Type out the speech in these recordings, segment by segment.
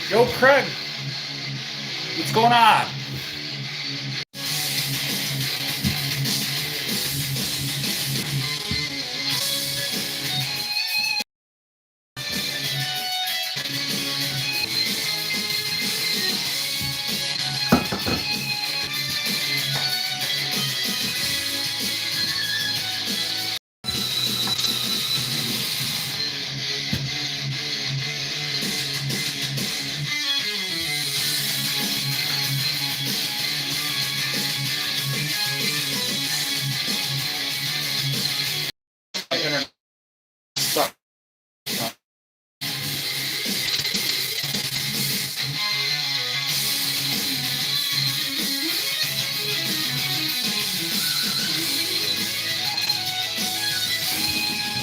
Yo, Craig, what's going on?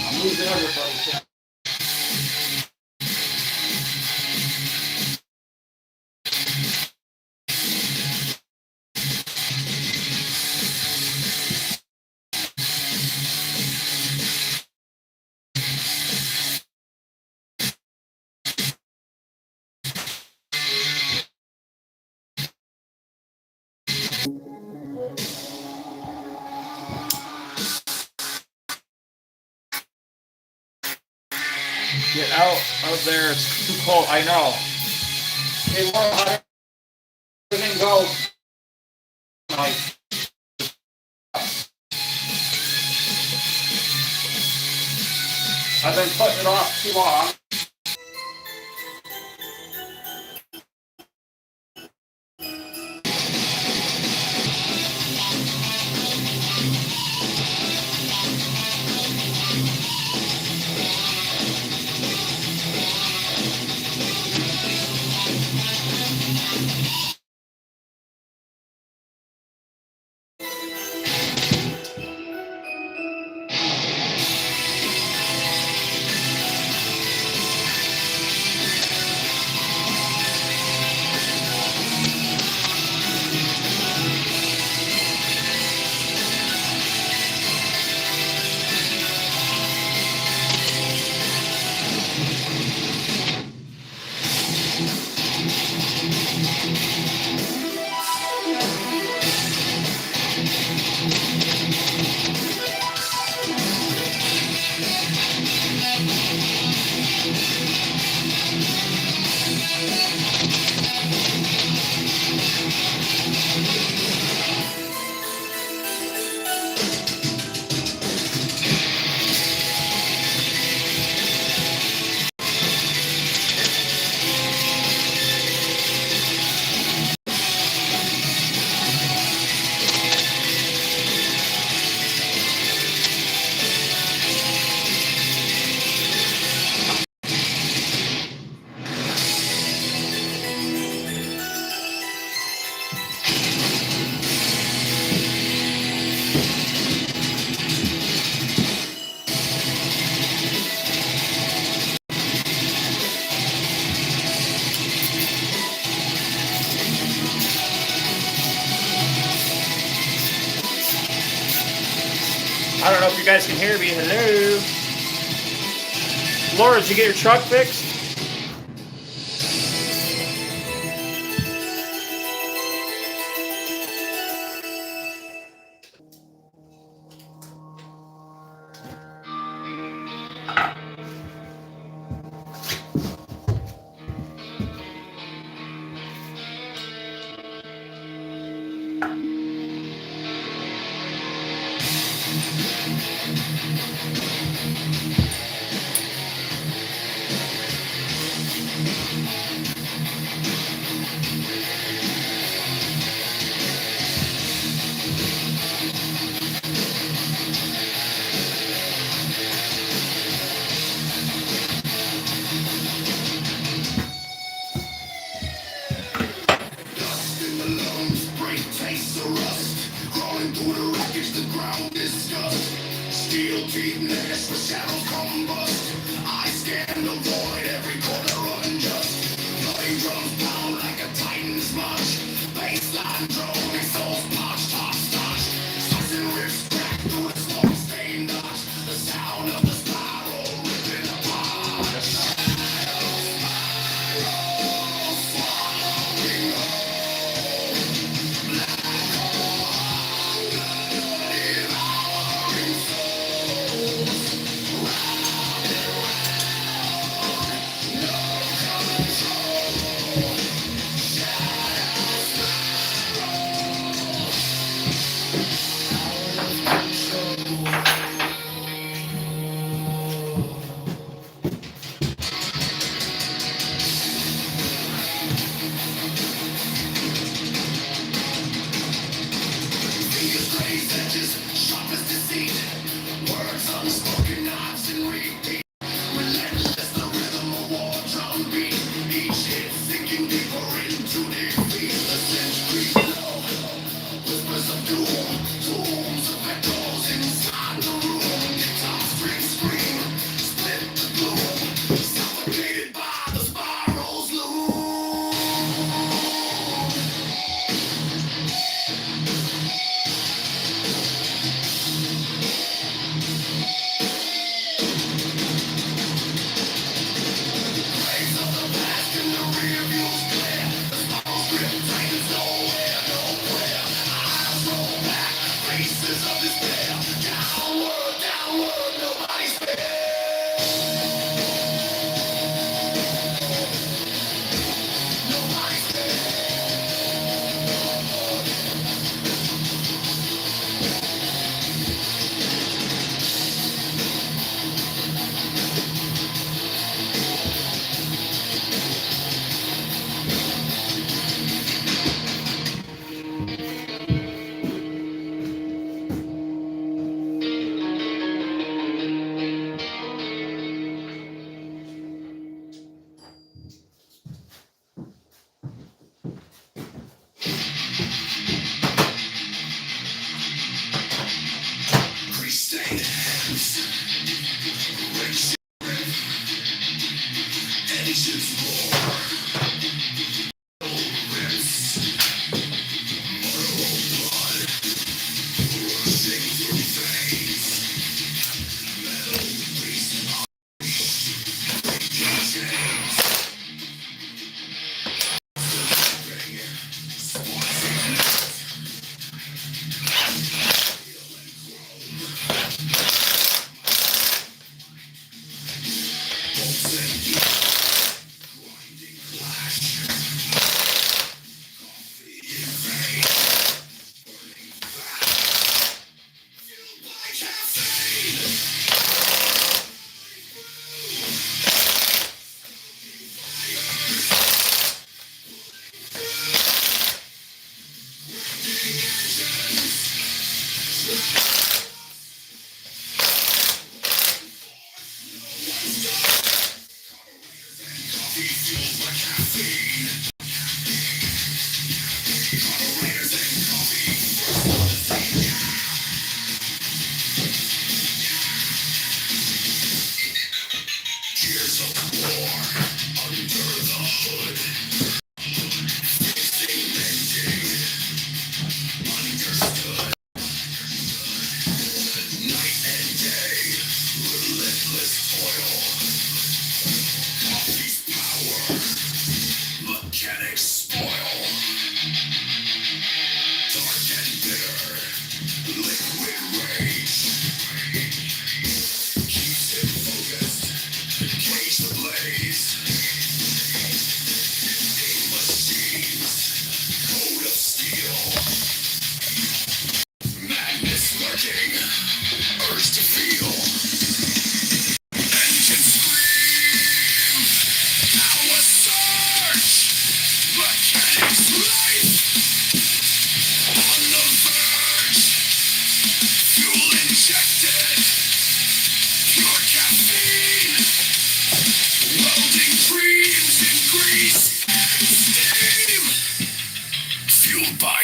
I'm losing everybody. Get out of there. It's too cold. I know. Hey, how everything go? I've been putting it off too long. I don't know if you guys can hear me. Hello? Laura, did you get your truck fixed?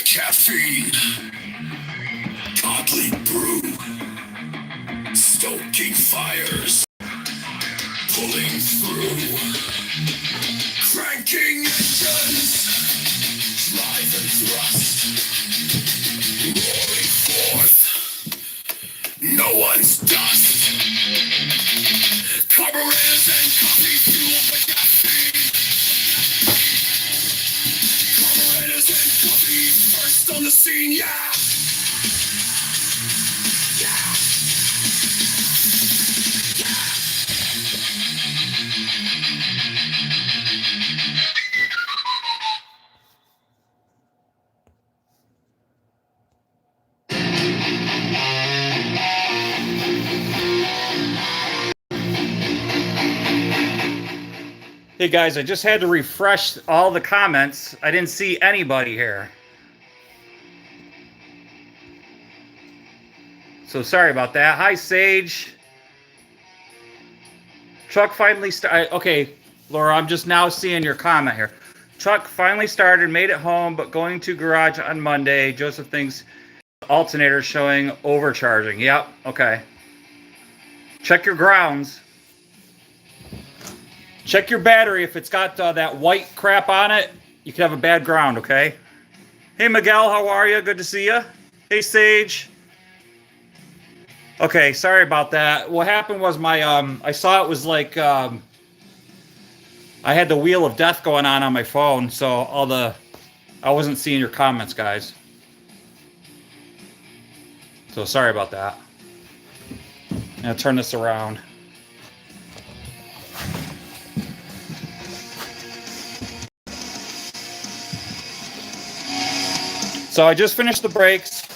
Caffeine, godly brew, stoking fires, pulling through, cranking engines, drive and thrust, roaring forth, no one's dust. Carburetors and coffee fuel the caffeine. Carburetors and coffee, first on the scene, yeah. Hey guys, I just had to refresh all the comments. I didn't see anybody here. So sorry about that. Hi, Sage. Truck finally started. Okay, Laura, I'm just now seeing your comment here. Truck finally started, made it home, but going to garage on Monday. Joseph thinks alternator showing overcharging. Yep, okay. Check your grounds. Check your battery. If it's got that white crap on it, you could have a bad ground, okay? Hey, Miguel, how are you? Good to see you. Hey, Sage. Okay, sorry about that. What happened was my, I saw it was like, I had the wheel of death going on my phone, so I wasn't seeing your comments, guys. So sorry about that. I'm gonna turn this around. So I just finished the brakes.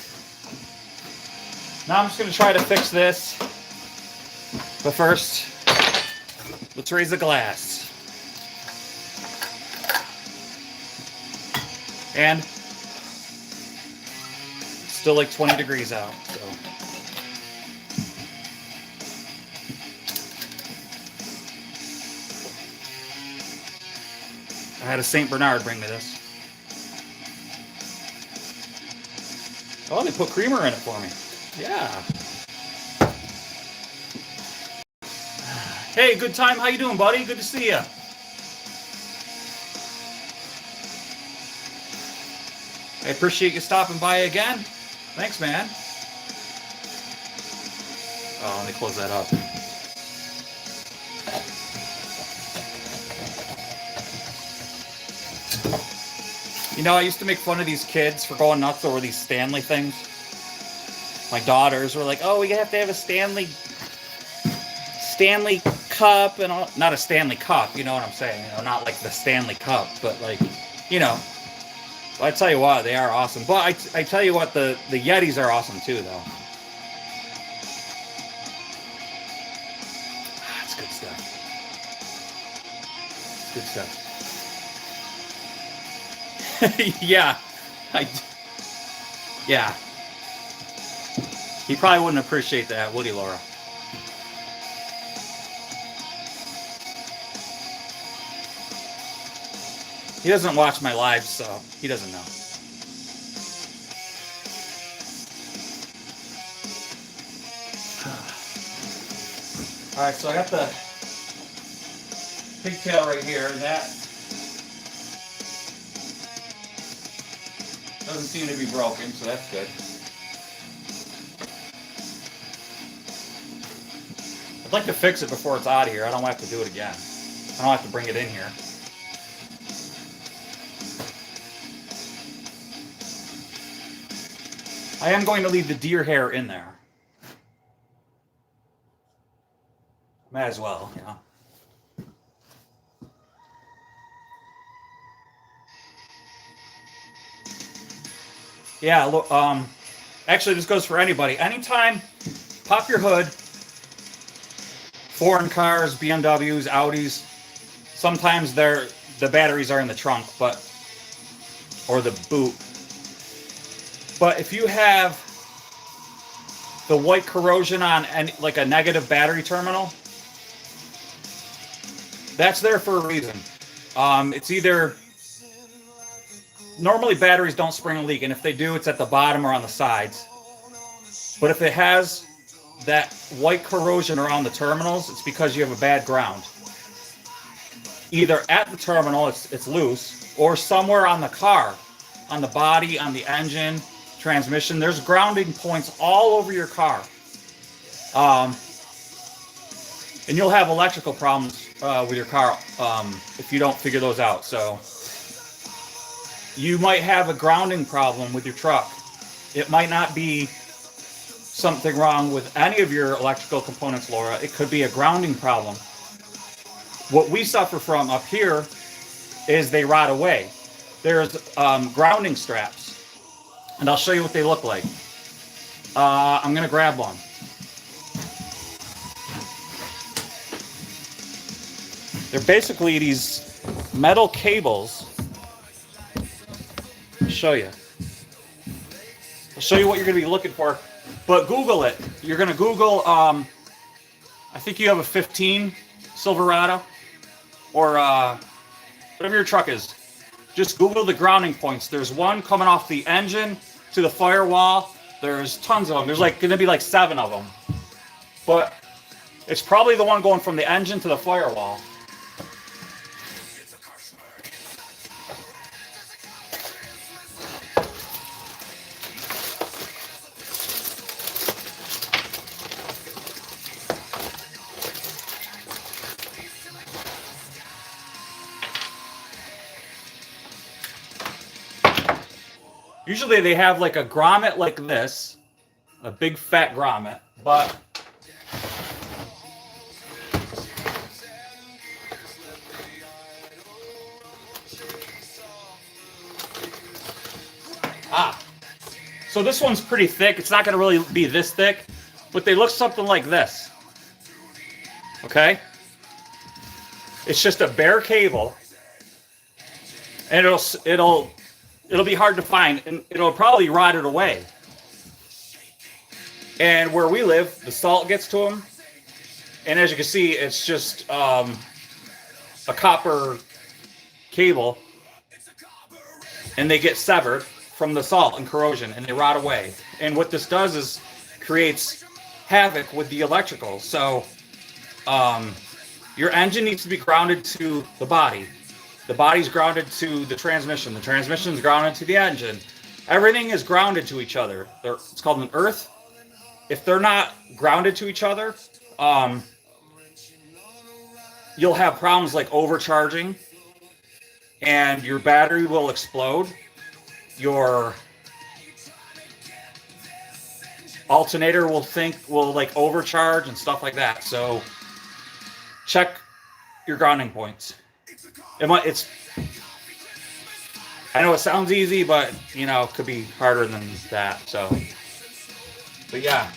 Now I'm just gonna try to fix this. But first, let's raise the glass. And it's still like 20 degrees out, so. I had a St. Bernard bring me this. Oh, they put creamer in it for me. Yeah. Hey, good time. How you doing, buddy? Good to see you. I appreciate you stopping by again. Thanks, man. Oh, let me close that up. You know, I used to make fun of these kids for going nuts over these Stanley things. My daughters were like, oh, we have to have a Stanley cup and all. Not a Stanley cup, you know what I'm saying? You know, not like the Stanley Cup, but like, you know. I tell you what, they are awesome. But I tell you what, the Yetis are awesome too, though. That's good stuff. It's good stuff. Yeah. Yeah. He probably wouldn't appreciate that, would he, Laura? He doesn't watch my lives, so he doesn't know. All right, so I got the pigtail right here, and that doesn't seem to be broken, so that's good. I'd like to fix it before it's out of here. I don't have to do it again. I don't have to bring it in here. I am going to leave the deer hair in there. Might as well, you know. Yeah, actually this goes for anybody. Anytime, pop your hood. Foreign cars, BMWs, Audis, sometimes the batteries are in the trunk, or the boot. But if you have the white corrosion on like a negative battery terminal, that's there for a reason. It's either, normally batteries don't spring a leak, and if they do, it's at the bottom or on the sides. But if it has that white corrosion around the terminals, it's because you have a bad ground. Either at the terminal, it's loose, or somewhere on the car, on the body, on the engine, transmission. There's grounding points all over your car. And you'll have electrical problems with your car if you don't figure those out. So you might have a grounding problem with your truck. It might not be something wrong with any of your electrical components, Laura. It could be a grounding problem. What we suffer from up here is they rot away. There's grounding straps, and I'll show you what they look like. I'm going to grab one. They're basically these metal cables. I'll show you. I'll show you what you're going to be looking for But Google it. You're gonna Google. I think you have a 15 Silverado or whatever your truck is. Just Google the grounding points. There's one coming off the engine to the firewall. There's tons of them. There's like gonna be like 7 of them. But it's probably the one going from the engine to the firewall. Usually they have like a grommet like this, a big fat grommet, but so this one's pretty thick. It's not going to really be this thick, but they look something like this. Okay? It's just a bare cable, and it'll be hard to find, and it'll probably rot it away. And where we live, the salt gets to them, and as you can see, it's just a copper cable, and they get severed from the salt and corrosion, and they rot away. And what this does is creates havoc with the electrical. So your engine needs to be grounded to the body. The body's grounded to the transmission. The transmission's grounded to the engine. Everything is grounded to each other. It's called an earth. If they're not grounded to each other, you'll have problems like overcharging, and your battery will explode. Your alternator will like overcharge and stuff like that. So check your grounding points. I know it sounds easy, but it could be harder than that. So, but yeah,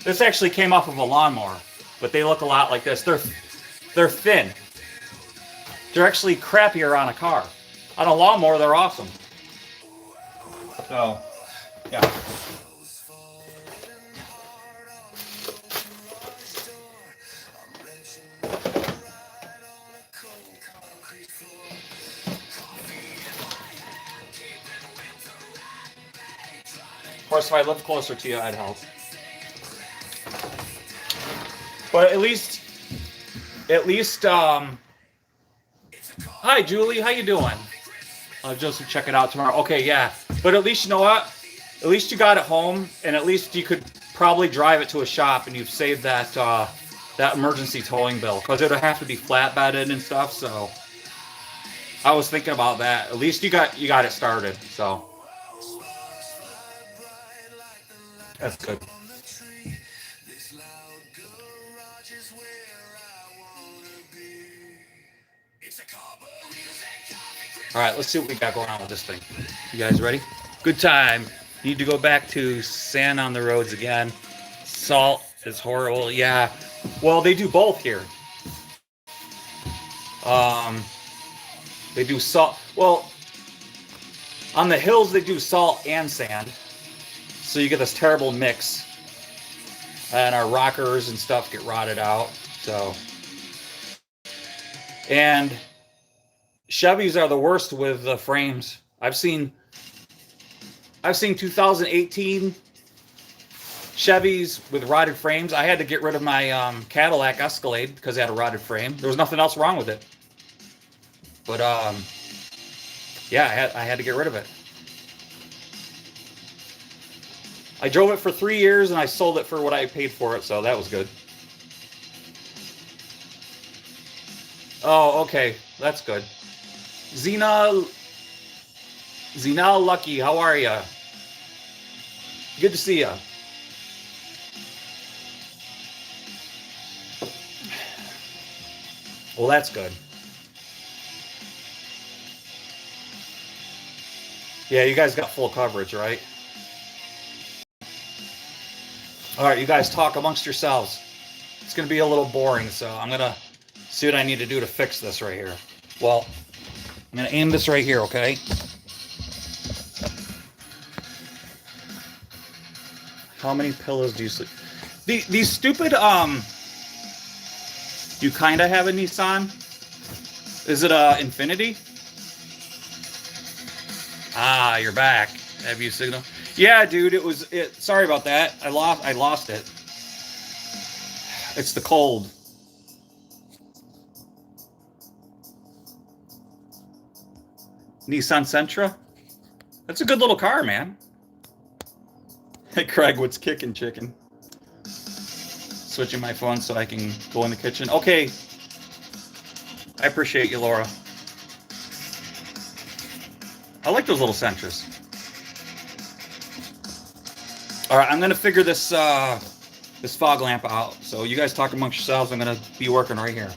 this actually came off of a lawnmower, but they look a lot like this. They're thin. They're actually crappier on a car. On a lawnmower, they're awesome. So, yeah. Of course, if I lived closer to you, I'd help. But at least, hi, Julie, how you doing? I'll just check it out tomorrow. Okay, yeah. But at least, you know what? At least you got it home, and at least you could probably drive it to a shop, and you've saved that that emergency towing bill, because it'll have to be flatbedded and stuff. So I was thinking about that. At least you got it started. So that's good. All right, let's see what we got going on with this thing. You guys ready? Good time. Need to go back to sand on the roads again. Salt is horrible. Yeah. Well, they do both here. They do salt. Well, on the hills they do salt and sand. So you get this terrible mix. And our rockers and stuff get rotted out. So, and Chevys are the worst with the frames. I've seen 2018 Chevys with rotted frames. I had to get rid of my Cadillac Escalade because it had a rotted frame. There was nothing else wrong with it. But yeah, I had to get rid of it. I drove it for 3 years and I sold it for what I paid for it, so that was good. Oh, okay, that's good. Zena Lucky, how are ya? Good to see ya. Well, that's good. Yeah, you guys got full coverage, right? All right, you guys talk amongst yourselves. It's going to be a little boring, so I'm going to see what I need to do to fix this right here. Well, I'm going to aim this right here, okay? How many pillows do you sleep? These stupid you kind of have a Nissan. Is it a Infinity? Ah, you're back. Have you signal? Yeah, dude. It was it. Sorry about that. I lost it. It's the cold. Nissan Sentra. That's a good little car, man. Hey, Craig, what's kicking chicken? Switching my phone so I can go in the kitchen. Okay. I appreciate you, Laura. I like those little Sentras. All right, I'm gonna figure this this fog lamp out. So you guys talk amongst yourselves. I'm gonna be working right here.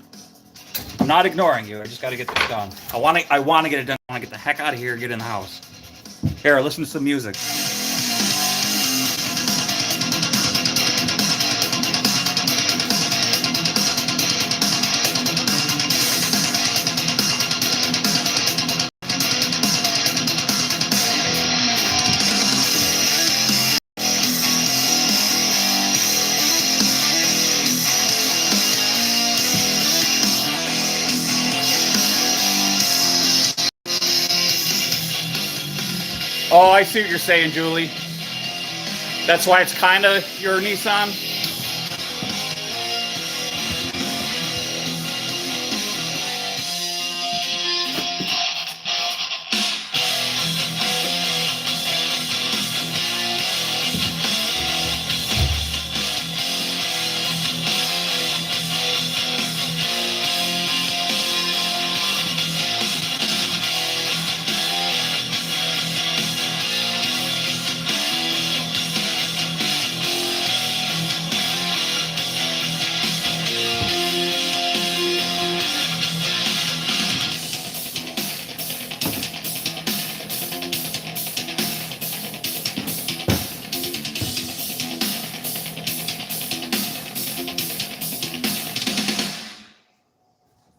I'm not ignoring you. I just got to get this done. I want to get it done. I want to get the heck out of here and get in the house. Here, listen to some music. Oh, I see what you're saying, Julie. That's why it's kind of your Nissan.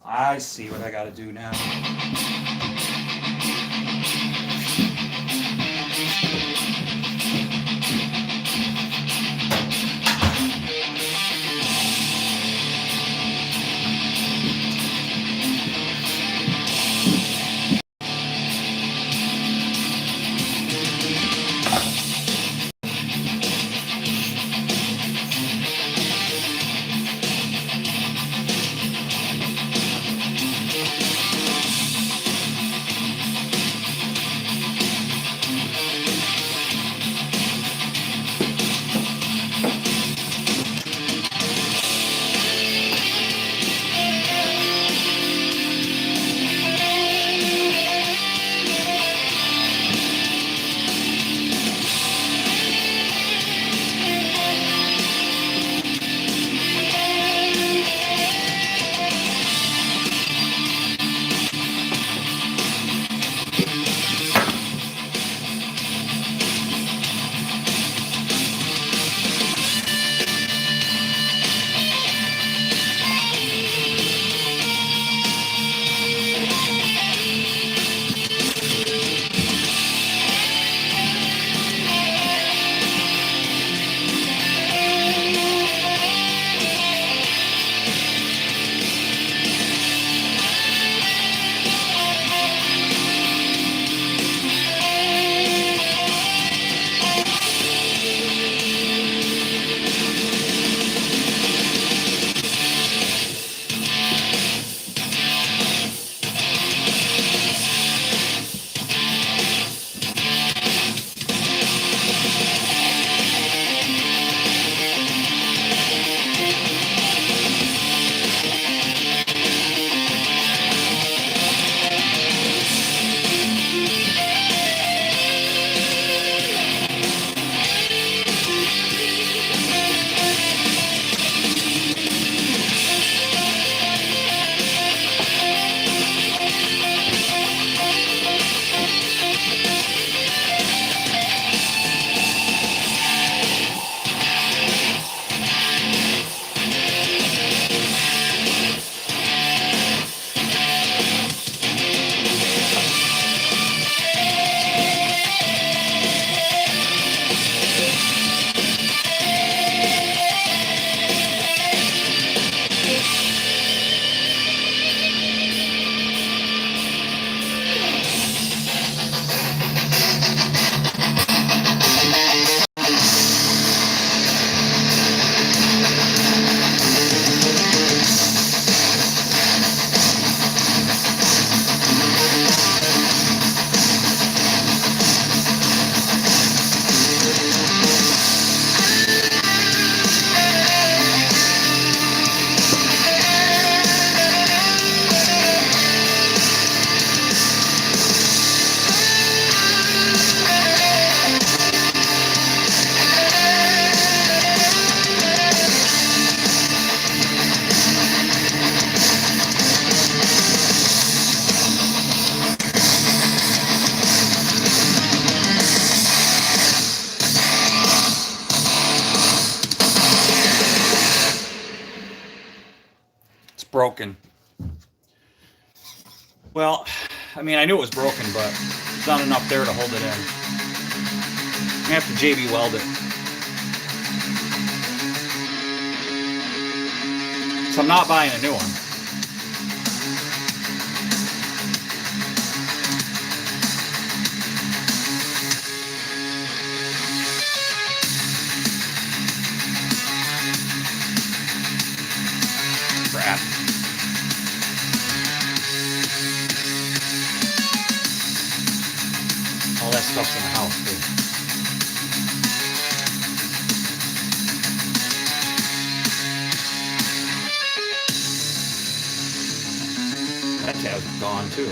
I see what I got to do now. broken. Well, I mean, I knew it was broken, but there's not enough there to hold it in. I'm gonna have to JB weld it. So I'm not buying a new one. Crap. All that stuff's in the house, too. That tab's gone, too.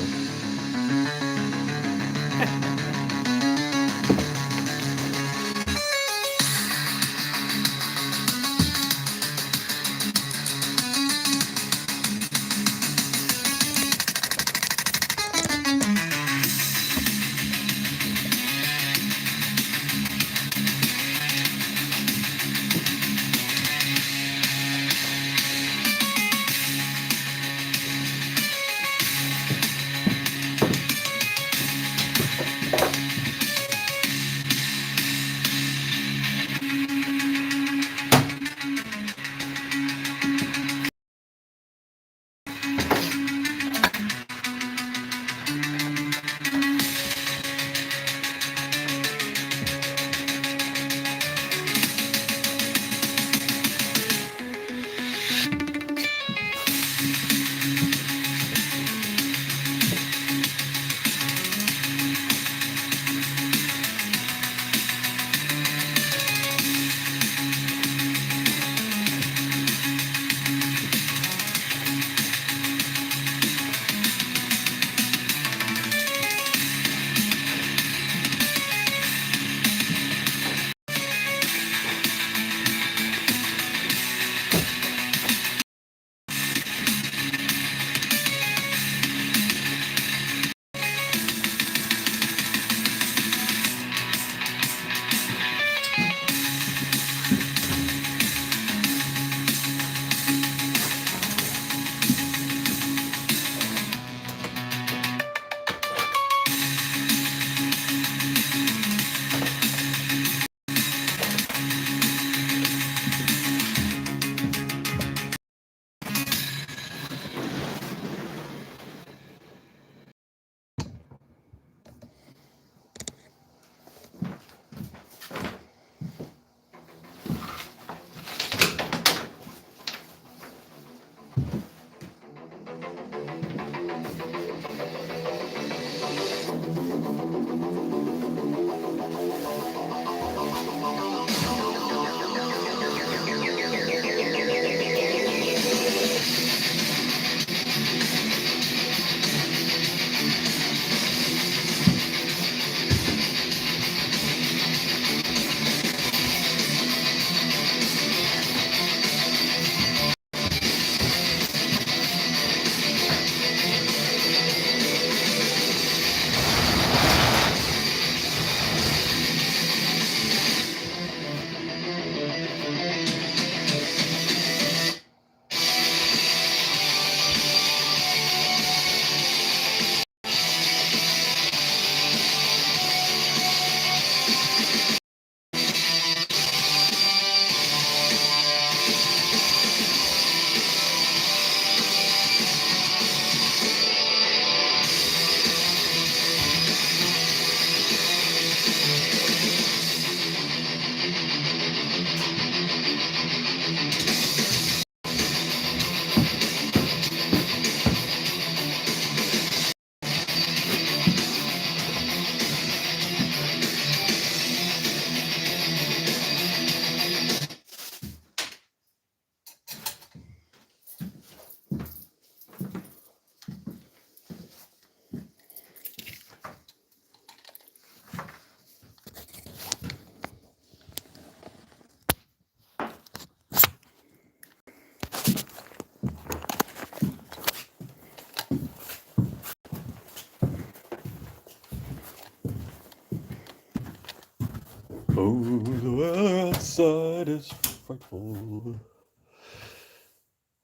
Oh, the weather outside is frightful.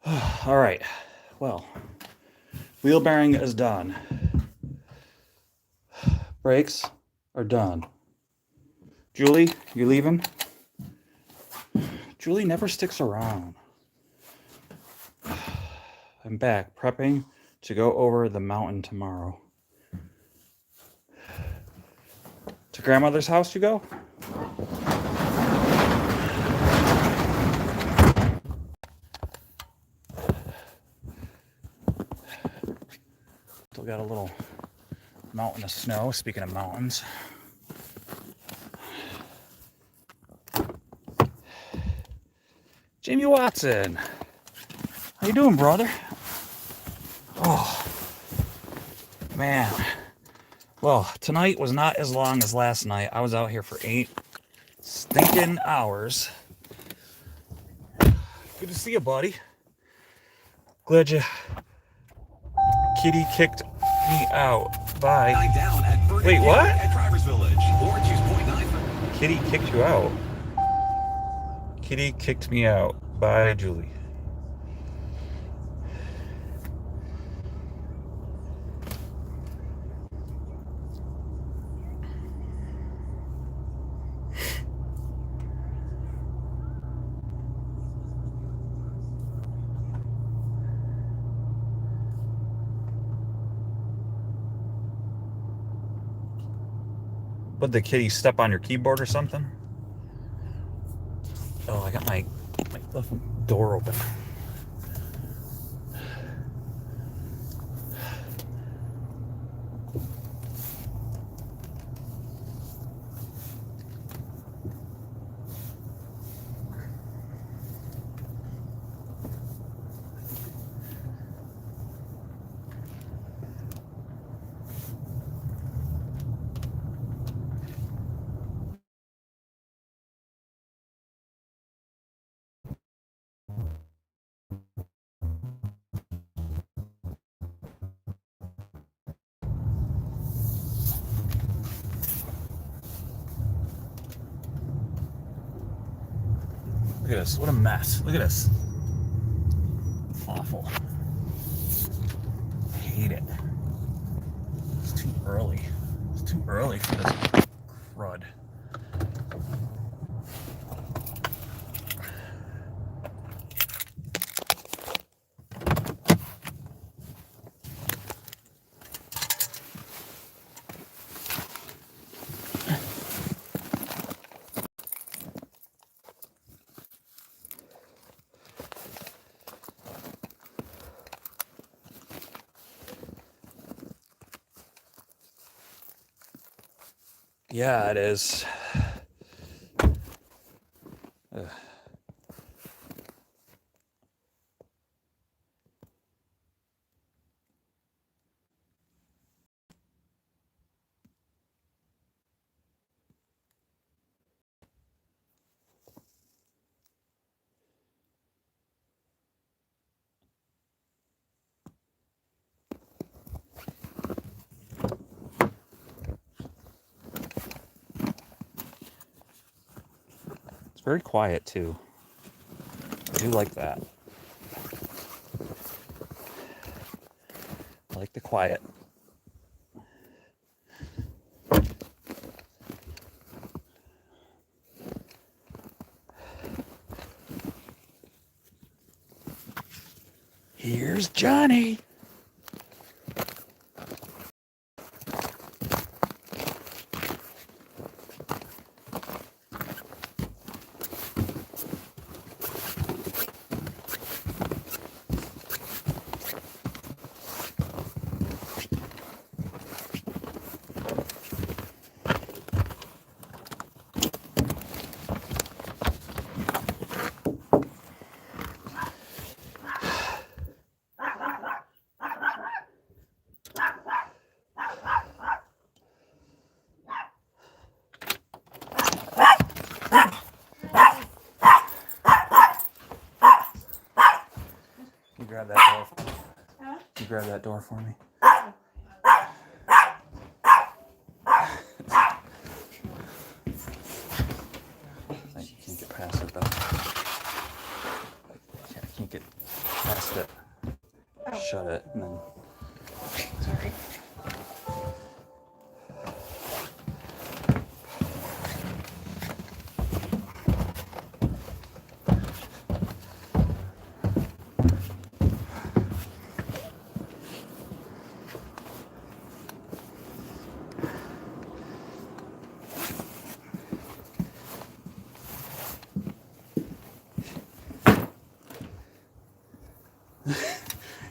All right. Well, wheel bearing is done. Brakes are done. Julie, you leaving? Julie never sticks around. I'm back, prepping to go over the mountain tomorrow. To grandmother's house you go? Still got a little mountain of snow, speaking of mountains. Jamie Watson, how you doing, brother? Oh, man. Well, tonight was not as long as last night. I was out here for 8 stinking hours. Good to see you, buddy. Glad you... Kitty kicked me out. Bye. Wait, what? Kitty kicked you out. Kitty kicked me out. Bye, Julie. Would the kitty step on your keyboard or something? Oh, I got my left door open. Look at this. What a mess. Look at this. Awful. I hate it. It's too early. It's too early for this crud. Yeah, it is. Ugh. It's very quiet too. I do like that. I like the quiet. Here's Johnny. Grab that door for me. Huh? Can you grab that door for me? I can't get past it though. I can't get past it. shut it and then. Sorry.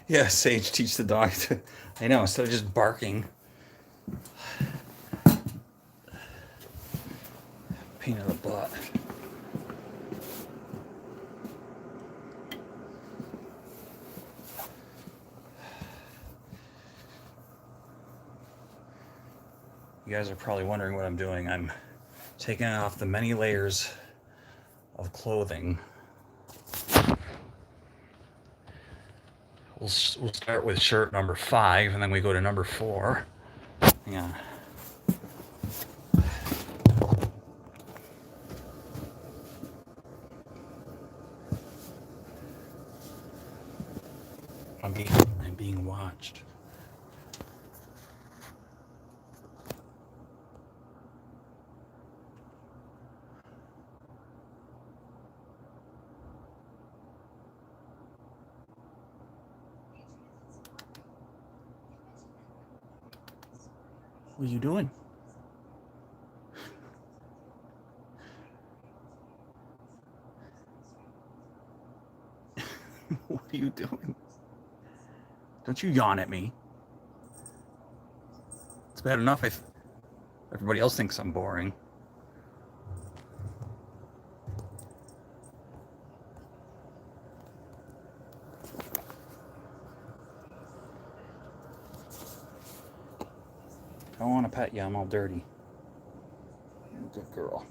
Yeah, Sage, teach the dog to. I know, instead of just barking. Pain in the butt. You guys are probably wondering what I'm doing. I'm taking off the many layers of clothing. We'll start with shirt number 5, and then we go to number 4. Hang on. I'm being watched. What are you doing? What are you doing? Don't you yawn at me. It's bad enough if everybody else thinks I'm boring. I don't want to pet you. I'm all dirty. You're a good girl.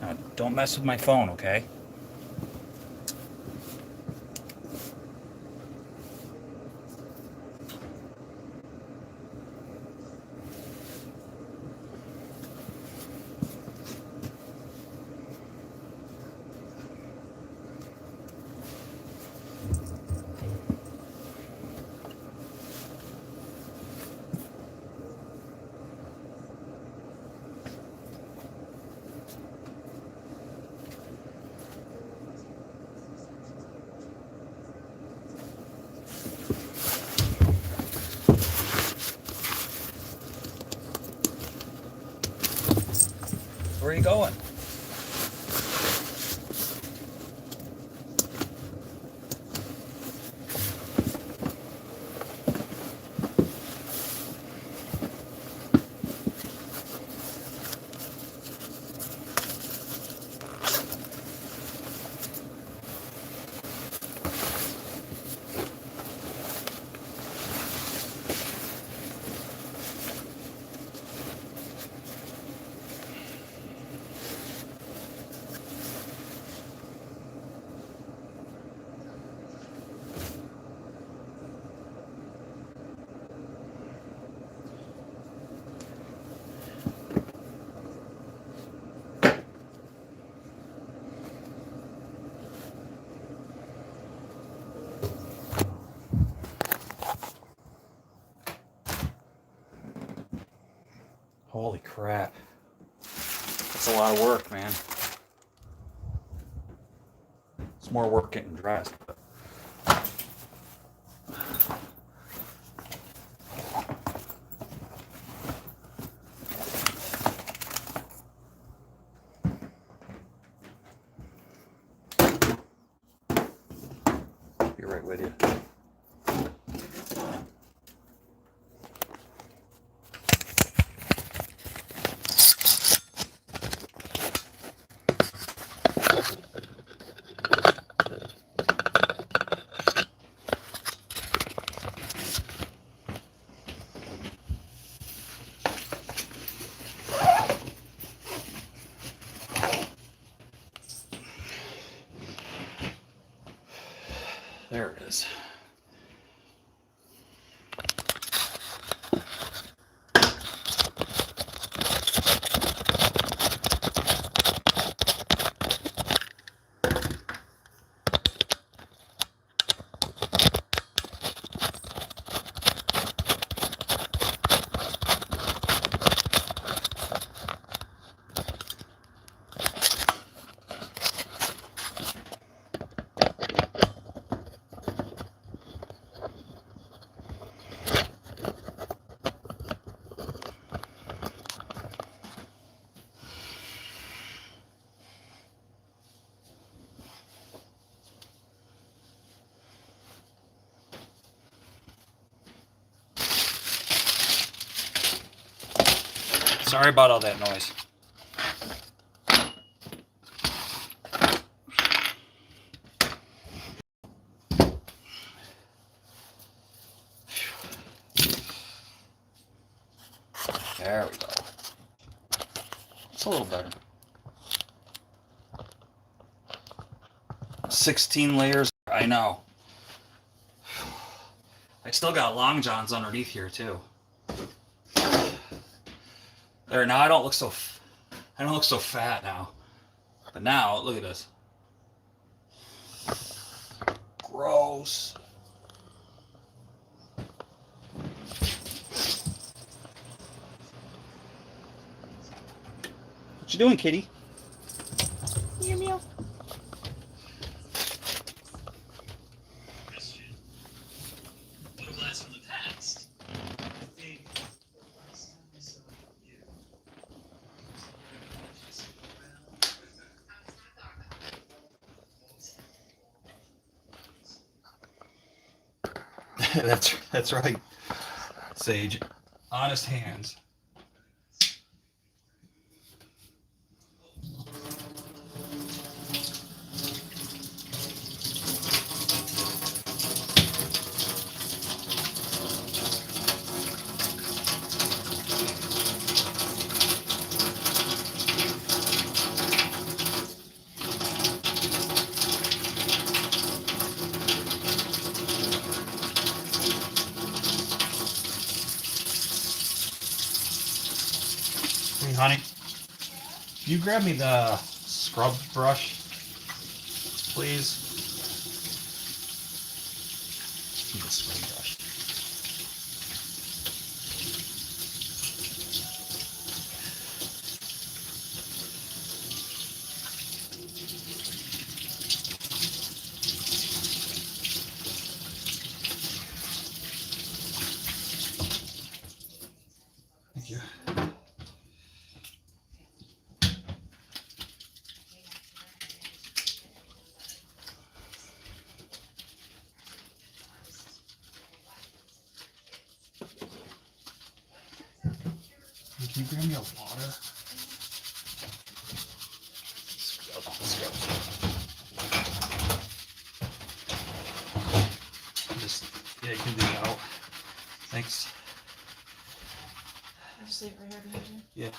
Now, don't mess with my phone, okay? Where are you going? Holy crap. That's a lot of work, man. It's more work getting dressed. But... Be right with you. There it is. Sorry about all that noise. There we go. It's a little better. 16 layers. I know. I still got long johns underneath here too. There, now I don't look so fat now. But now look at this. Gross. What you doing, kitty? Meow meow. That's right, Sage. Honest hands. Hey, honey, can you grab me the scrub brush, please? Need a scrub brush. Thank you. Can you grab me a water? Just, yeah, you can do that out. Thanks. I'll just leave it right here behind you. Yeah.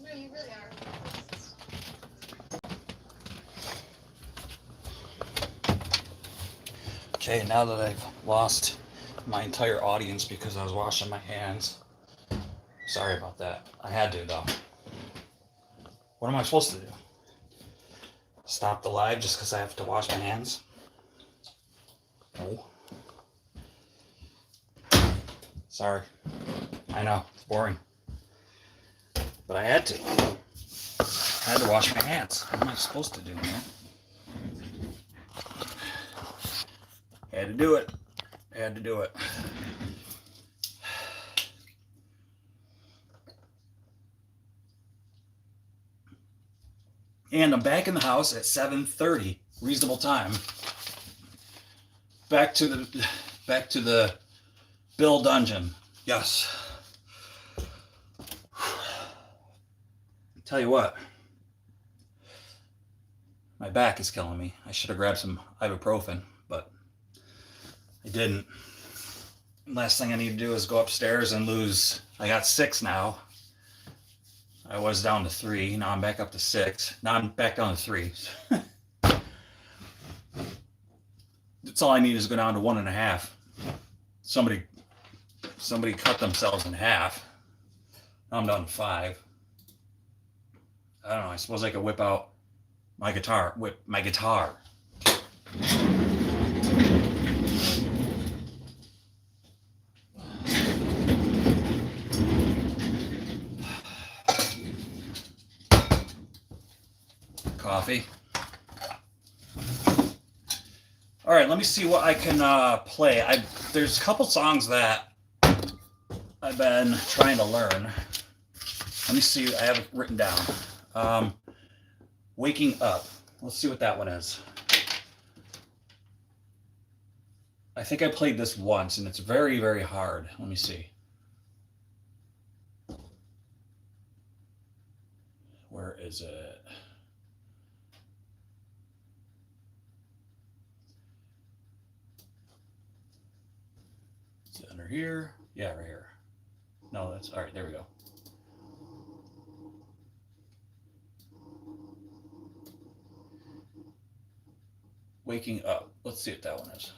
No, you really are. Okay, now that I've lost my entire audience because I was washing my hands. Sorry about that. I had to though. What am I supposed to do? Stop the live just because I have to wash my hands? No. Sorry. I know, it's boring. But I had to. I had to wash my hands. What am I supposed to do, man? Had to do it. Had to do it. And I'm back in the house at 7:30, reasonable time. Back to the Bill dungeon. Yes. Tell you what, my back is killing me. I should have grabbed some ibuprofen, but I didn't. Last thing I need to do is go upstairs and lose. I got 6 now. I was down to 3. Now I'm back up to 6. Now I'm back down to 3. That's all I need is go down to 1.5. Somebody cut themselves in half. Now I'm down to 5. I don't know. I suppose I could whip out my guitar. Whip my guitar. Coffee. All right, let me see what I can play. There's a couple songs that I've been trying to learn. Let me see. I have it written down. Waking Up. Let's see what that one is. I think I played this once, and it's very, very hard. Let me see. Where is it? Is it under here? Yeah, right here. No, that's all right. There we go. Waking Up. Let's see what that one is.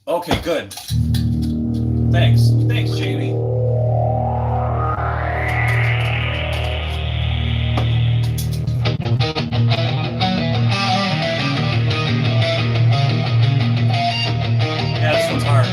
Okay, good. Thanks. Thanks, Jamie. Yeah, this one's hard.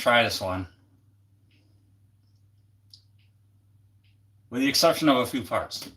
try this one. With the exception of a few parts.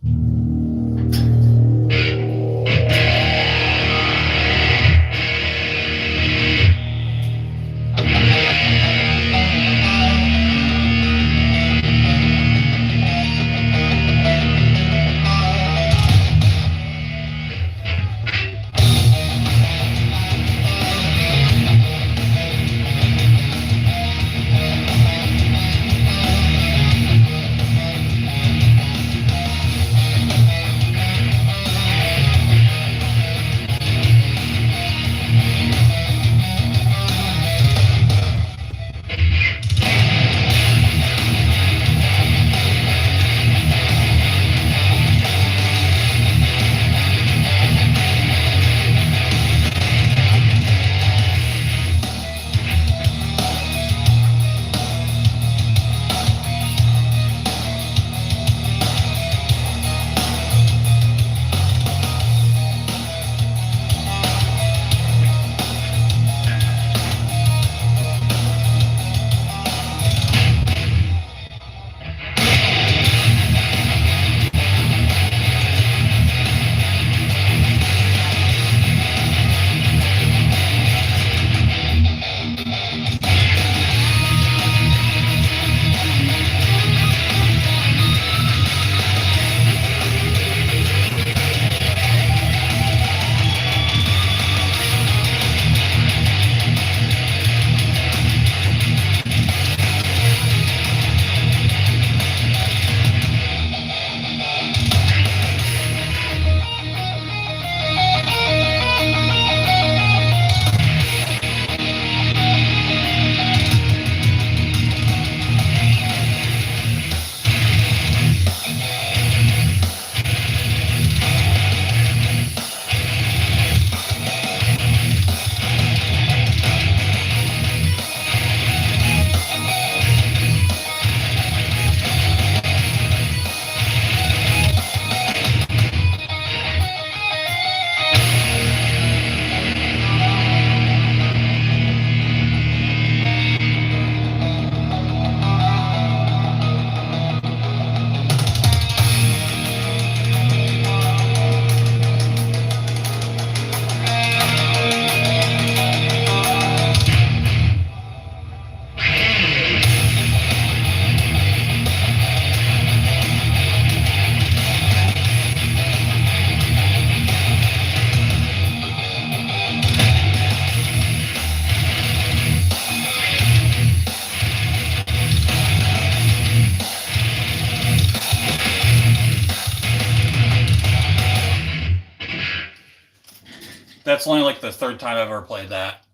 That's only like the third time I've ever played that.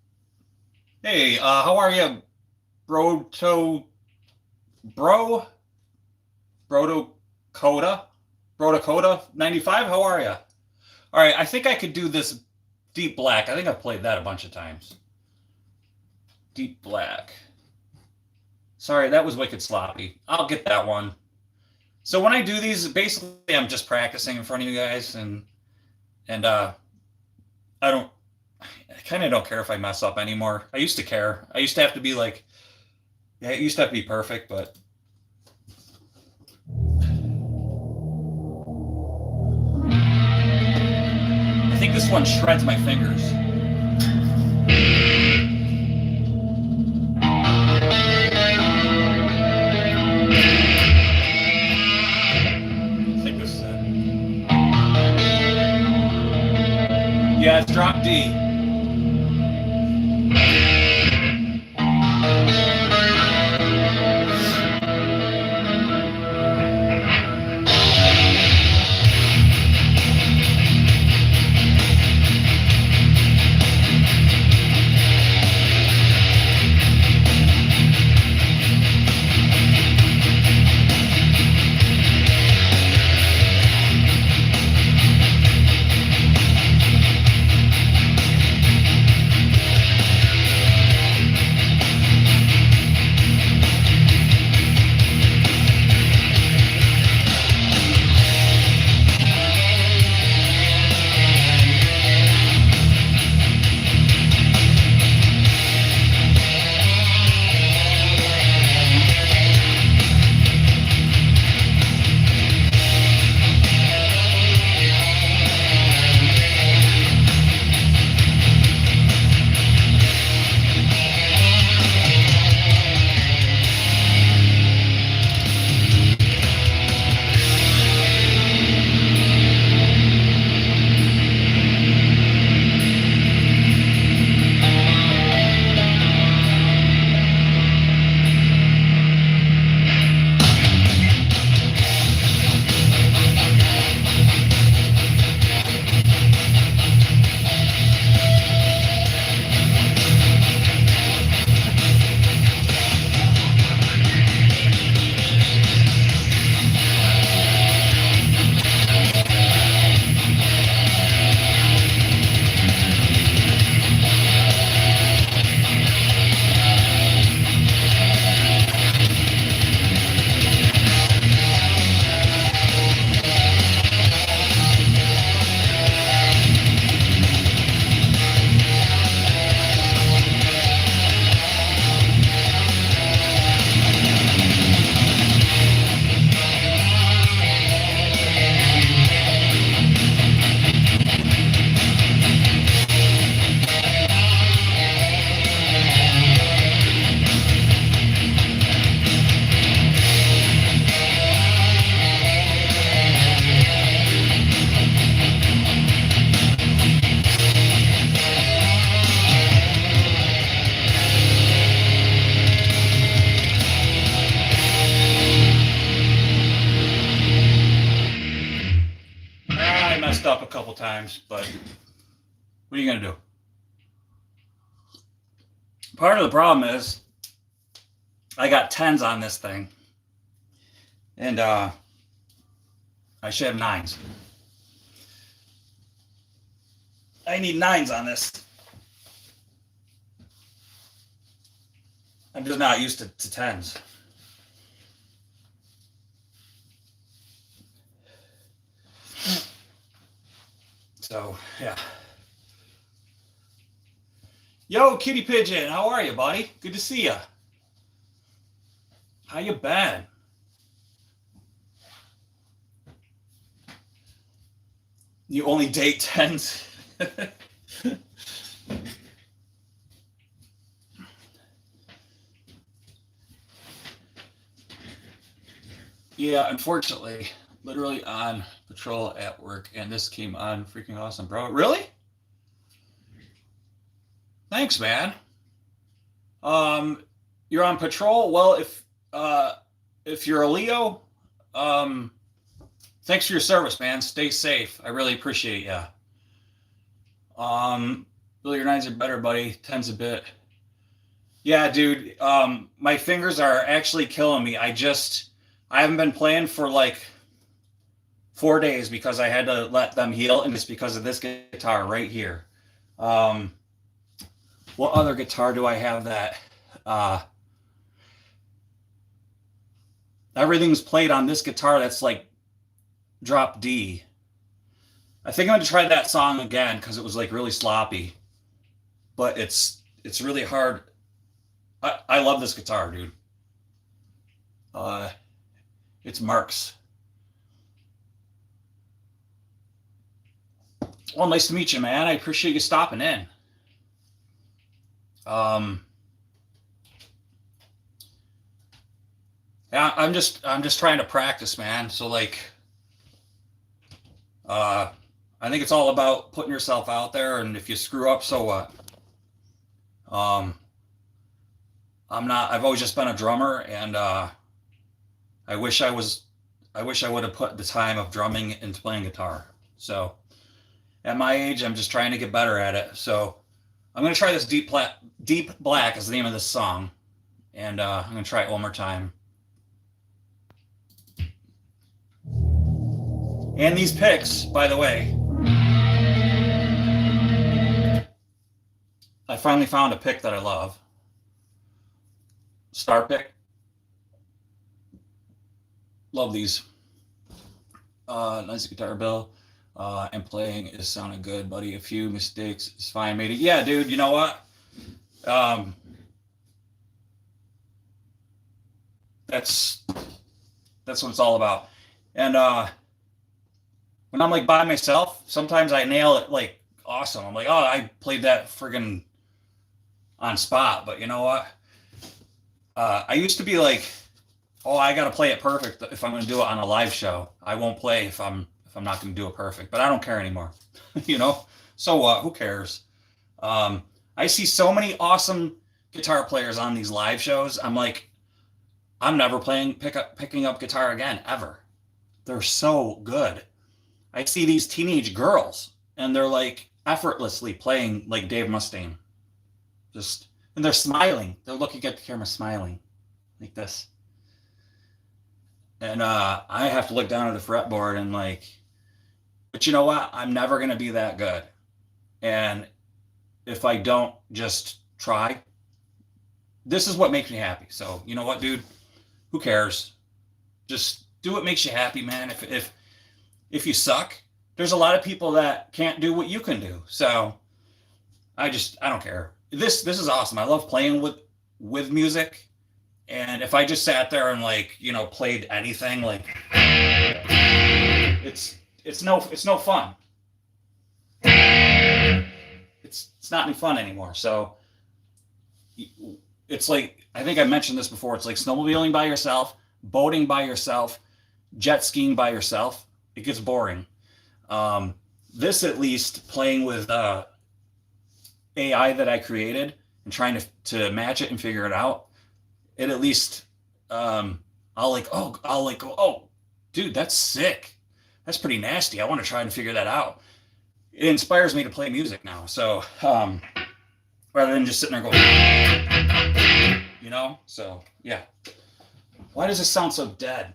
Hey, how are you, Brodo Coda 95? How are you? All right, I think I could do this Deep Black. I think I've played that a bunch of times. Deep Black. Sorry, that was wicked sloppy. I'll get that one. So when I do these, basically I'm just practicing in front of you guys, and I kind of don't care if I mess up anymore. I used to care. I used to have to be like, yeah, it used to have to be perfect, but I think this one shreds my fingers. I think this is it. Yeah, it's drop D. messed up a couple times, but what are you gonna do? Part of the problem is I got 10s on this thing, and I should have 9s. I need 9s on this. I'm just not used to 10s. So, yeah. Yo, Kitty Pigeon, how are you, buddy? Good to see you. How you been? You only date 10s? Yeah, unfortunately, literally on patrol at work, and this came on freaking awesome, bro. Really? Thanks, man. You're on patrol. Well, if you're a Leo, thanks for your service, man. Stay safe. I really appreciate you. Billy, your 9s are better, buddy. 10's a bit. Yeah, dude. My fingers are actually killing me. I haven't been playing for like 4 days because I had to let them heal, and it's because of this guitar right here. What other guitar do I have that everything's played on this guitar that's like drop D. I think I'm gonna try that song again because it was like really sloppy, but it's really hard. I love this guitar, dude. It's Mark's. Well, nice to meet you, man. I appreciate you stopping in. Yeah, I'm just trying to practice, man. So like, I think it's all about putting yourself out there, and if you screw up, so what? I've always just been a drummer, and I wish I would have put the time of drumming into playing guitar. So at my age, I'm just trying to get better at it. So I'm going to try this Deep Black is the name of this song. And I'm going to try it one more time. And these picks, by the way, I finally found a pick that I love. Star pick. Love these. Nice guitar, Bill. And playing is sounding good, buddy. A few mistakes is fine, matey. Yeah, dude, you know what? That's what it's all about. And when I'm like by myself, sometimes I nail it like awesome. I'm like, oh, I played that friggin' on spot. But you know what? I used to be like, oh, I gotta play it perfect if I'm gonna do it on a live show. I won't play if I'm not gonna do it perfect. But I don't care anymore. You know? So what? Who cares? I see so many awesome guitar players on these live shows. I'm like, I'm never picking up guitar again, ever. They're so good. I see these teenage girls, and they're like effortlessly playing like Dave Mustaine. And they're smiling. They're looking at the camera smiling like this. And I have to look down at the fretboard and like, but you know what? I'm never going to be that good. And if I don't just try, this is what makes me happy. So, you know what, dude? Who cares? Just do what makes you happy, man. If you suck, there's a lot of people that can't do what you can do. So I don't care. This is awesome. I love playing with music. And if I just sat there and like, you know, played anything, like it's no fun. It's not any fun anymore. So it's like, I think I mentioned this before. It's like snowmobiling by yourself, boating by yourself, jet skiing by yourself. It gets boring. This, at least, playing with AI that I created and trying to match it and figure it out, it at least I'll go, oh, dude, that's sick. that's pretty nasty. I want to try and figure that out. It inspires me to play music now. So rather than just sitting there going, you know? So yeah. Why does this sound so dead?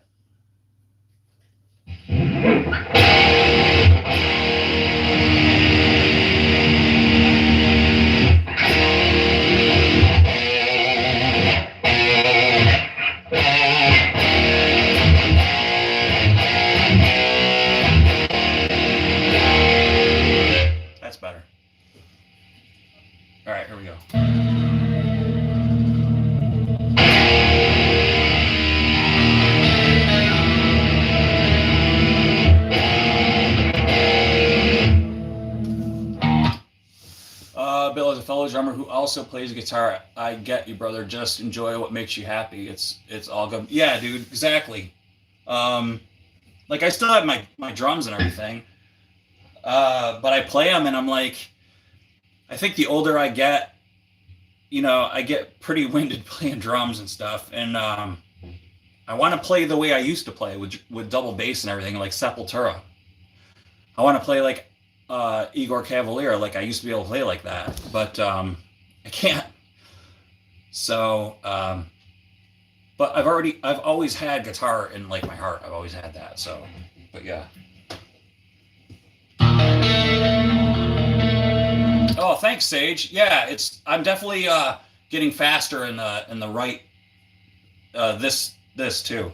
That's better. All right, here we go. Bill is a fellow drummer who also plays guitar. I get you, brother. Just enjoy what makes you happy. It's all good. Yeah, dude, exactly. Like I still have my drums and everything, but I play them and I'm like, I think the older I get, you know, I get pretty winded playing drums and stuff, and I want to play the way I used to play with double bass and everything, like Sepultura. I want to play like Igor Cavalier, like I used to be able to play like that, but I can't. So, but I've always had guitar in like my heart. I've always had that. So, but yeah. Oh, thanks, Sage. Yeah, I'm definitely getting faster in the right. This too.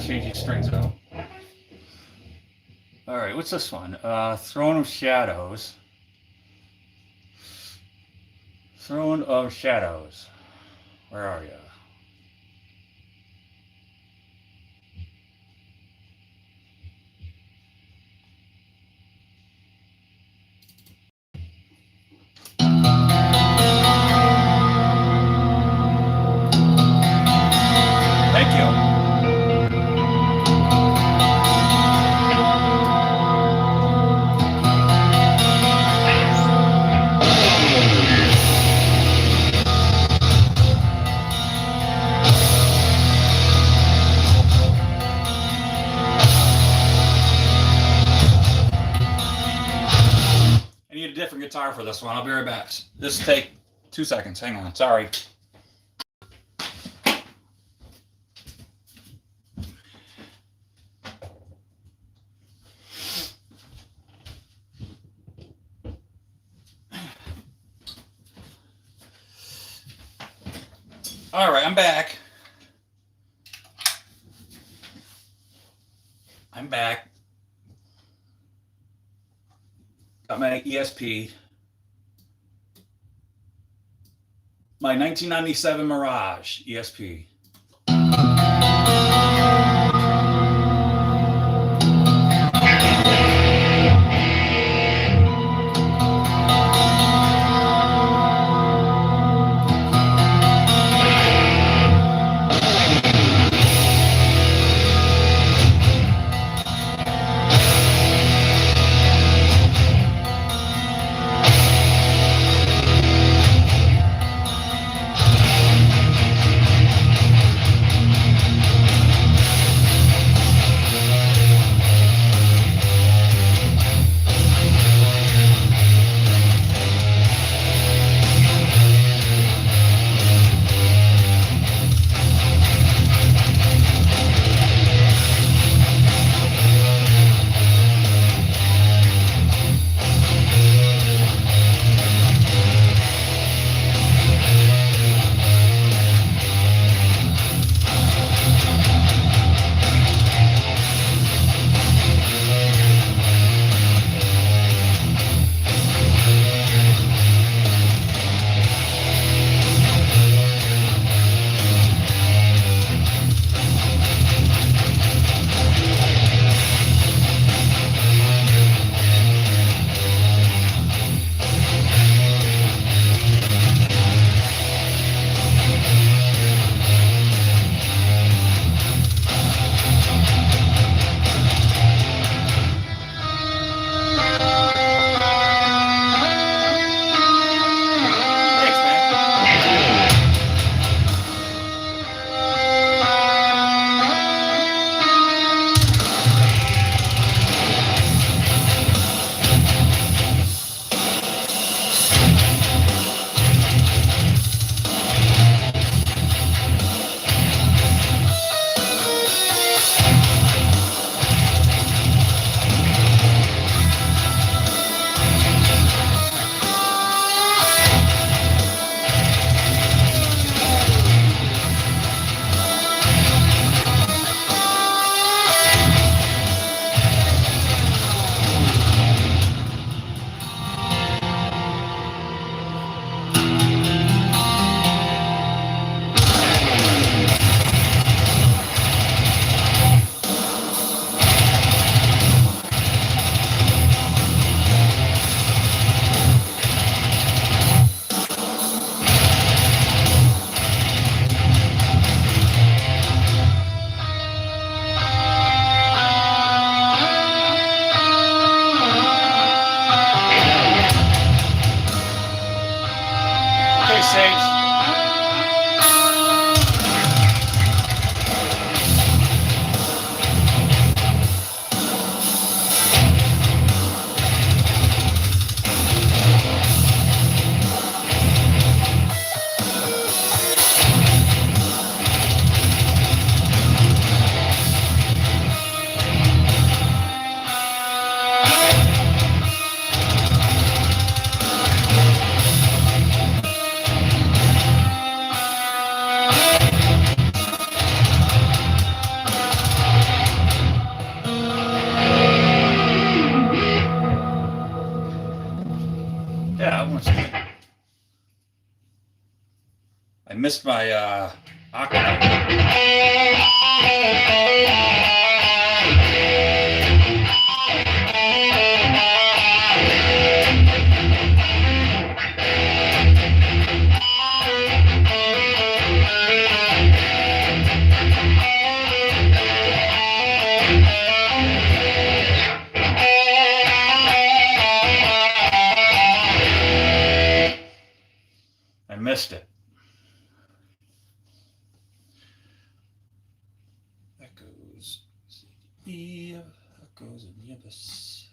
Changing strings out. All right, what's this one? Throne of Shadows. Throne of Shadows. Where are you? Thank you. different guitar for this one. I'll be right back. Just take 2 seconds. Hang on. Sorry. All right, I'm back. I'm back. Got my ESP. My 1997 Mirage ESP. Okay, Sage. Yeah, I want to see it. I missed my octave. I missed it. Echoes. E. Echoes in the abyss.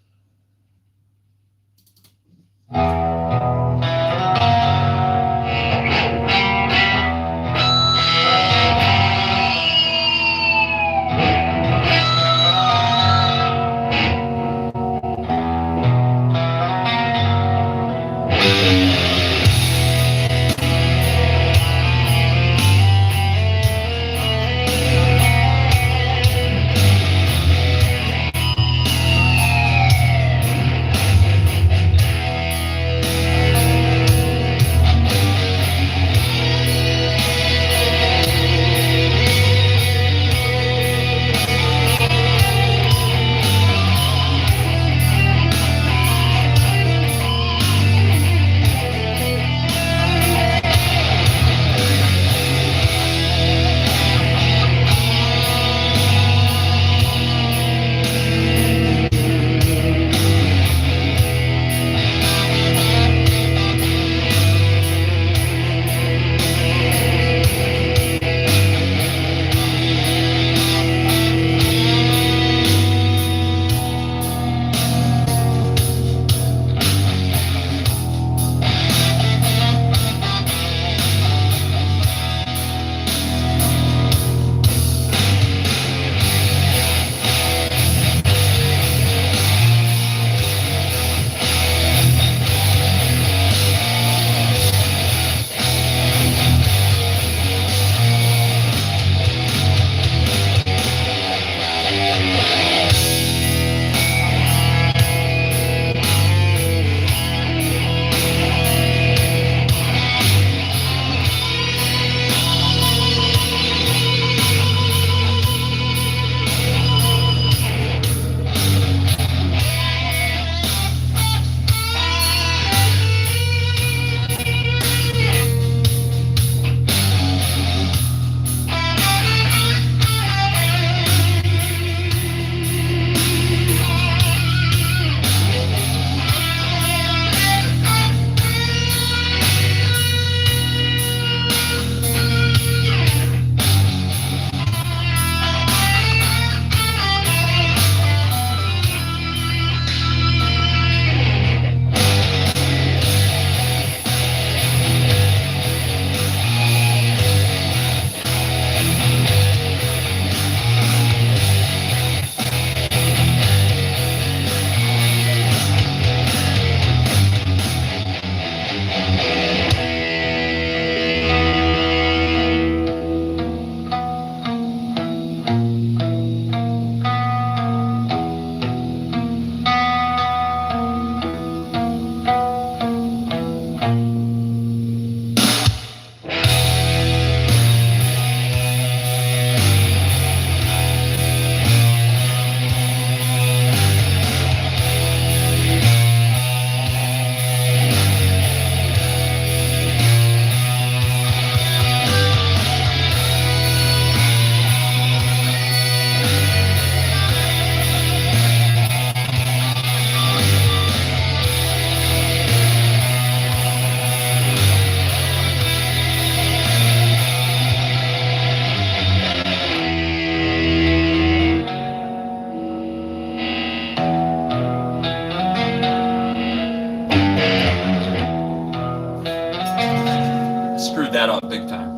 Screwed that up big time.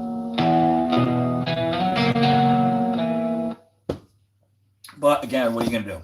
But again, what are you going to do?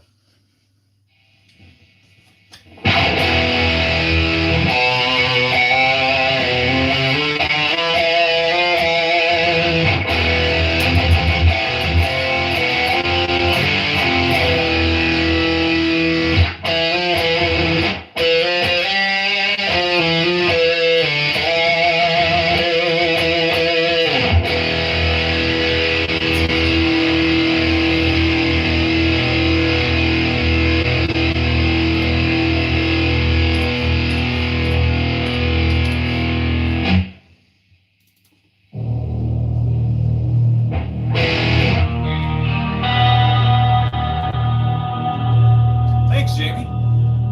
Thanks, Jamie.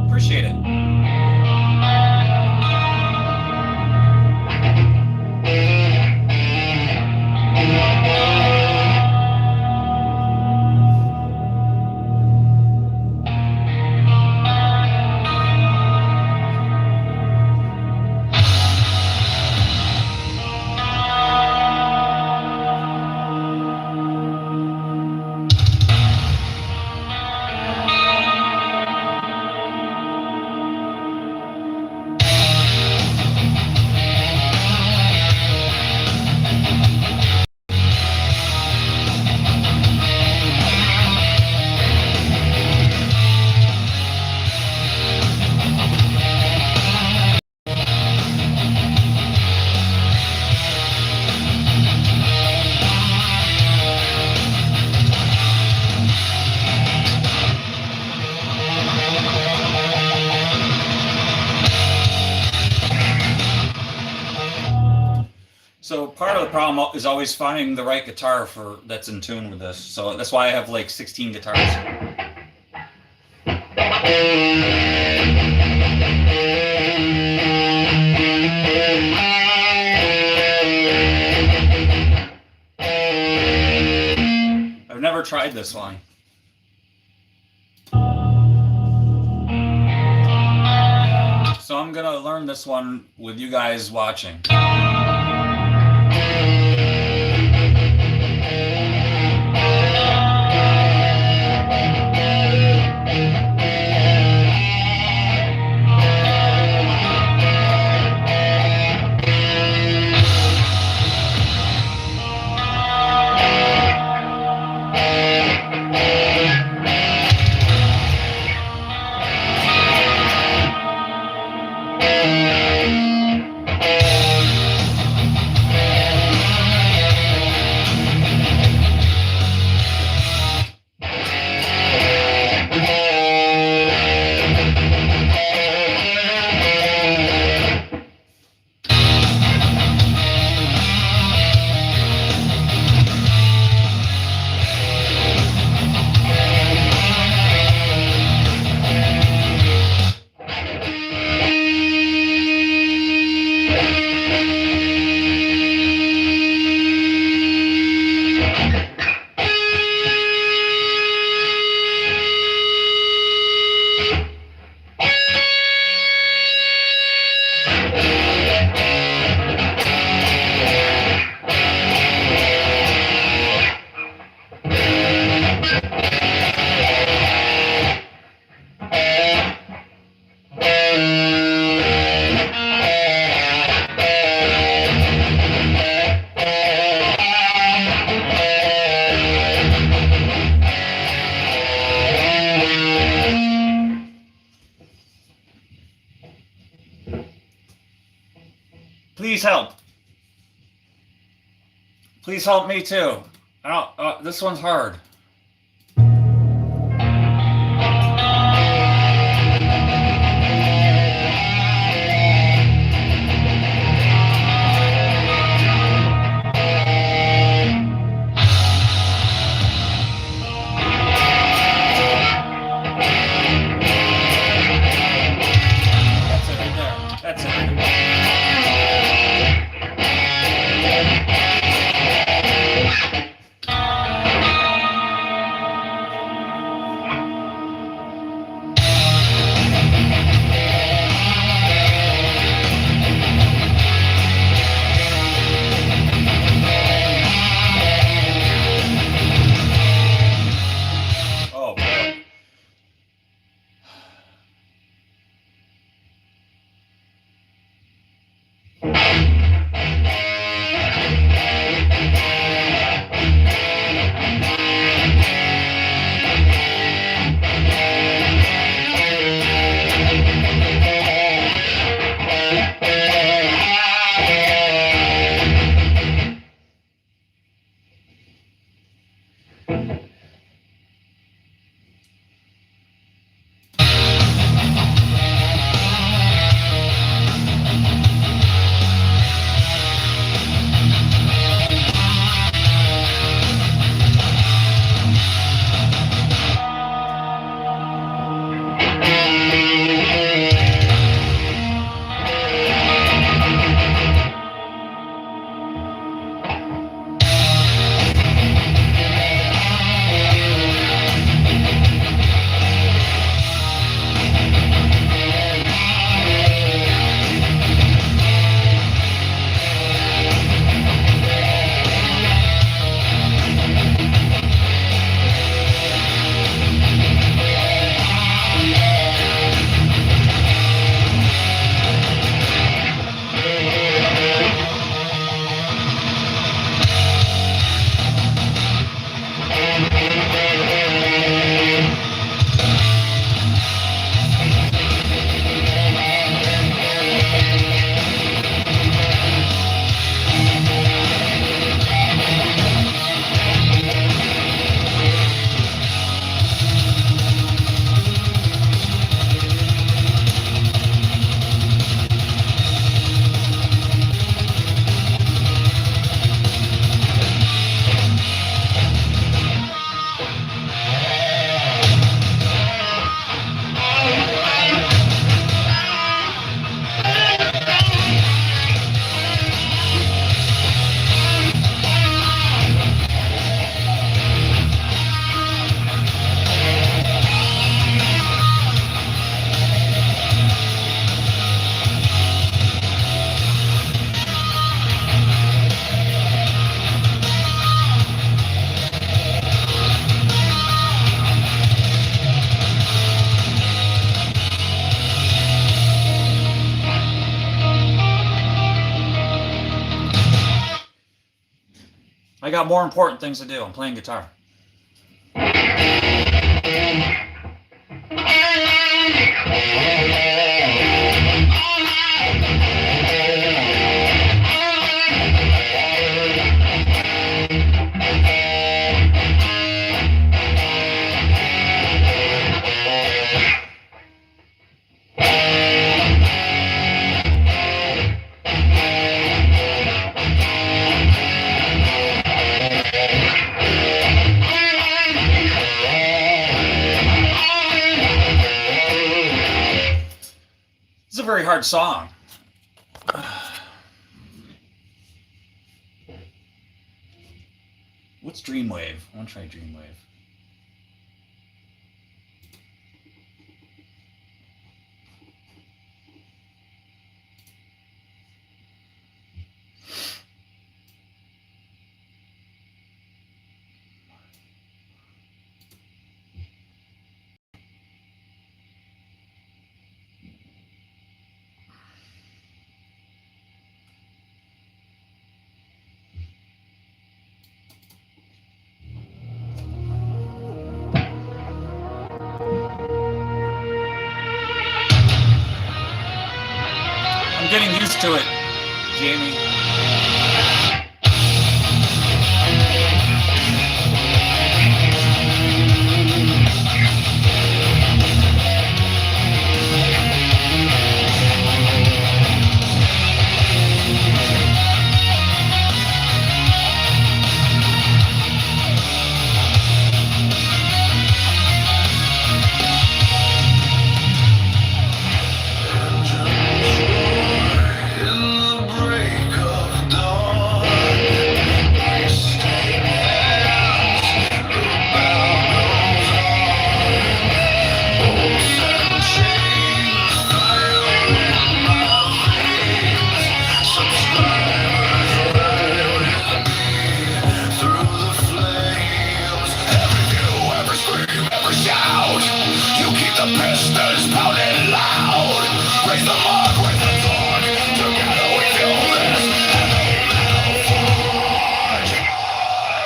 Appreciate it. Part of the problem is always finding the right guitar for that's in tune with this. So that's why I have like 16 guitars. I've never tried this one. So I'm gonna learn this one with you guys watching. Please help. Please help me too. This one's hard. That's it right there. That's it right there. got more important things to do. I'm playing guitar. It's a very hard song. What's Dreamwave? I want to try Dreamwave. I'm getting used to it, Jamie.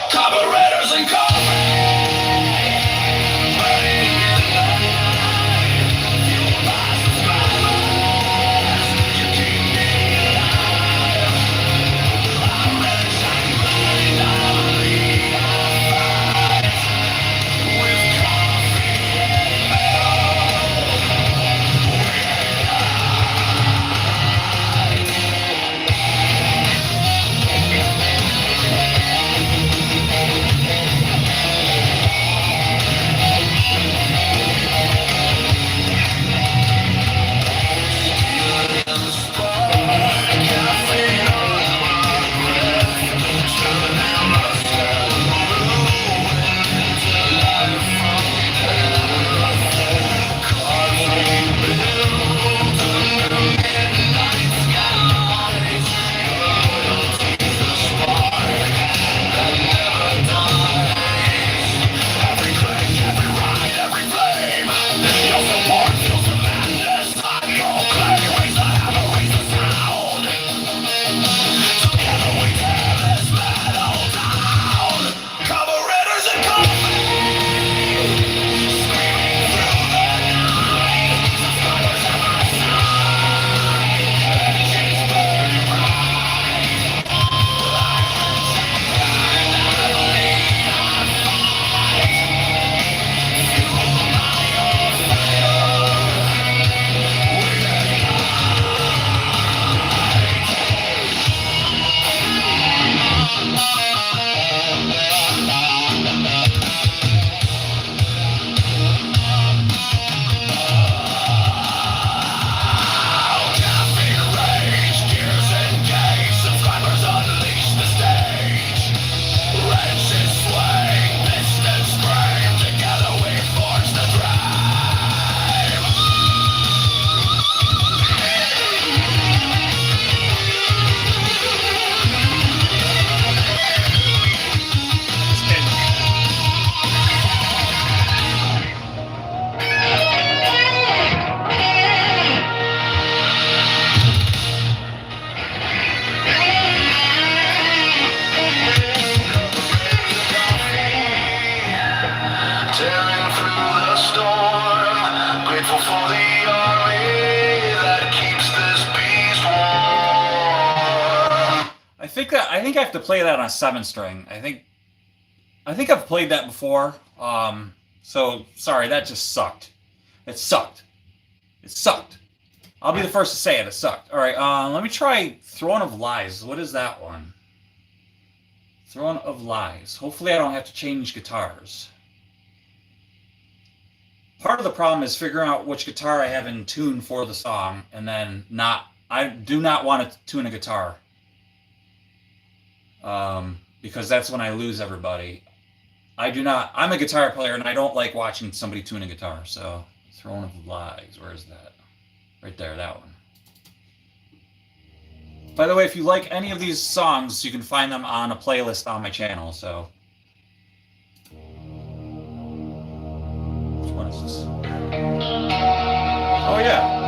Carburetors and coffee. grateful for the army that keeps this beast warm. I think I have to play that on a 7-string. I think I've played that before. So sorry, that just sucked. It sucked. It sucked. I'll be the first to say it. It sucked. All right, let me try Throne of Lies. What is that one? Throne of Lies. Hopefully I don't have to change guitars. Part of the problem is figuring out which guitar I have in tune for the song, and then I do not want to tune a guitar. Because that's when I lose everybody. I'm a guitar player, and I don't like watching somebody tune a guitar, so Throne of Lies, where is that? Right there, that one. By the way, if you like any of these songs, you can find them on a playlist on my channel, so. Which one is this? Oh, yeah.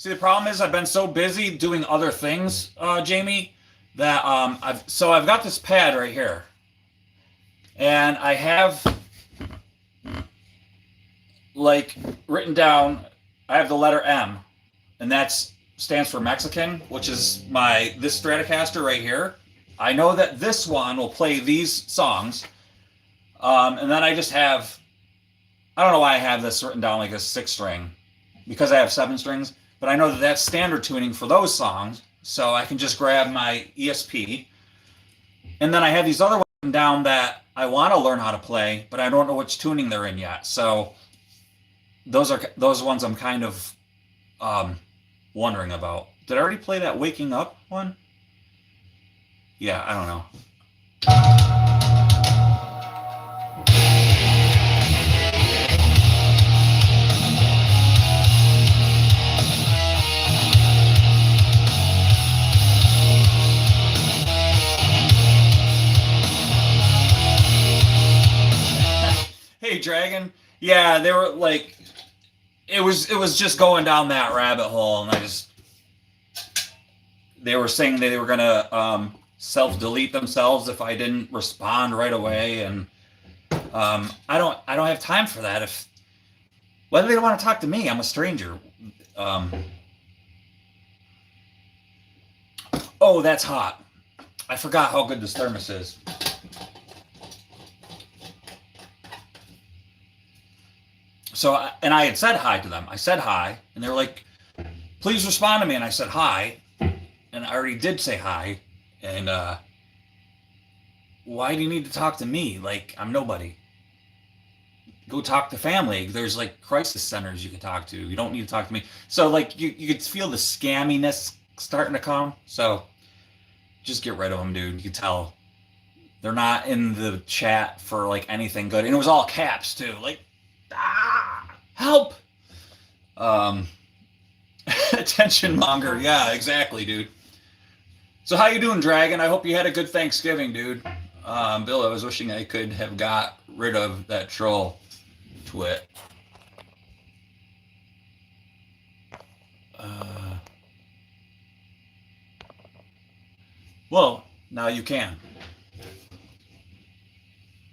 See, the problem is I've been so busy doing other things, Jamie, that I've got this pad right here, and I have like written down. I have the letter M, and that stands for Mexican, which is this Stratocaster right here. I know that this one will play these songs, and then I just have. I don't know why I have this written down like a 6-string, because I have 7 strings. But I know that that's standard tuning for those songs, so I can just grab my ESP. And then I have these other ones written down that I want to learn how to play, but I don't know which tuning they're in yet. So those are those ones I'm kind of wondering about. Did I already play that Waking Up one? Yeah, I don't know. Hey Dragon, yeah, they were like, it was just going down that rabbit hole, and they were saying that they were gonna self-delete themselves if I didn't respond right away, and I don't have time for that. Whether they want to talk to me, I'm a stranger. Oh, that's hot. I forgot how good this thermos is. So, and I had said hi to them. I said hi, and they were like, please respond to me. And I said hi, and I already did say hi. And why do you need to talk to me? Like, I'm nobody. Go talk to family. There's like crisis centers you can talk to. You don't need to talk to me. So like, you could feel the scamminess starting to come. So just get rid of them, dude. You can tell they're not in the chat for like anything good. And it was all caps too. Like, help. Attention monger. Yeah, exactly, dude. So how you doing, Dragon? I hope you had a good Thanksgiving, dude. Bill, I was wishing I could have got rid of that troll twit. Well, now you can.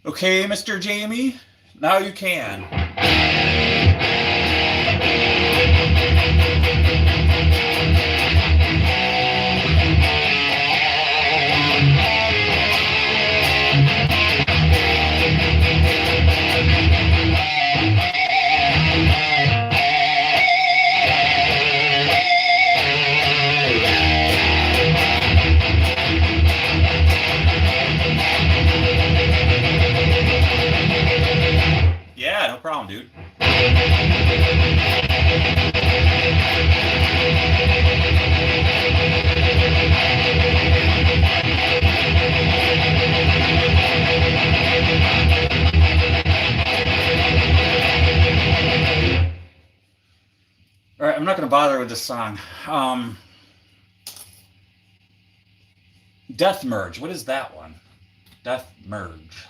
Okay, Mr. Jamie, now you can. Yeah, no problem, dude. gonna bother with this song. Death Merge. What is that one? Death Merge.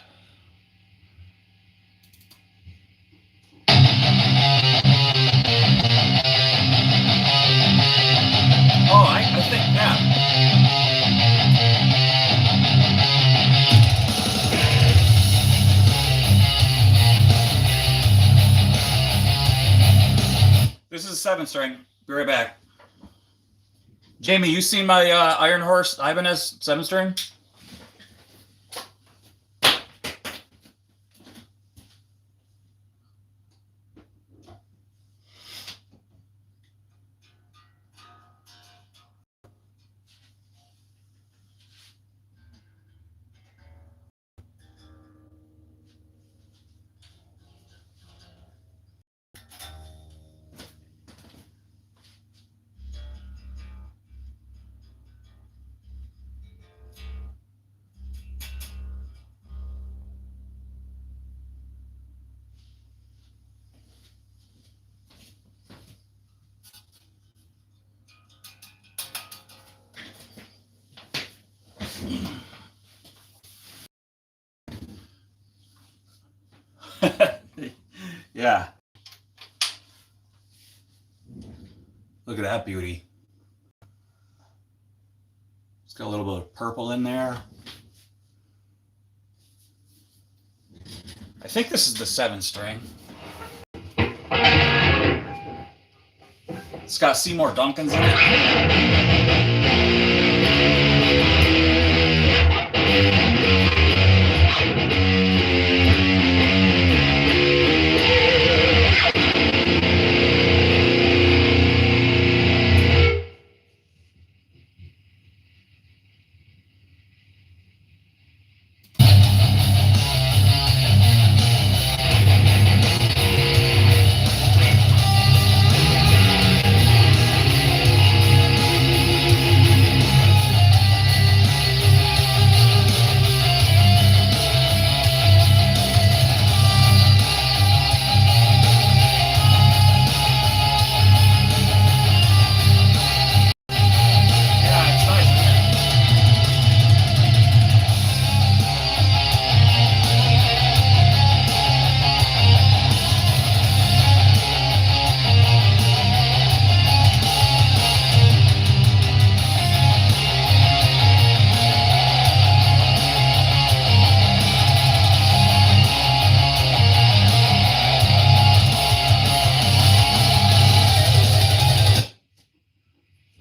Oh, I think, yeah. This is a 7-string. Be right back. Jamie, you seen my Iron Horse Ibanez 7-string? Yeah. Look at that beauty. It's got a little bit of purple in there. I think this is the 7-string. It's got Seymour Duncan's in it.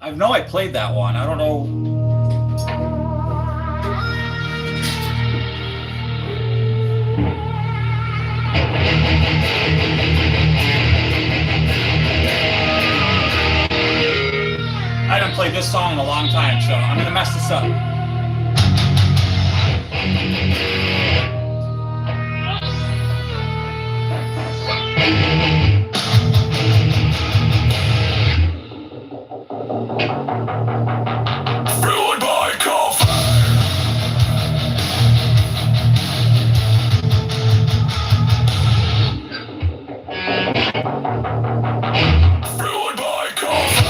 I know I played that one. I don't know. I haven't played this song in a long time, so I'm gonna mess this up. Fueled by coffee. Fueled by coffee.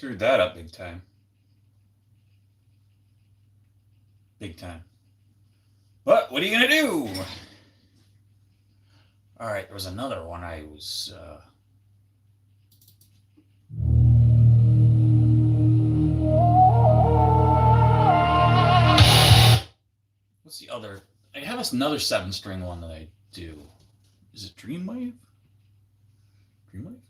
screwed that up big time. Big time. But what are you going to do? All right, there was another one I was... What's the other? I have another 7-string one that I do. Is it Dreamwave? Dreamwave?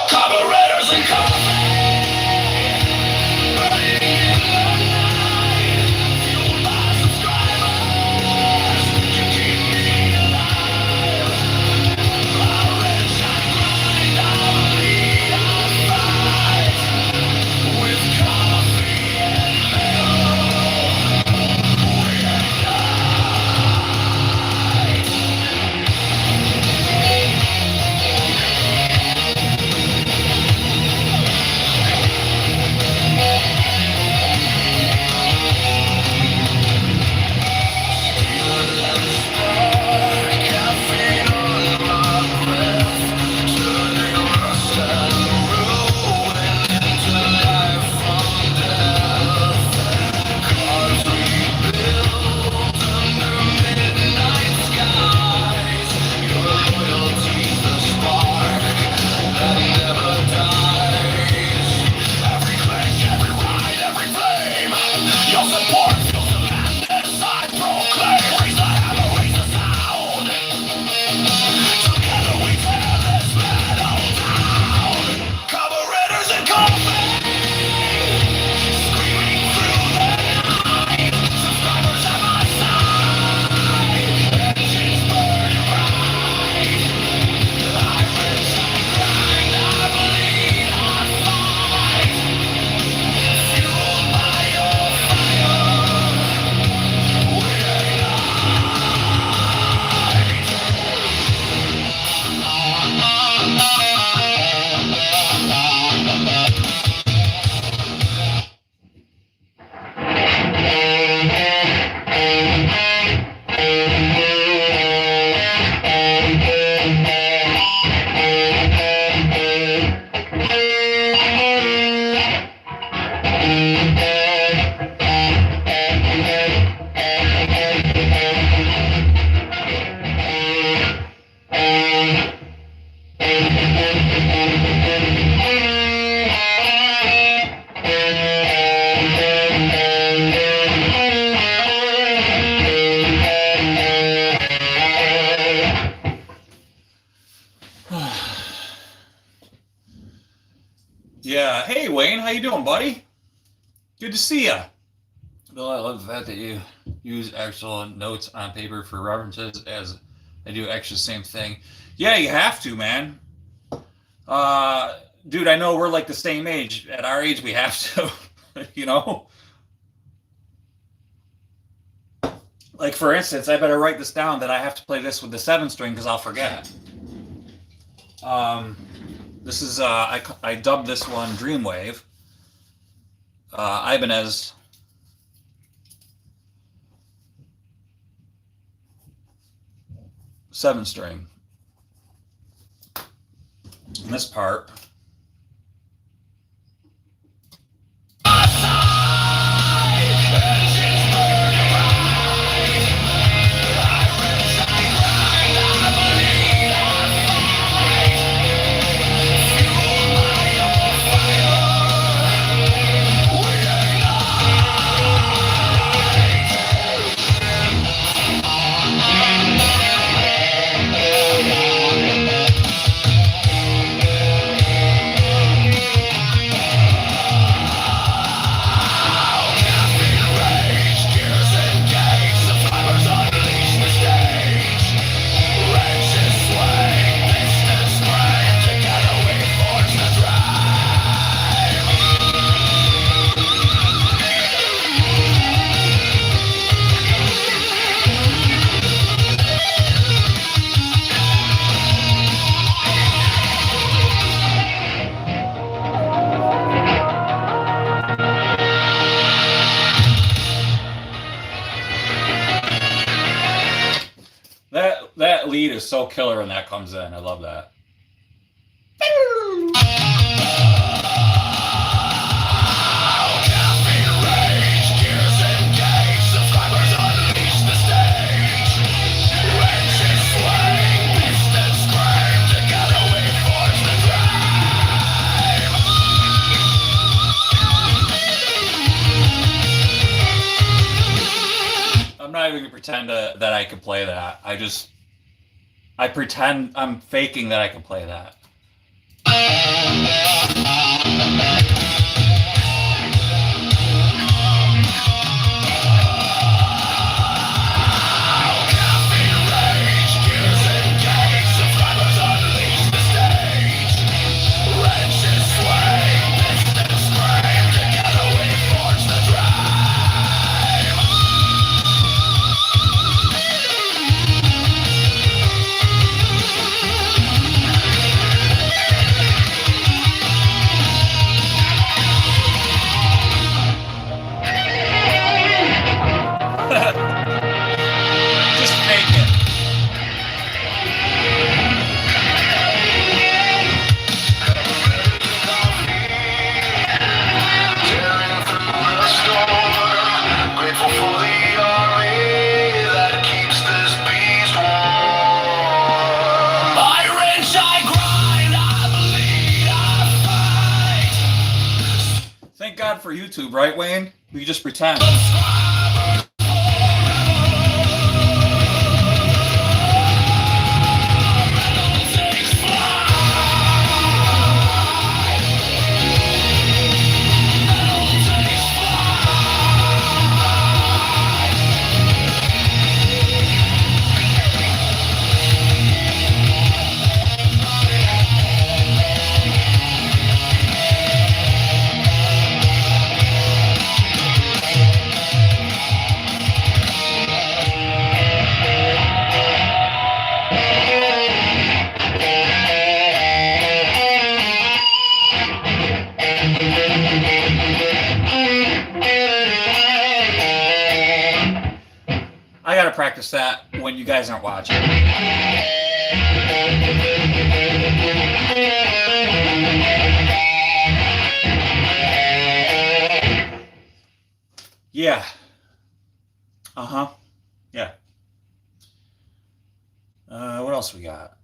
Carburetors and coffee. Fueled by subscribers. You keep me alive. I wrench, I grind, I bleed, I fight. With coffee and metal, we Carburetors and coffee. Screaming through the night. Subscribers at my side. Engines burn bright. I wrench, I grind, I bleed, I fight. Fueled by your fire. We Yeah. Hey, Wayne, how you doing, buddy? Good to see you. Bill, I love the fact that you use actual notes on paper for references, as I do actually the same thing. Yeah, you have to, man. Dude, I know we're like the same age. At our age, we have to, you know? Like, for instance, I better write this down that I have to play this with the 7-string because I'll forget. This is, I dubbed this one Dreamwave. Ibanez. Seven string. this part. That lead is so killer when that comes in. I love that. I'm not even gonna pretend that I can play that. I pretend I'm faking that I can play that. Just fake it. Grateful for the army that keeps this beast warm. I wrench, I grind, I bleed, I fight. Thank God for YouTube, right, Wayne? We can just pretend. I gotta practice that when you guys aren't watching. Yeah. Uh-huh. Yeah. What else we got?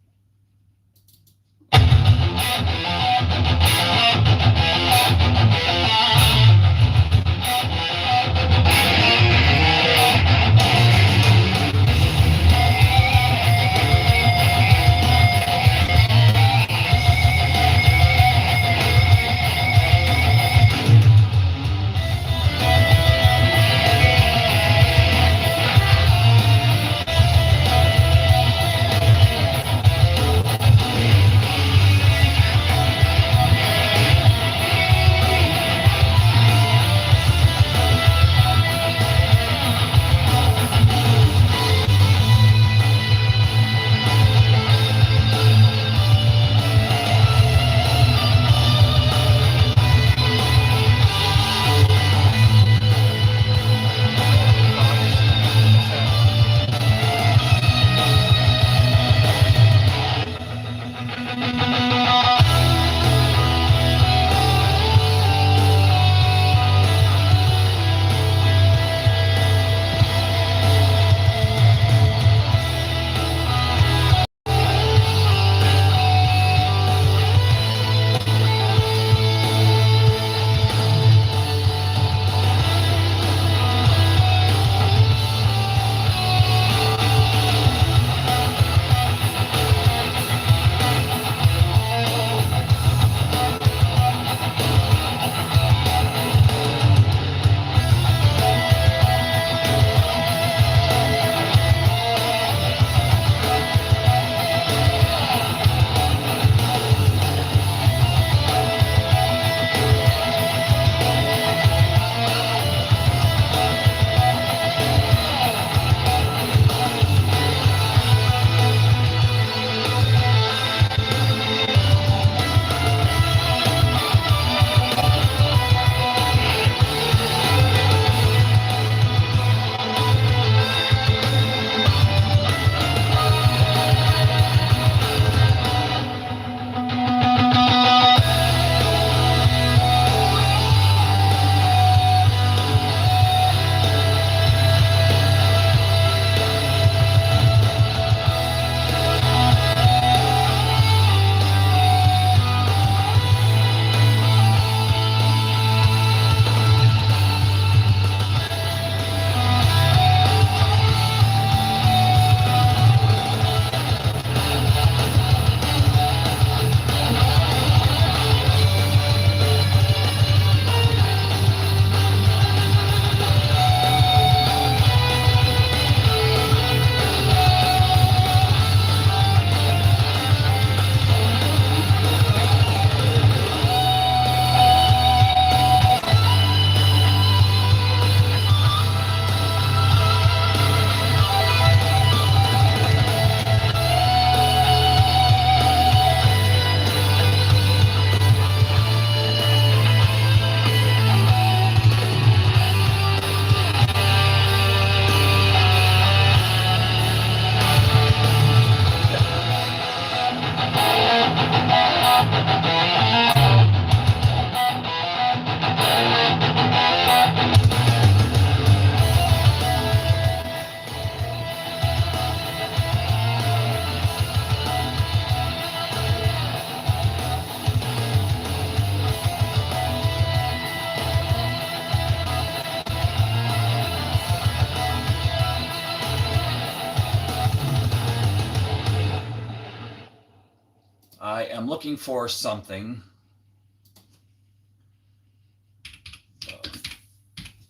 am looking for something.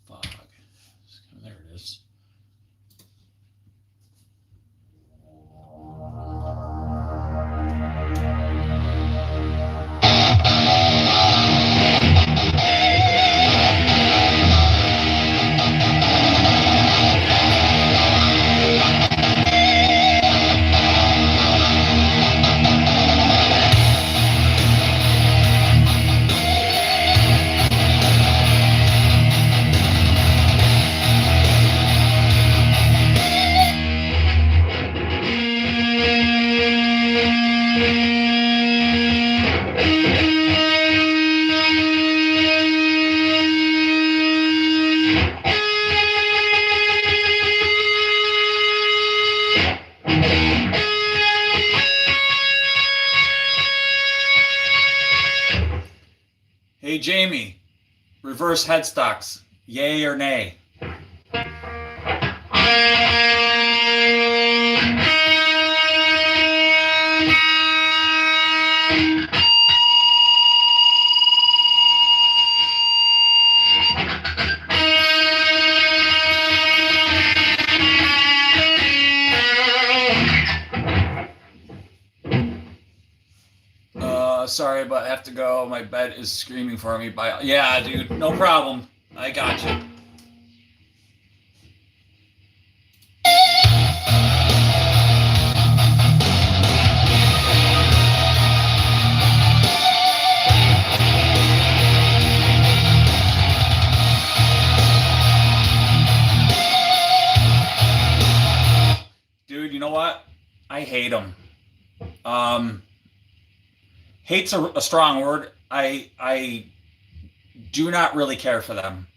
Fog. There it is. Hey Jamie, reverse headstocks, yay or nay? Sorry, but I have to go. My bed is screaming for me. Yeah, dude, no problem. I got you. Dude, you know what? I hate them. Hate's a strong word. I do not really care for them.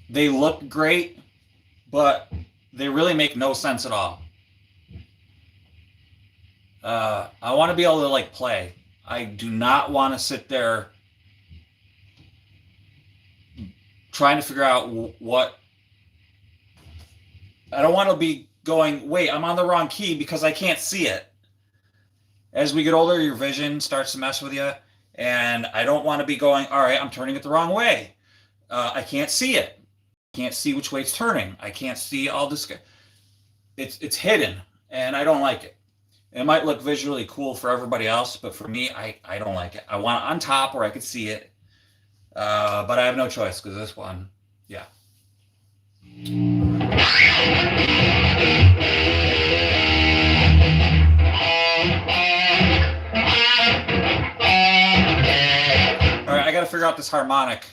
They look great, but they really make no sense at all. I want to be able to like play. I do not want to sit there trying to figure out what. I don't want to be going, wait, I'm on the wrong key because I can't see it. As we get older, your vision starts to mess with you. And I don't want to be going, all right, I'm turning it the wrong way. I can't see it. I can't see which way it's turning. I can't see all this. It's hidden, and I don't like it. It might look visually cool for everybody else, but for me, I don't like it. I want it on top where I could see it. But I have no choice because this one, yeah. I got to figure out this harmonic.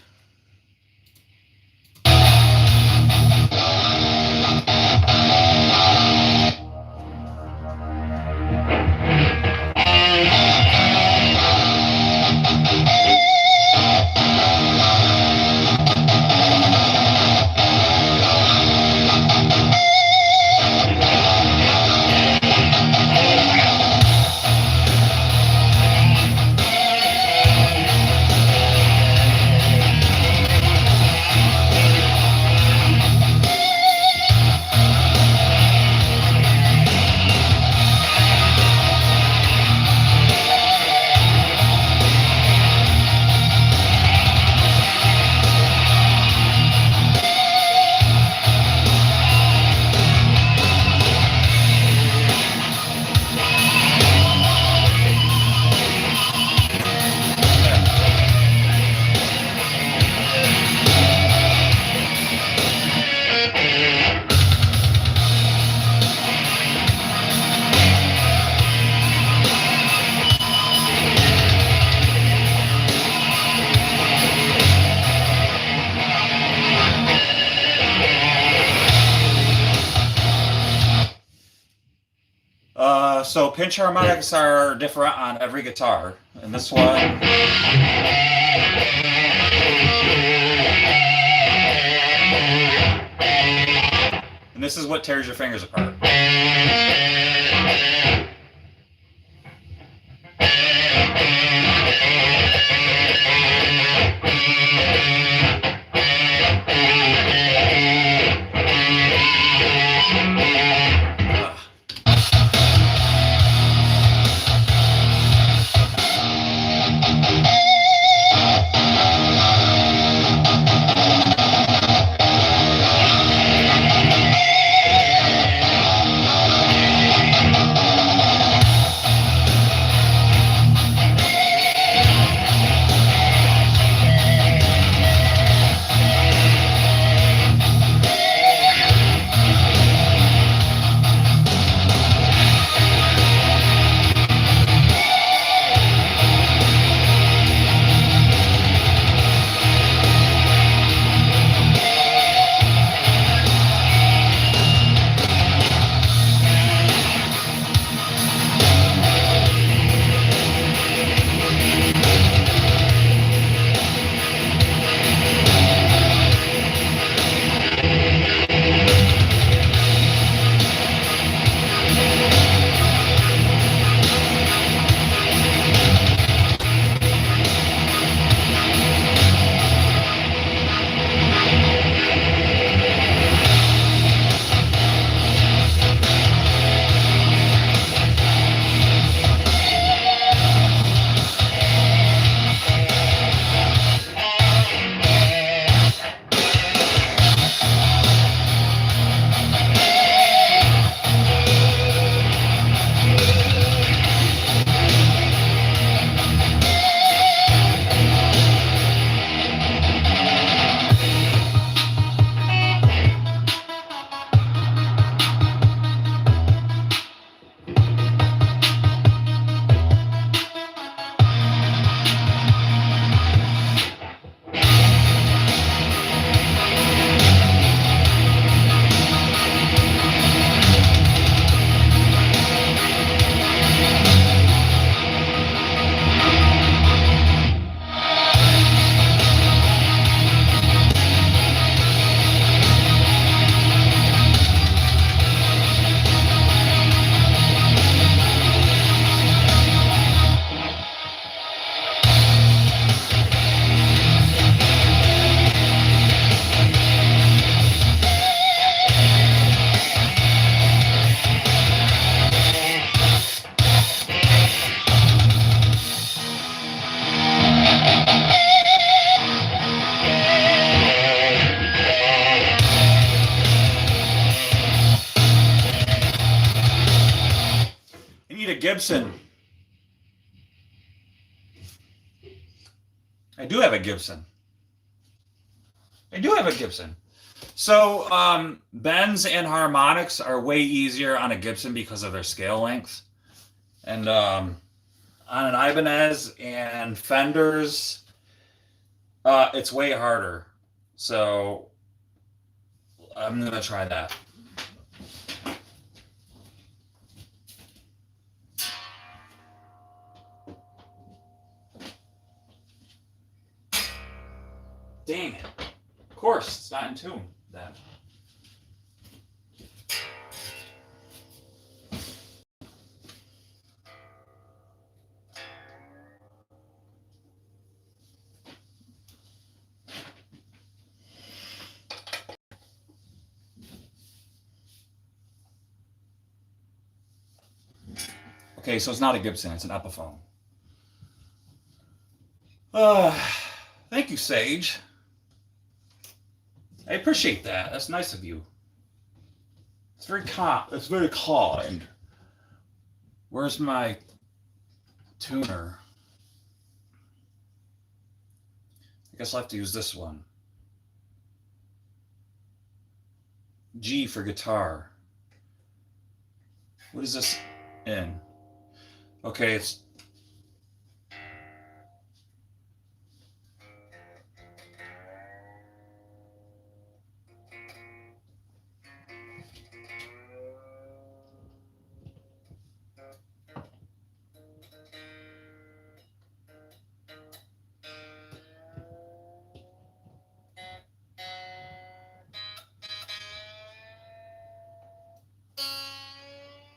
So pinch harmonics are different on every guitar. And this one, and this is what tears your fingers apart. Gibson. I do have a Gibson. So bends and harmonics are way easier on a Gibson because of their scale length. And on an Ibanez and Fenders, it's way harder. So I'm going to try that. Dang it. Of course, it's not in tune then. Okay, so it's not a Gibson, it's an Epiphone. Thank you, Sage. I appreciate that. That's nice of you. It's very kind. Where's my tuner? I guess I'll have to use this one. G for guitar. What is this in? Okay, it's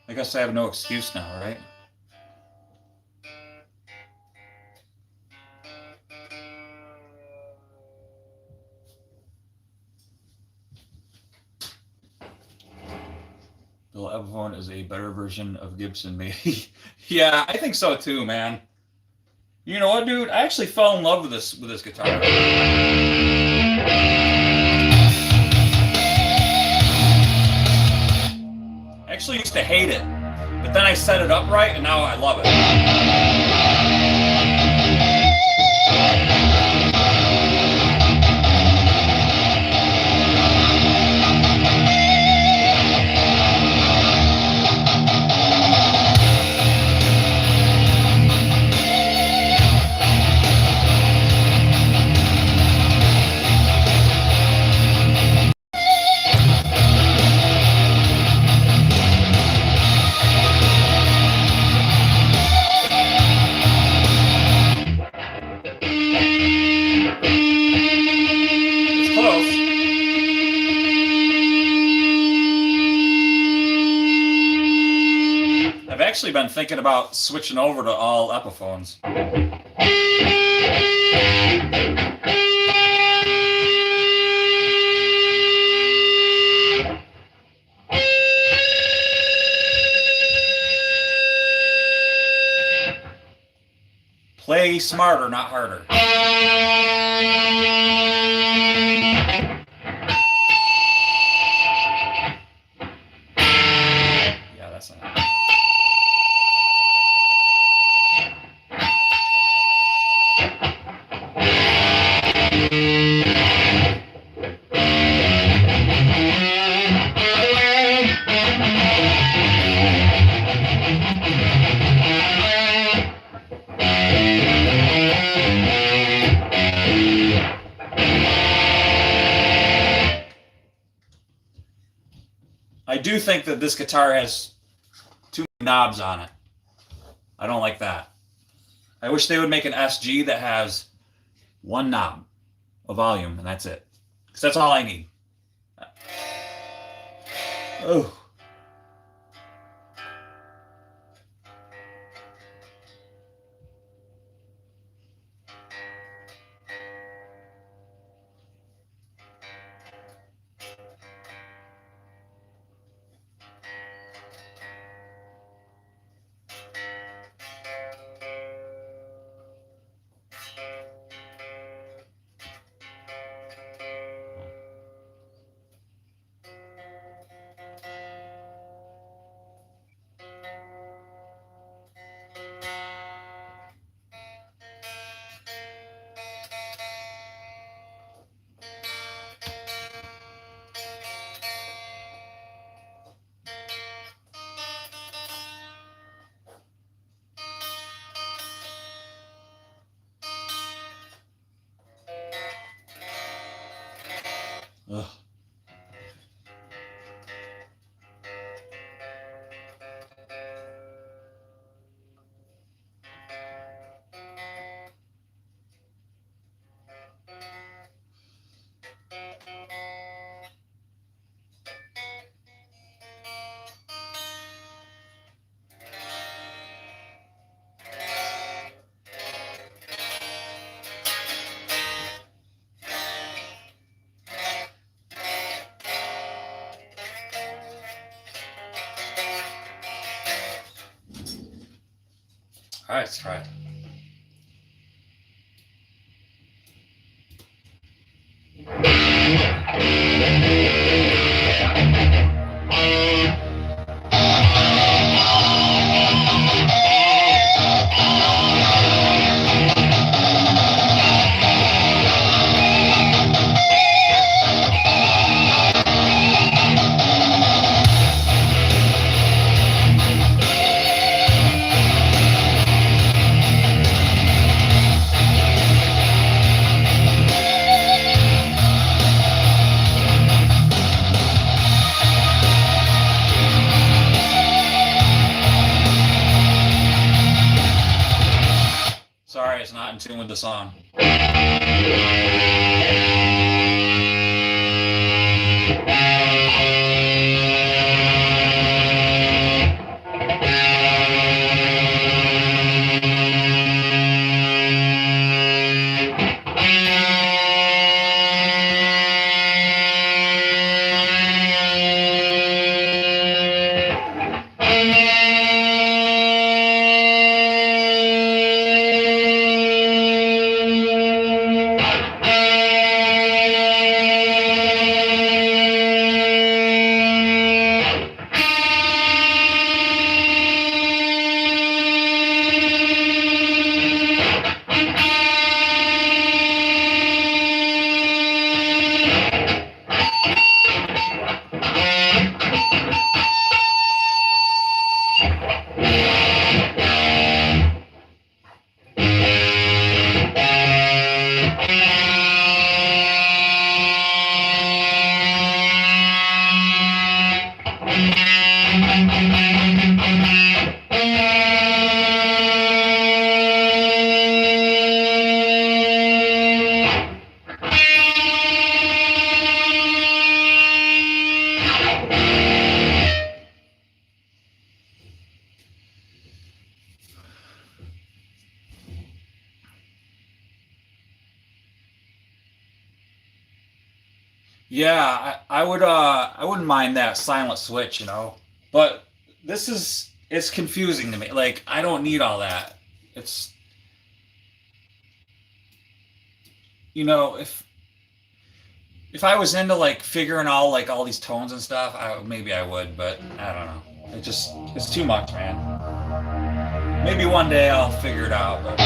I guess I have no excuse now, right? The Epiphone is a better version of Gibson, maybe. Yeah, I think so too, man. You know what, dude? I actually fell in love with this guitar. I actually used to hate it, but then I set it up right, and now I love it. I've actually been thinking about switching over to all Epiphones. Play smarter, not harder. Yeah, that's not. I do think that this guitar has too many knobs on it. I don't like that. I wish they would make an SG that has one knob, a volume, and that's it. Because that's all I need. Oh. All right, let's try it. Sorry, it's not in tune with the song. Yeah, I wouldn't mind that silent switch, But it's confusing to me. Like I don't need all that. It's if I was into like figuring out like all these tones and stuff, maybe I would, but I don't know. It's too much, man. Maybe one day I'll figure it out, but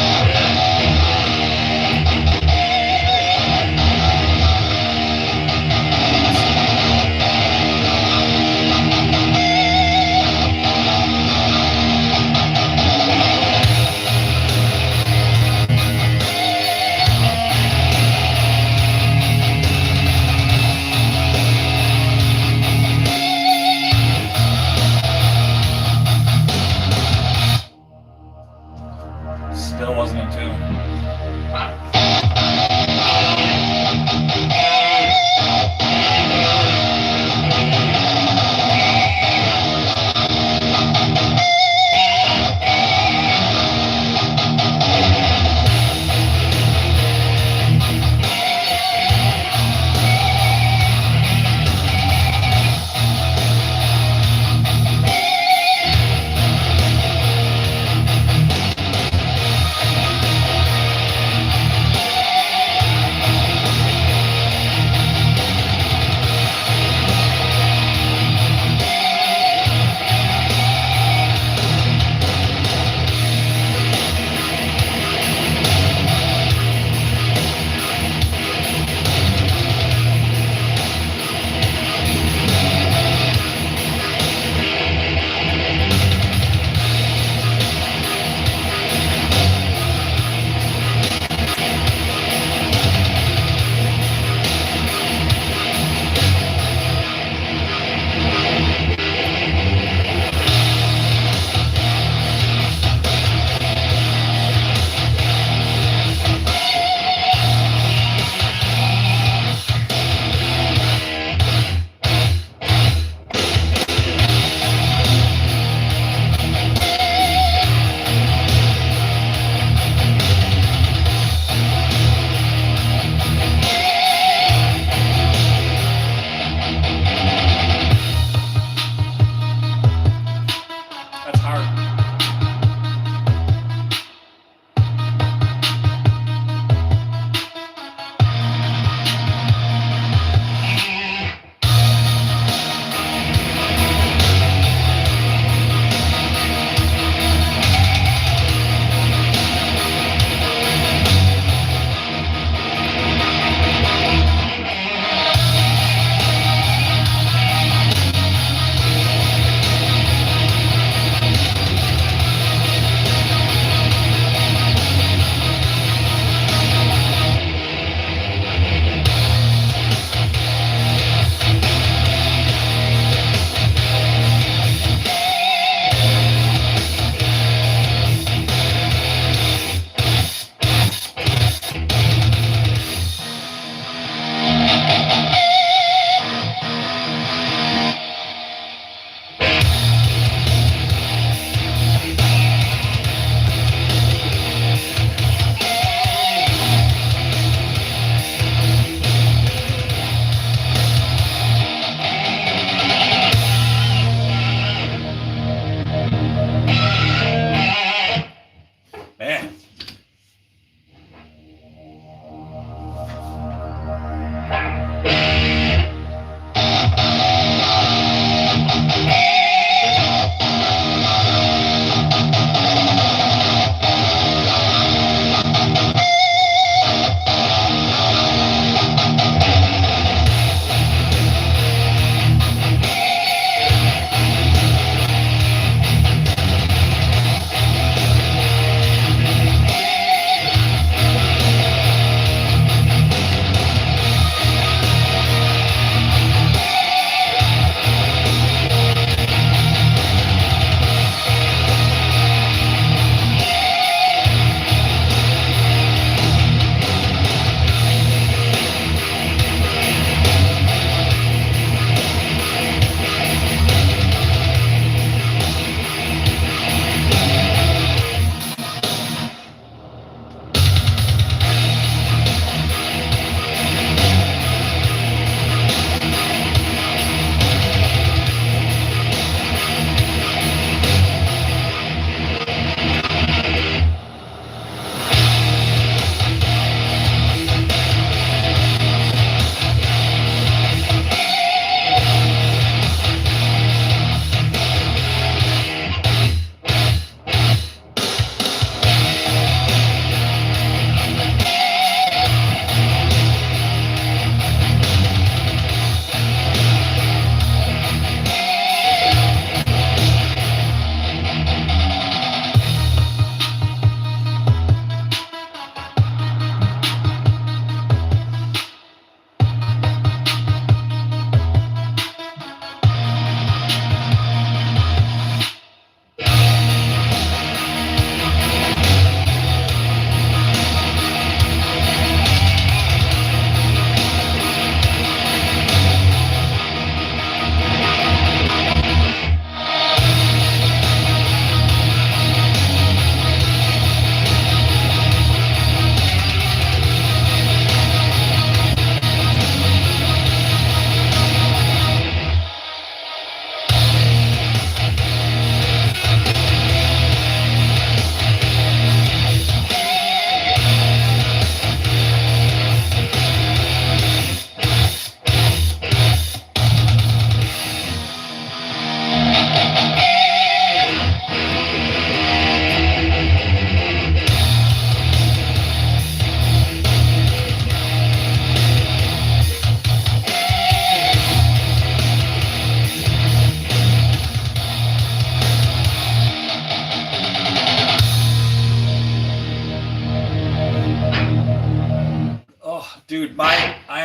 still wasn't in tune.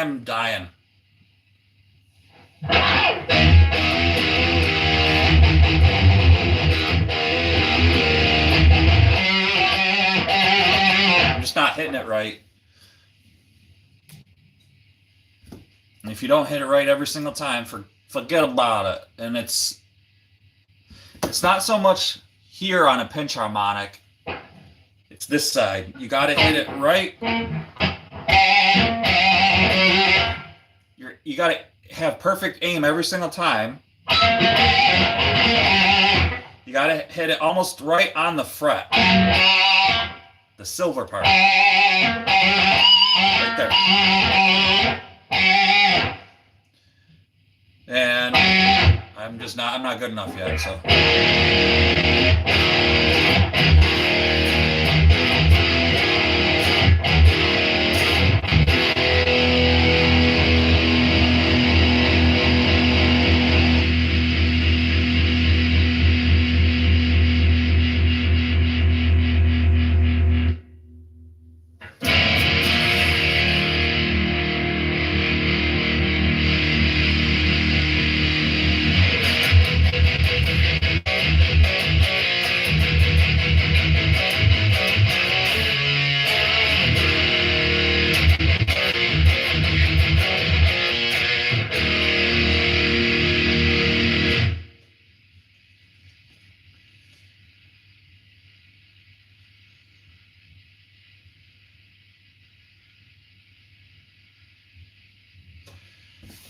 am dying. I'm just not hitting it right. And if you don't hit it right every single time, forget about it. And it's not so much here on a pinch harmonic. It's this side. You got to hit it right. You got to have perfect aim every single time. You got to hit it almost right on the fret. The silver part. Right there. And I'm not good enough yet, so.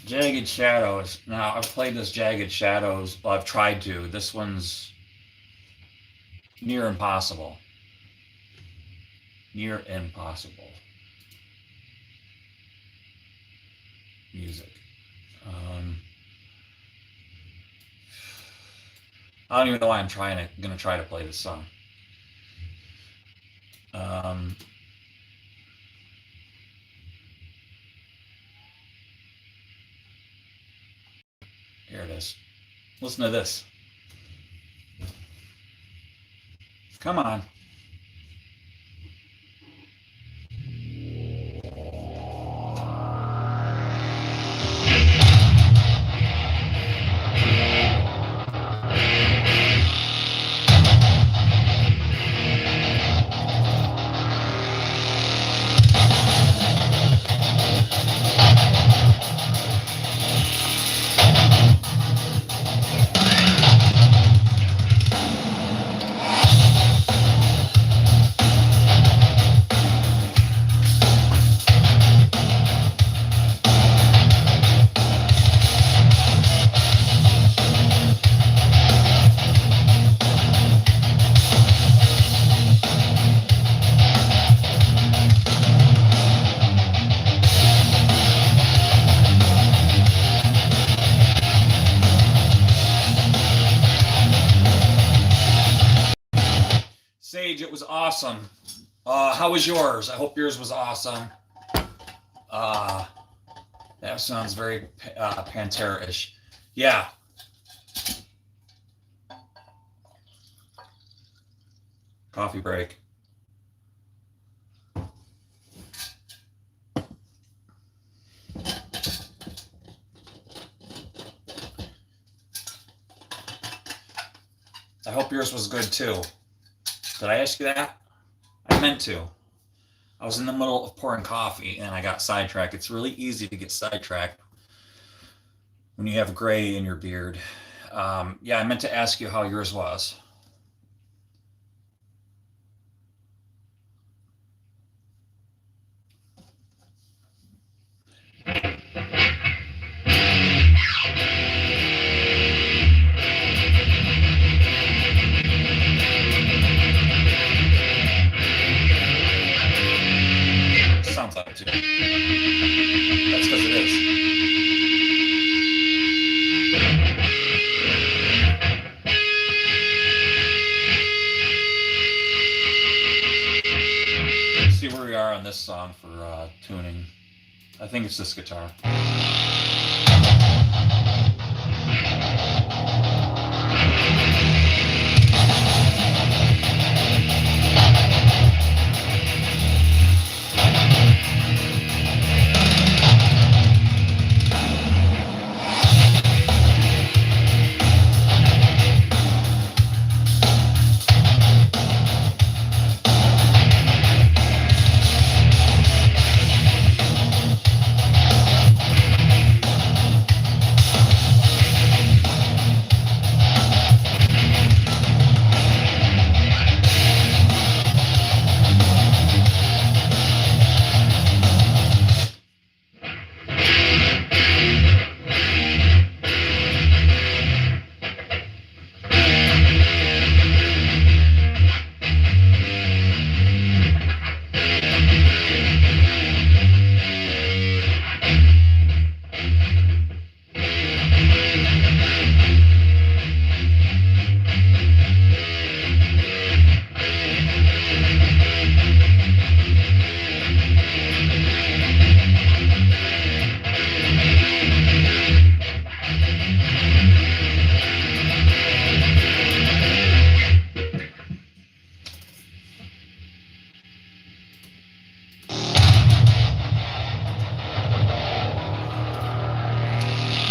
Jagged Shadows. Now, I've played this Jagged Shadows. Well, I've tried to. This one's near impossible. Near impossible. Music. I don't even know why I'm gonna try to play this song. Here it is. Listen to this. Come on. Sage, it was awesome. How was yours? I hope yours was awesome. That sounds very Pantera-ish. Yeah. Coffee break. I hope yours was good too. Did I ask you that? I meant to. I was in the middle of pouring coffee and I got sidetracked. It's really easy to get sidetracked when you have gray in your beard. Yeah, I meant to ask you how yours was. Sounds like it too. That's because it is. Let's see where we are on this song for tuning. I think it's this guitar.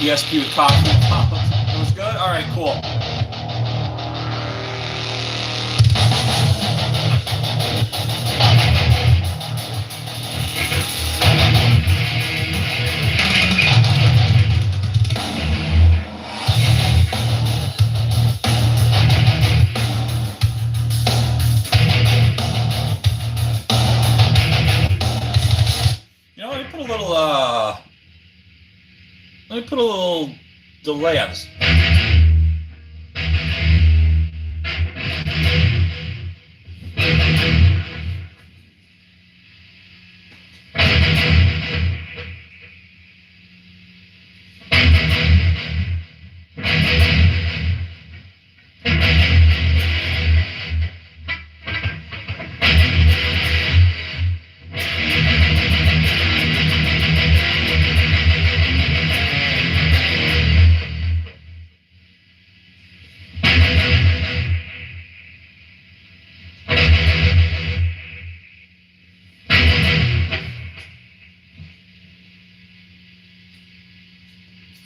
ESP with coffee. It was good? All right, cool. You know, let me put a little delay on this.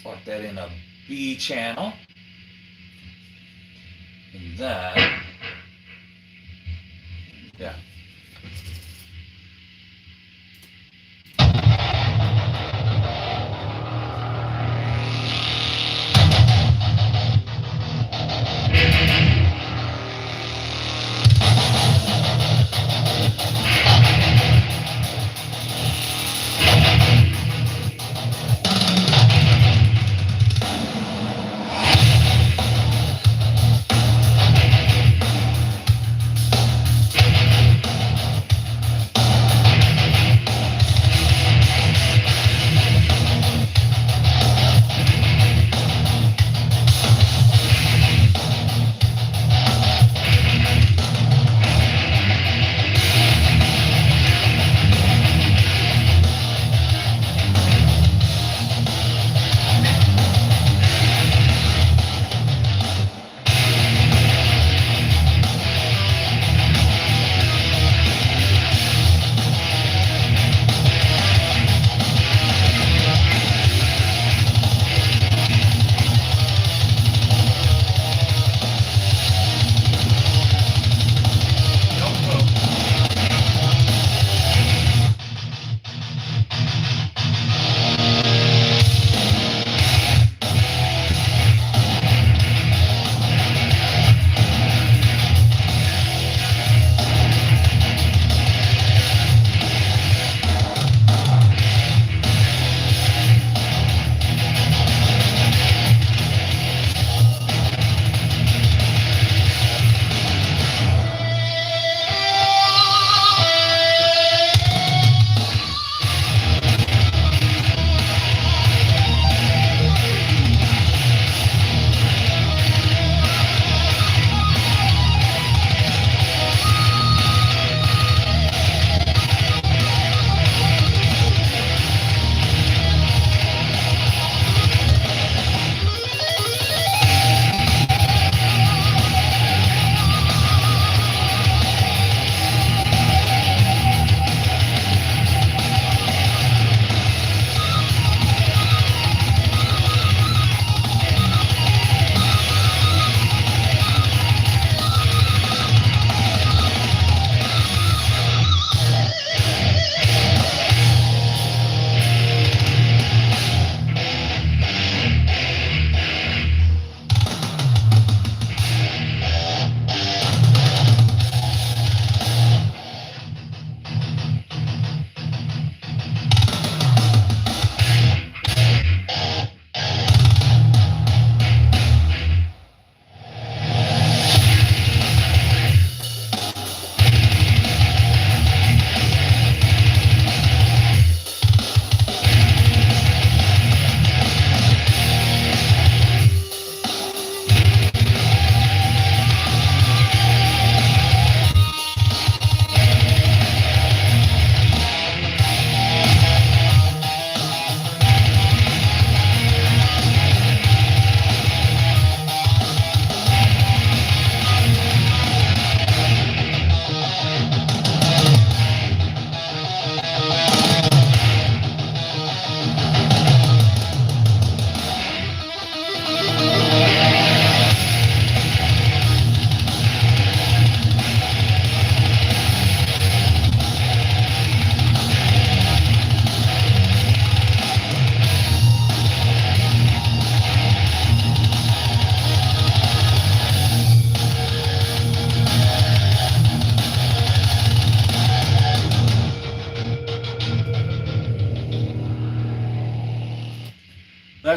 Plug that in a B channel. And then, yeah.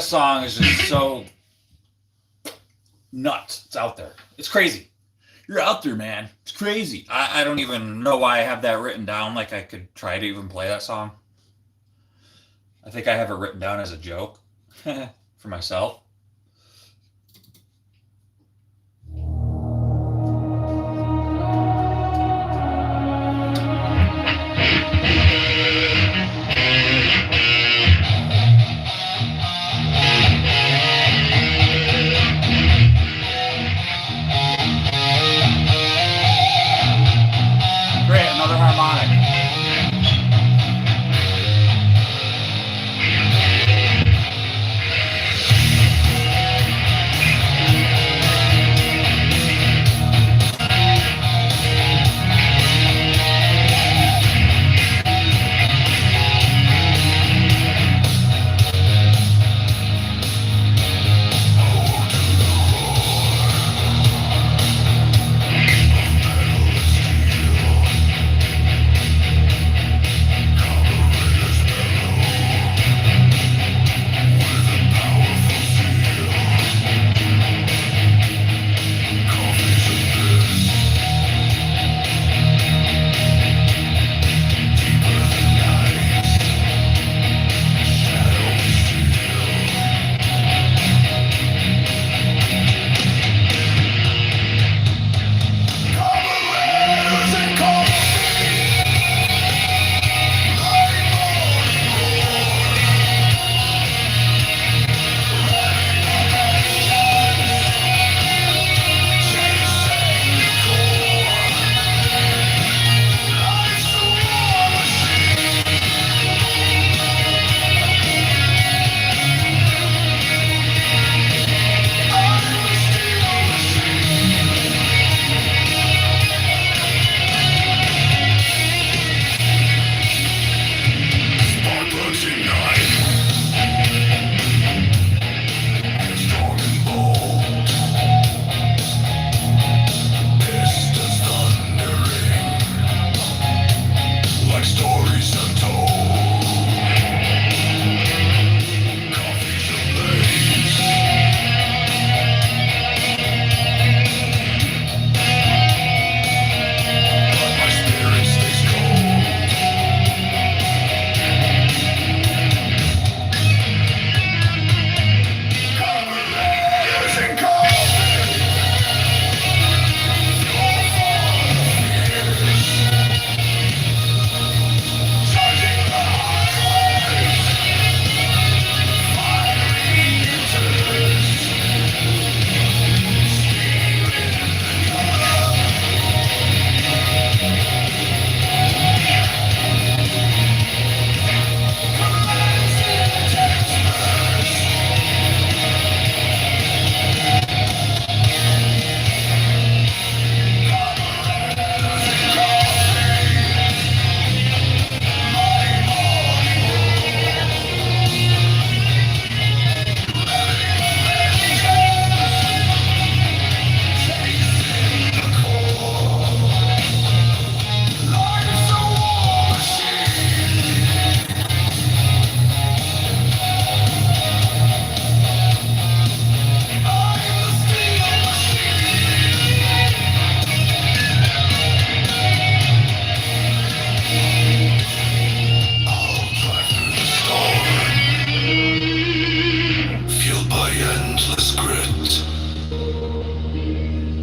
That song is just so nuts. It's out there. It's crazy. You're out there, man. It's crazy. I don't even know why I have that written down. Like I could try to even play that song. I think I have it written down as a joke for myself. Great, another harmonic.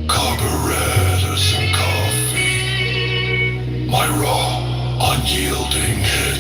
Carburetors and coffee, my raw, unyielding hit.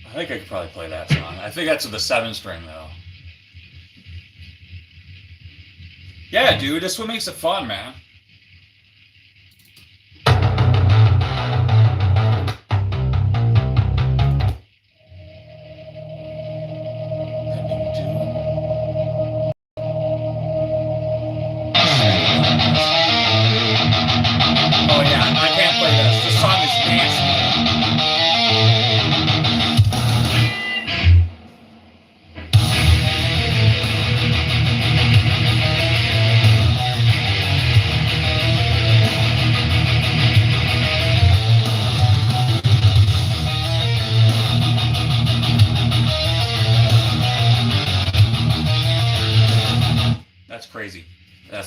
I think I could probably play that song. I think that's with the 7-string though. Yeah, dude, that's what makes it fun, man. Pending doom.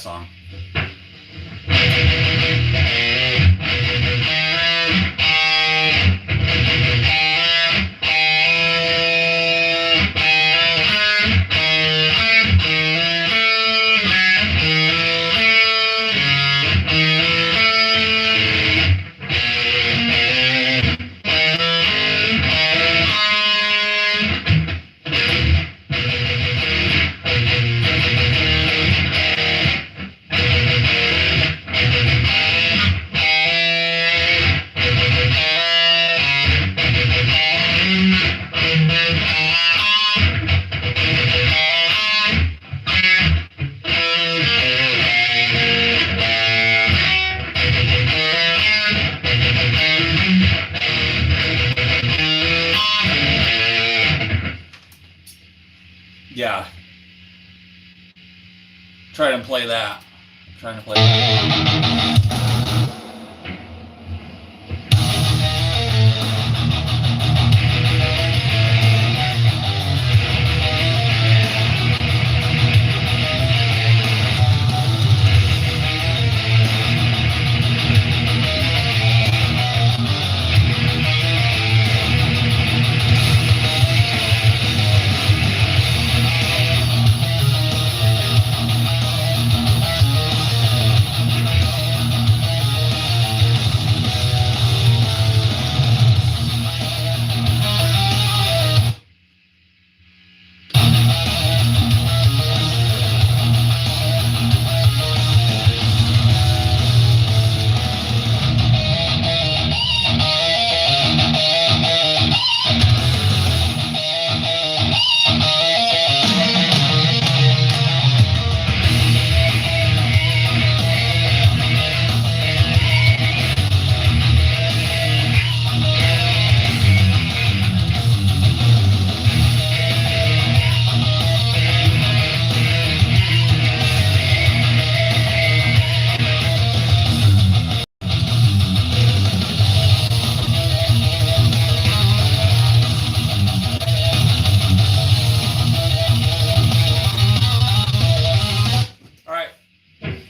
song. Yeah. Try and play that. I'm trying to play that.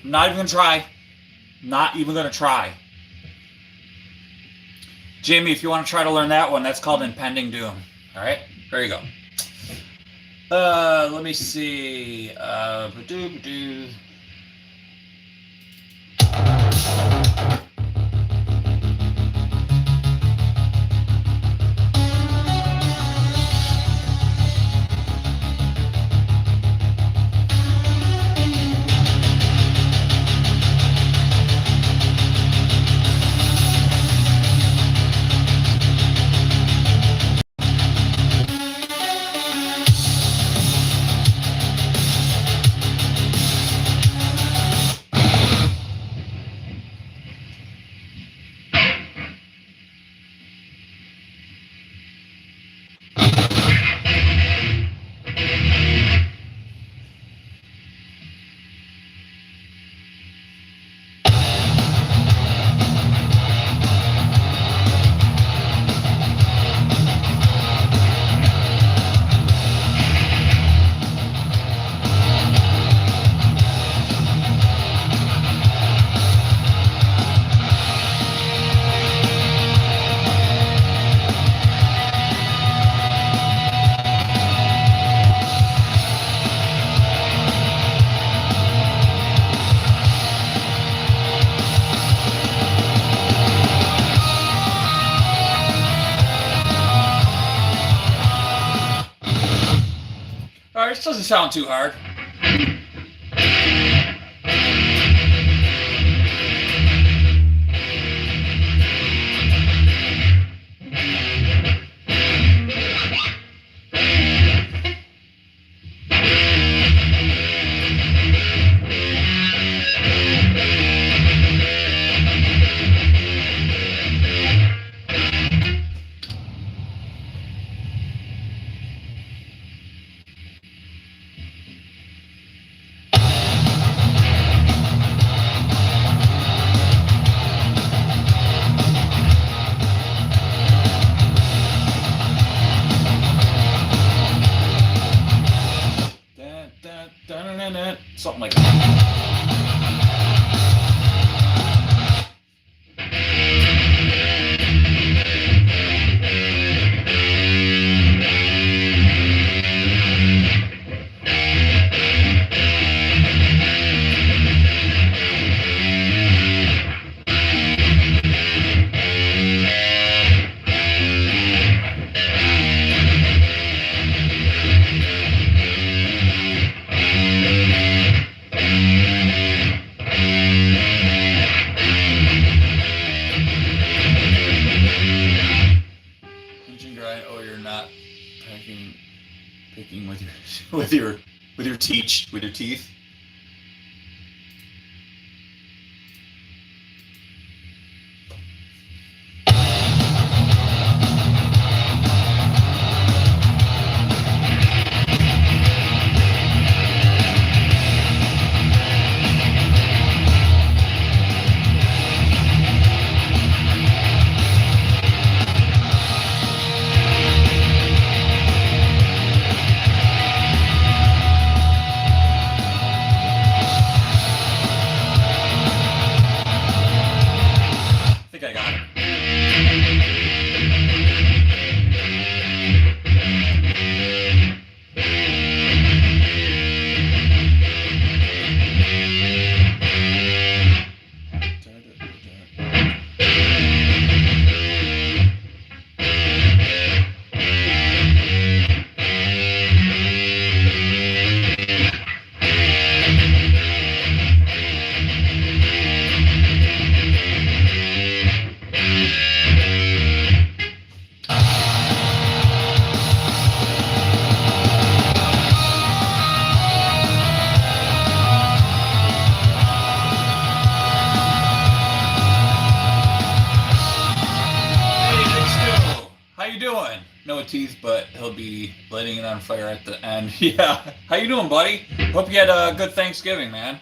Not even gonna try. Not even gonna try. Jamie, if you want to try to learn that one, that's called Impending Doom. All right, there you go. Let me see. All right, this doesn't sound too hard. speaking with your teeth. I think I got it. How you doing? No teeth, but he'll be lighting it on fire at the end. Yeah. How you doing, buddy? Hope you had a good Thanksgiving, man.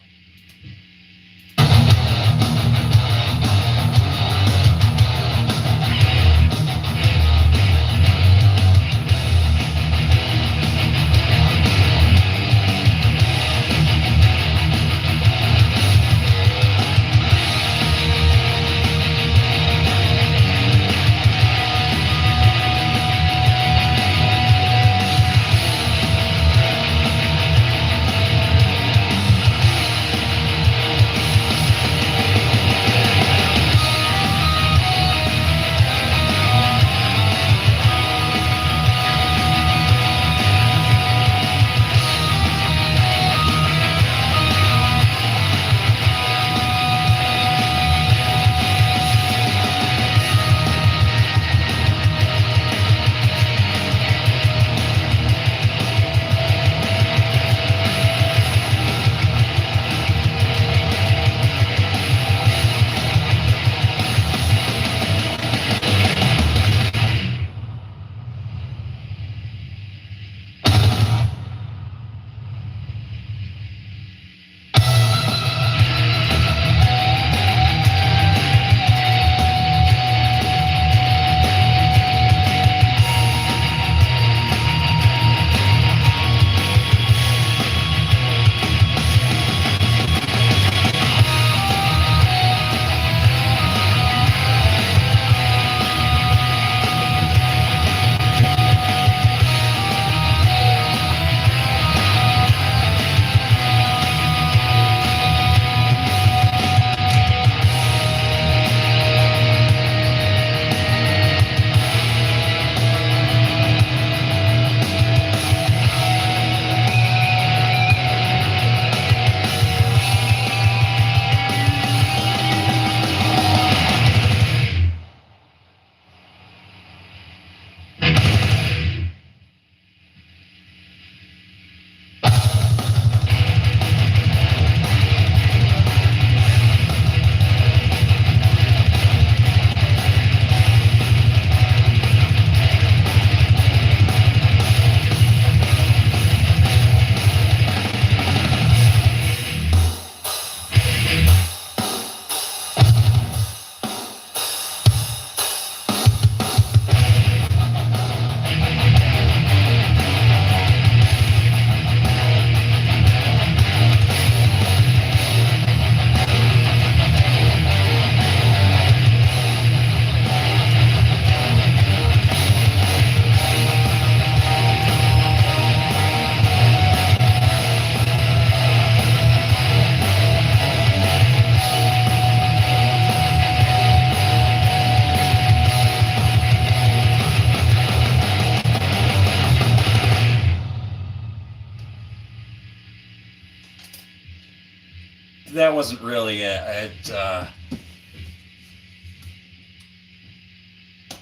That wasn't really it.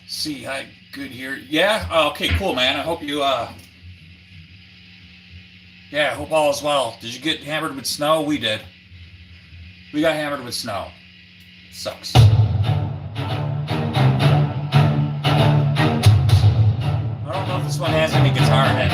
See, I good here. Yeah. Oh, okay. Cool, man. I hope you Yeah, hope all is well. Did you get hammered with snow? We did. We got hammered with snow. Sucks. I don't know if this one has any guitar in it.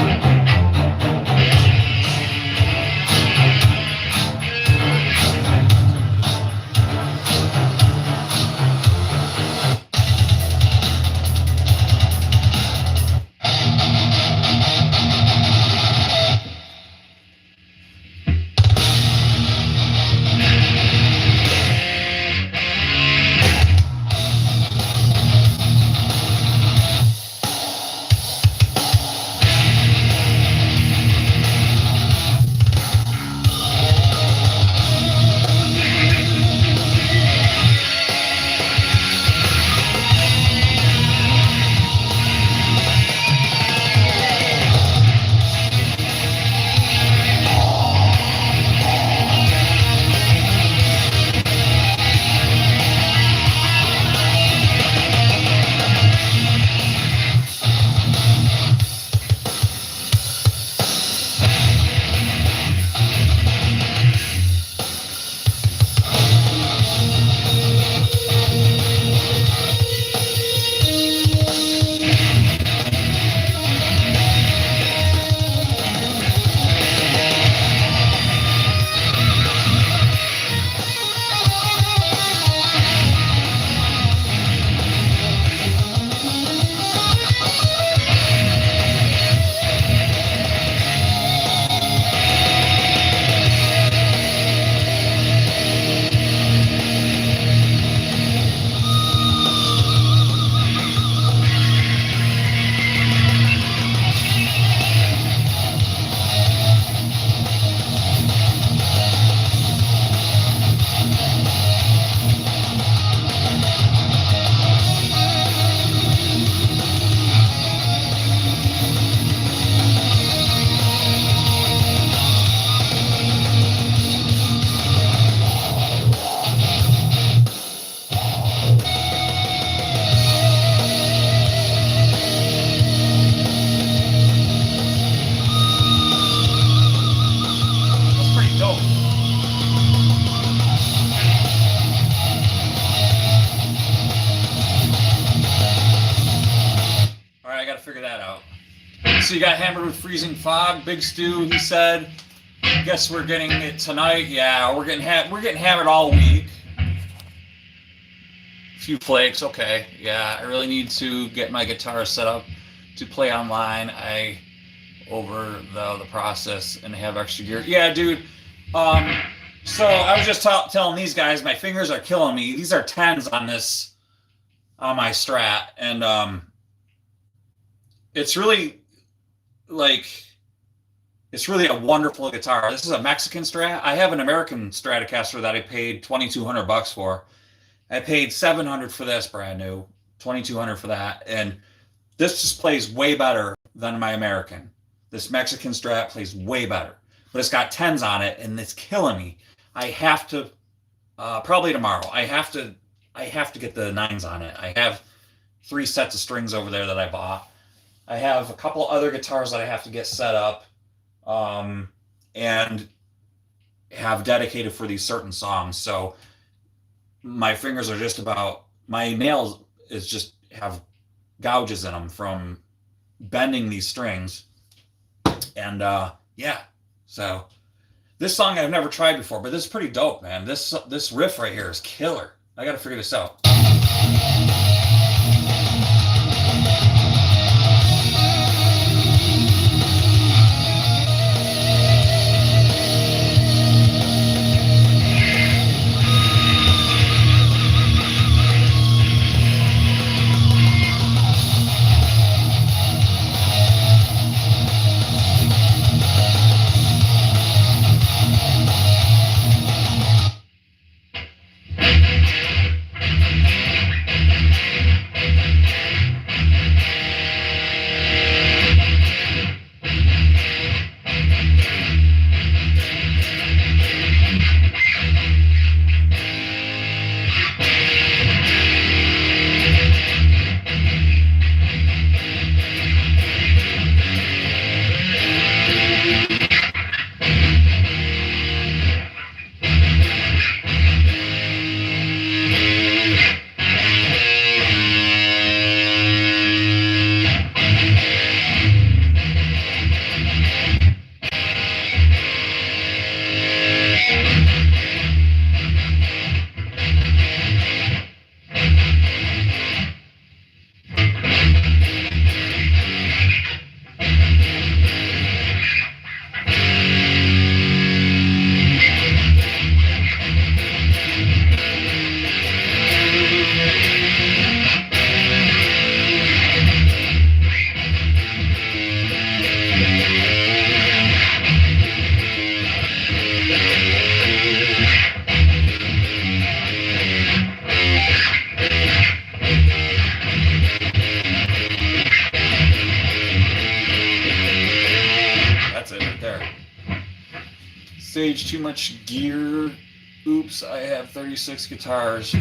That's pretty dope. All right, I gotta figure that out. So you got hammered with freezing fog, Big Stu. He said, "Guess we're getting it tonight." Yeah, we're getting hammered all week. A few flakes, okay. Yeah, I really need to get my guitar set up to play online. I over the process and have extra gear. Yeah, dude. So I was just telling these guys, my fingers are killing me. These are 10s on this, on my Strat, and it's really it's really a wonderful guitar. This is a Mexican Strat. I have an American Stratocaster that I paid $2,200 for. I paid $700 for this brand new, $2,200 for that, and this just plays way better than my American. This Mexican Strat plays way better, but it's got 10s on it, and it's killing me. I have to probably tomorrow. I have to get the 9s on it. I have 3 sets of strings over there that I bought. I have a couple other guitars that I have to get set up, and have dedicated for these certain songs. So my fingers are just about, my nails is just have gouges in them from bending these strings. And yeah, so this song I've never tried before, but this is pretty dope, man. This riff right here is killer. I got to figure this out. stage too much gear. Oops, I have 36 guitars.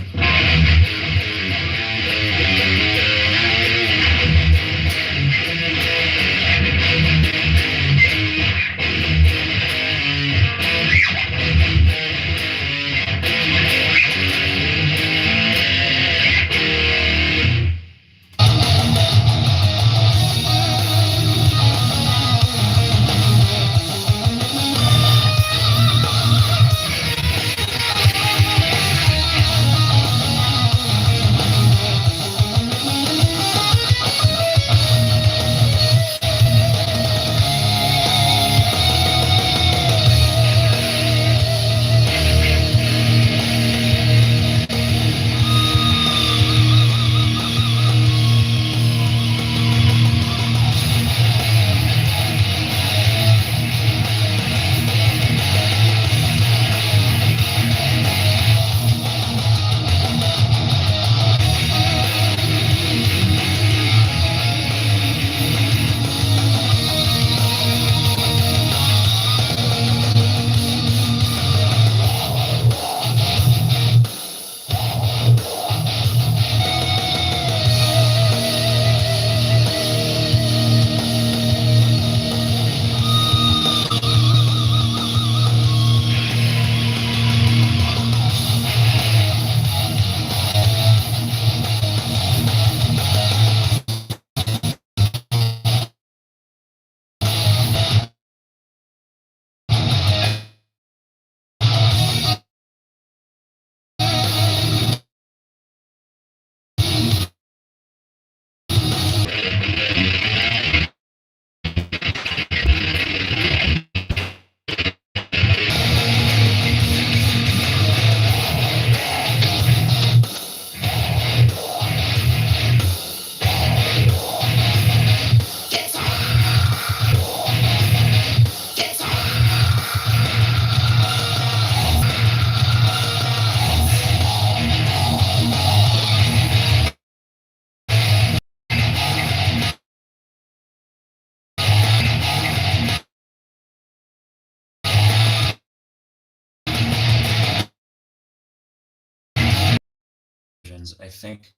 I think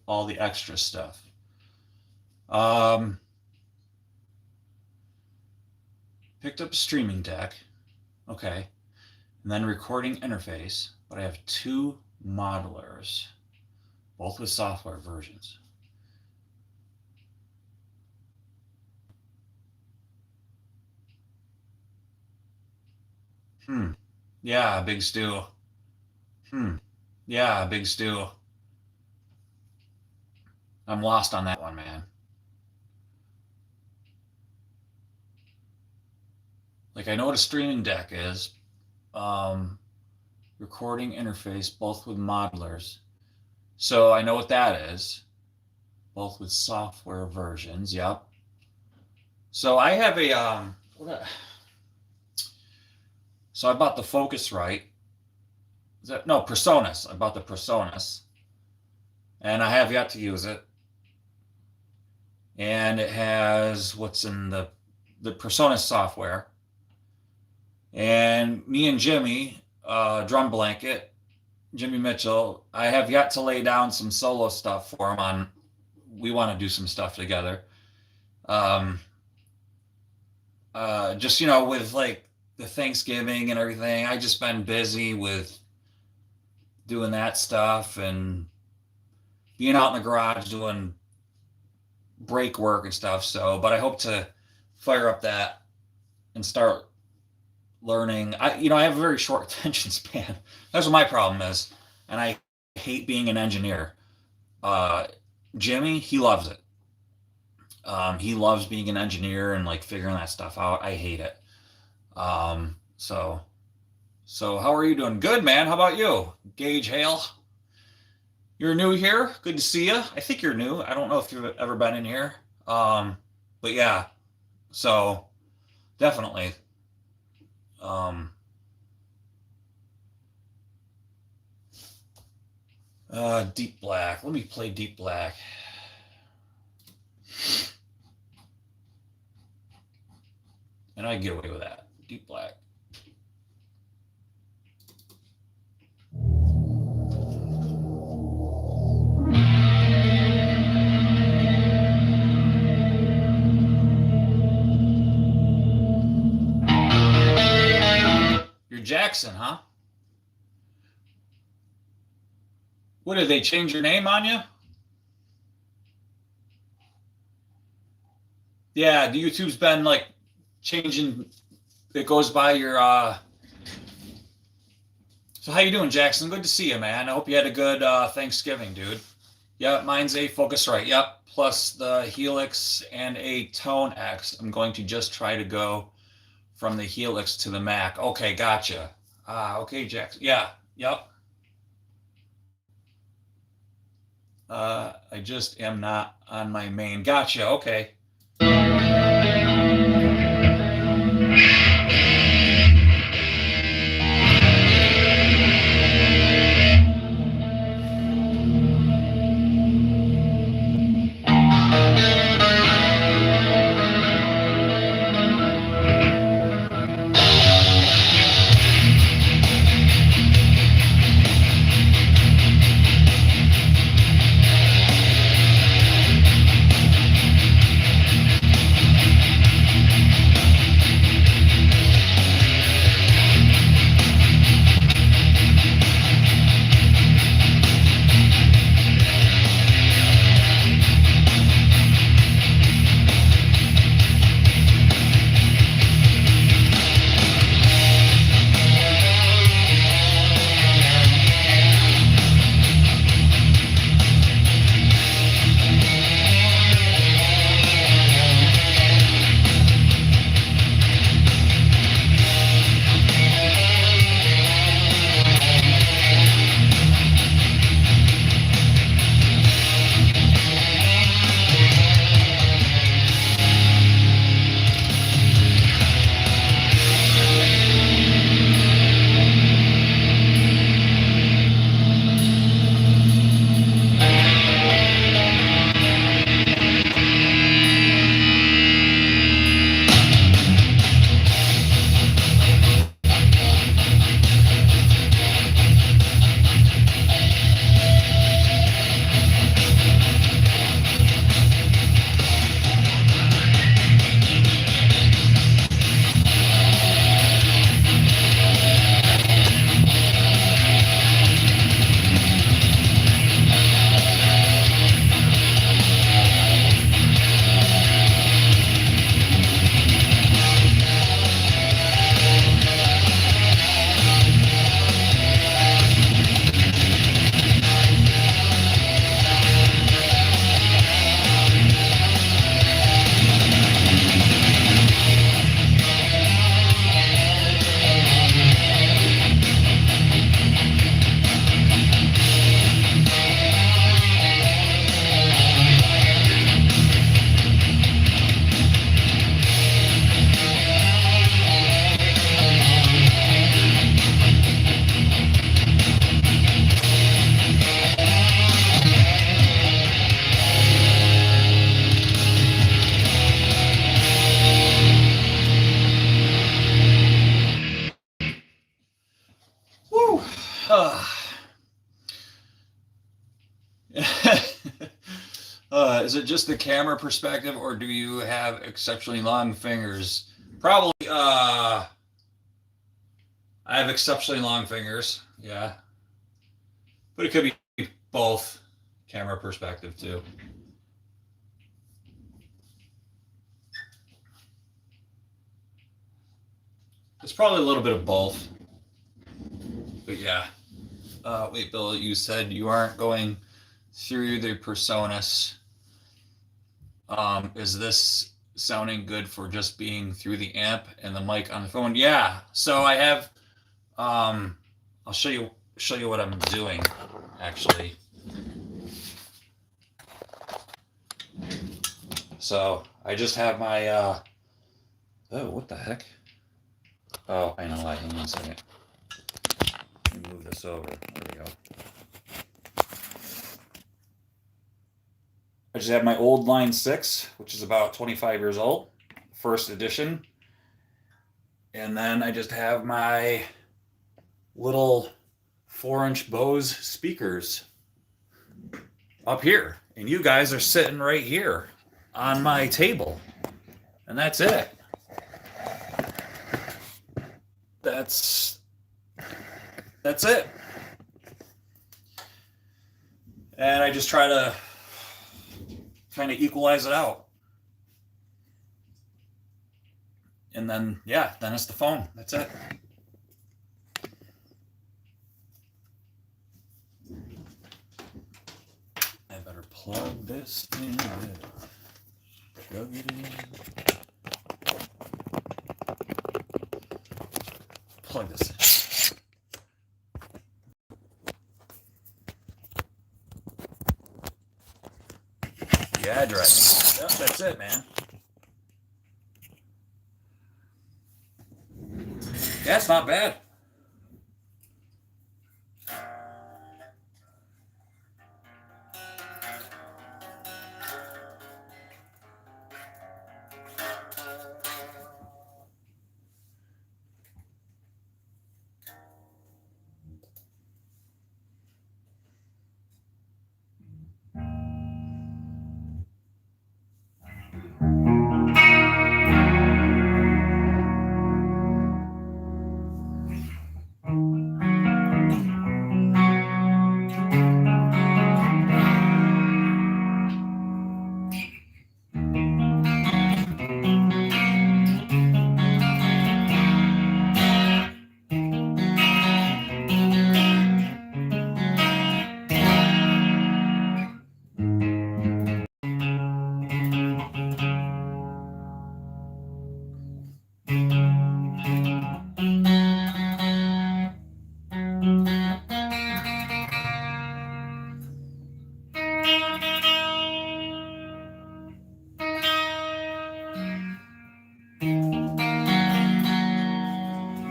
all the extra stuff. Picked up a streaming deck. Okay. And then recording interface. But I have 2 modelers, both with software versions. Yeah, Big Stew. Yeah, Big Stew. I'm lost on that one, man. Like, I know what a streaming deck is. Recording interface, both with modelers. So I know what that is. Both with software versions. Yep. So I have a so I bought the Focusrite. No, Presonus. I bought the Presonus, and I have yet to use it. And it has what's in the Presonus software. And me and Jimmy, Drum Blanket, Jimmy Mitchell, I have yet to lay down some solo stuff for him on. We want to do some stuff together. Just, with like the Thanksgiving and everything, I just been busy with doing that stuff and being out in the garage doing brake work and stuff. So, but I hope to fire up that and start learning. I have a very short attention span. That's what my problem is, and I hate being an engineer. Jimmy, he loves it. He loves being an engineer and like figuring that stuff out. I hate it. So how are you doing? Good, man. How about you? Gage Hale. You're new here. Good to see you. I think you're new. I don't know if you've ever been in here. But yeah. So definitely. Deep Black. Let me play Deep Black. And I get away with that. Deep black. You're Jackson, huh? What, did they change your name on you? Yeah, the YouTube's been like changing. It goes by your So how you doing, Jackson? Good to see you, man. I hope you had a good Thanksgiving, dude. Yep, mine's a Focusrite. Yep, plus the Helix and a Tone X. I'm going to just try to go from the Helix to the Mac. Okay, gotcha. Okay, Jackson. Yeah, yep. I just am not on my main. Gotcha. Okay. Woo. Is it just the camera perspective, or do you have exceptionally long fingers? Probably. I have exceptionally long fingers. Yeah, but it could be both camera perspective too. It's probably a little bit of both. But yeah. Wait, Bill, you said you aren't going through the personas. Is this sounding good for just being through the amp and the mic on the phone? Yeah. So I have. I'll show you what I'm doing actually. So I just have my. Oh, what the heck? Oh, I know why. Hang on a second. Let me move this over. There we go. I just have my old Line 6, which is about 25 years old, first edition. And then I just have my little 4-inch Bose speakers up here. And you guys are sitting right here on my table. And that's it. That's it. And I just try to kind of equalize it out. And then, yeah, then it's the phone. That's it. I better plug this in. Plug it in. Plug this in. The address. Yep, that's it, man. Yeah, it's not bad.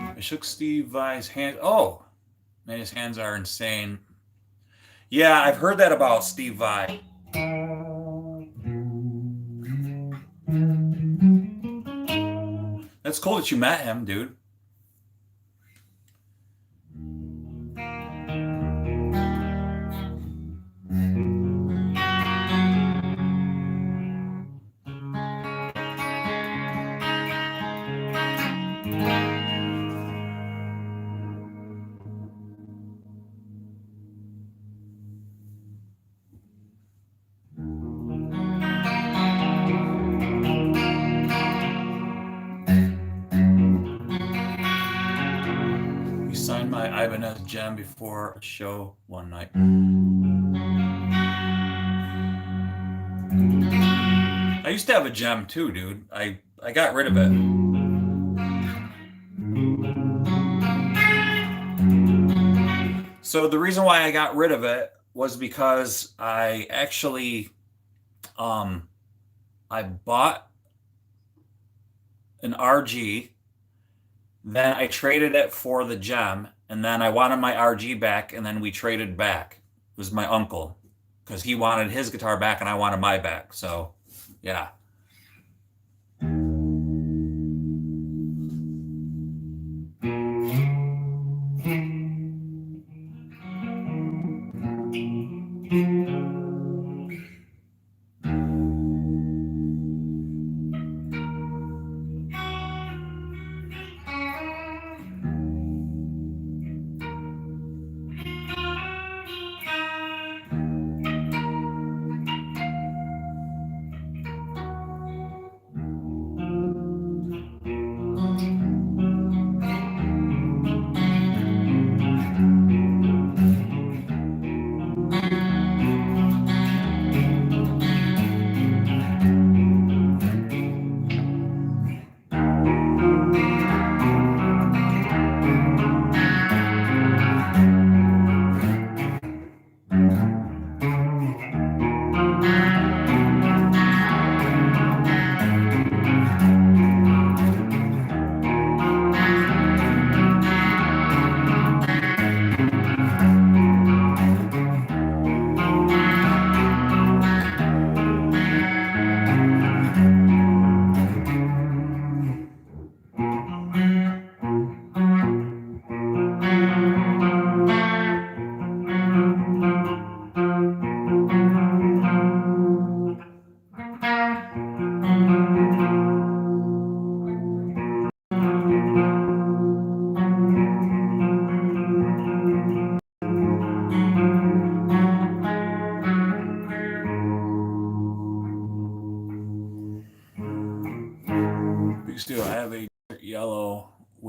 I shook Steve Vai's hand. Oh, man, his hands are insane. Yeah, I've heard that about Steve Vai. That's cool that you met him, dude. He signed my Ibanez gem before a show one night. I used to have a gem too, dude. I got rid of it. So the reason why I got rid of it was because I actually I bought an RG, then I traded it for the gem, and then I wanted my RG back, and then we traded back. It was my uncle, because he wanted his guitar back and I wanted my back. So, yeah.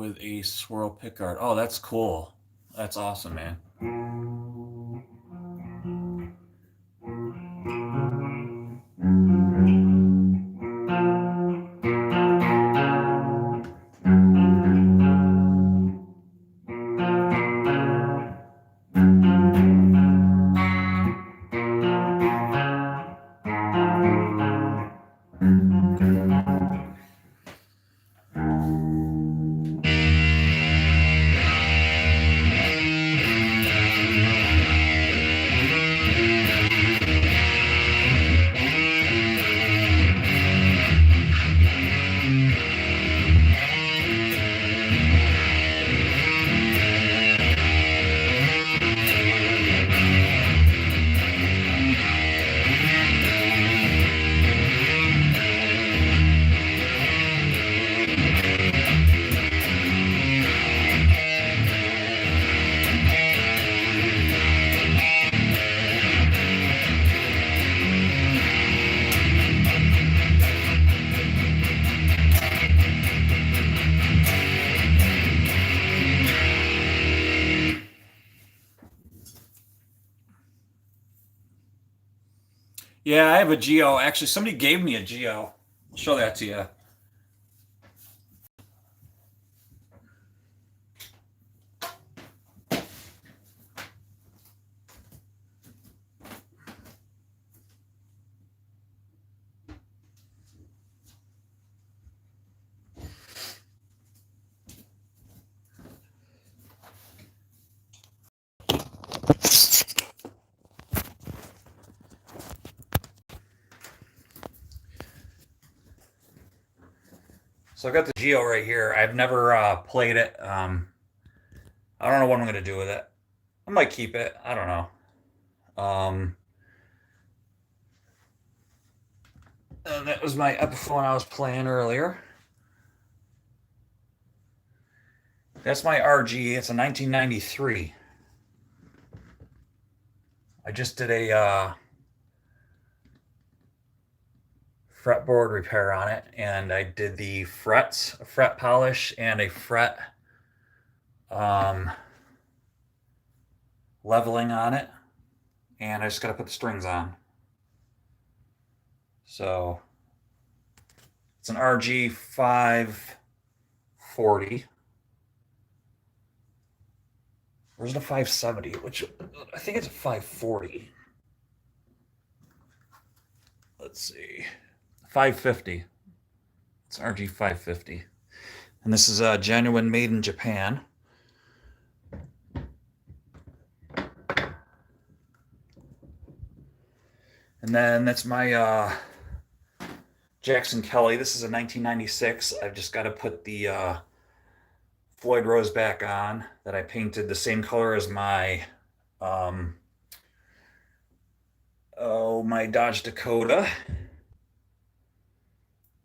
with a swirl pickguard. Oh, that's cool. That's awesome, man. Yeah, I have a Geo. Actually, somebody gave me a Geo. I'll show that to you. So I got the Geo right here. I've never played it. I don't know what I'm gonna do with it. I might keep it. I don't know. And that was my Epiphone I was playing earlier. That's my RG. It's a 1993. I just did a fretboard repair on it, and I did the frets, a fret polish, and a fret leveling on it, and I just got to put the strings on. So it's an RG 540. Where's the 570? Which I think it's a 540. Let's see. 550. It's RG 550. And this is a genuine made in Japan. And then that's my Jackson Kelly. This is a 1996. I've just got to put the Floyd Rose back on that I painted the same color as my my Dodge Dakota.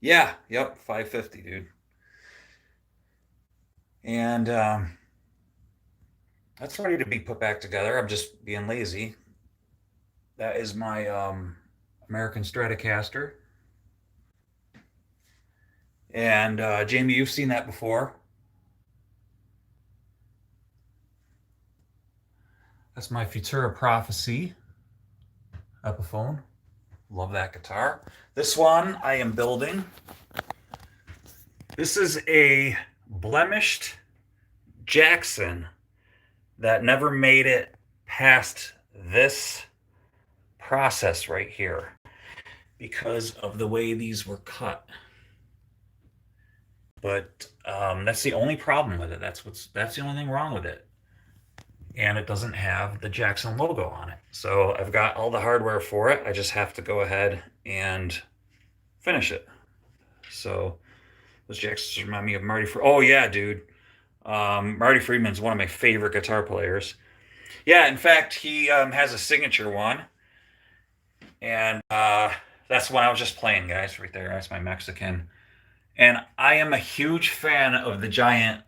Yeah, yep, 550, dude. And that's ready to be put back together. I'm just being lazy. That is my American Stratocaster. And Jamie, you've seen that before. That's my Futura Prophecy Epiphone. Love that guitar. This one I am building. This is a blemished Jackson that never made it past this process right here because of the way these were cut. But that's the only problem with it. That's the only thing wrong with it. And it doesn't have the Jackson logo on it. So I've got all the hardware for it. I just have to go ahead and finish it. So those Jacksons remind me of Marty. Oh yeah, dude. Marty Friedman's one of my favorite guitar players. Yeah, in fact, he has a signature one. And that's the one I was just playing, guys, right there. That's my Mexican. And I am a huge fan of the giant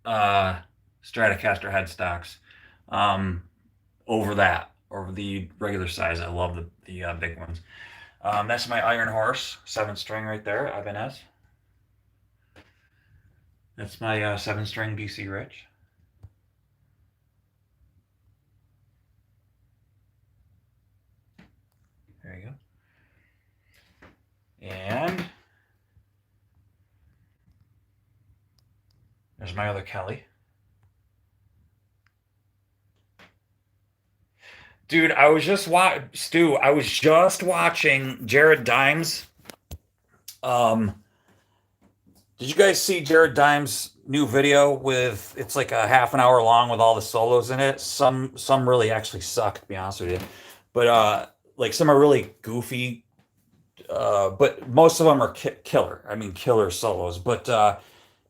Stratocaster headstocks over the regular size. I love the big ones. That's my Iron Horse 7-string right there, Ibanez. That's my 7-string BC Rich. There you go. And there's my other Kelly. Dude, I was just Stu, I was just watching Jared Dimes. Um, did you guys see Jared Dimes' new video with it's like a half an hour long with all the solos in it? Some really actually suck, to be honest with you. But like some are really goofy, but most of them are killer. I mean, killer solos. But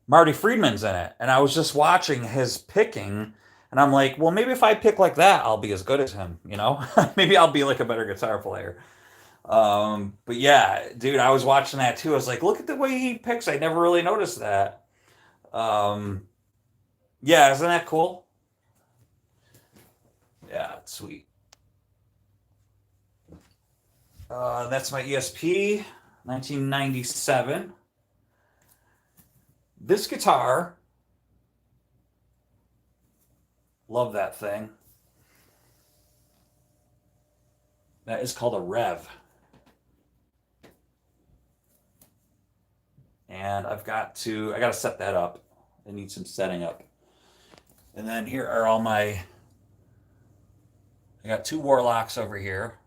Marty Friedman's in it, and I was just watching his picking, and I'm like, well, maybe if I pick like that, I'll be as good as him. You know, maybe I'll be like a better guitar player. But yeah, dude, I was watching that too. I was like, look at the way he picks. I never really noticed that. Um, yeah, isn't that cool? Yeah, it's sweet. That's my ESP, 1997. This guitar, love that thing. That is called a Rev. And I got to set that up. I need some setting up. And then here are all I got 2 Warlocks over here.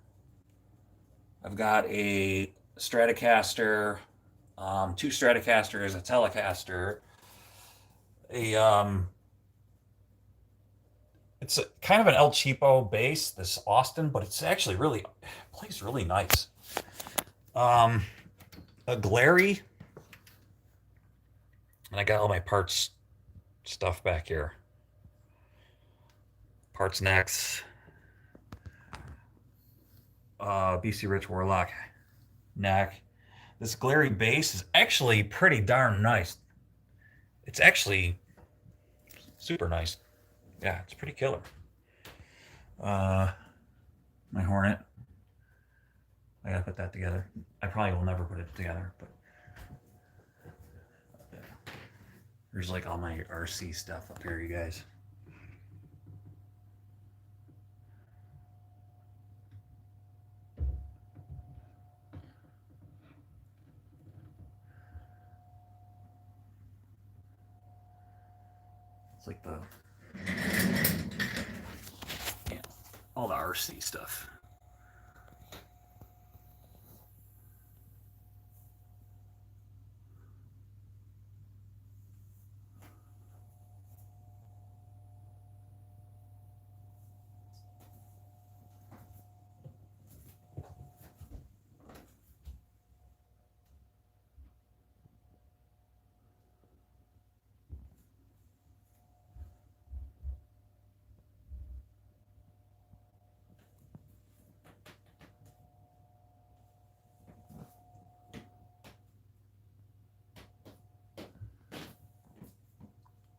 I've got a Stratocaster, 2 Stratocasters, a Telecaster, it's kind of an El Cheapo bass, this Austin, but it's actually really plays really nice. A Glary, and I got all my parts stuff back here. Parts necks, BC Rich Warlock neck. This Glary bass is actually pretty darn nice. It's actually super nice. Yeah, it's pretty killer. My Hornet. I gotta put that together. I probably will never put it together, but there's like all my RC stuff up here, you guys. It's like all the RC stuff.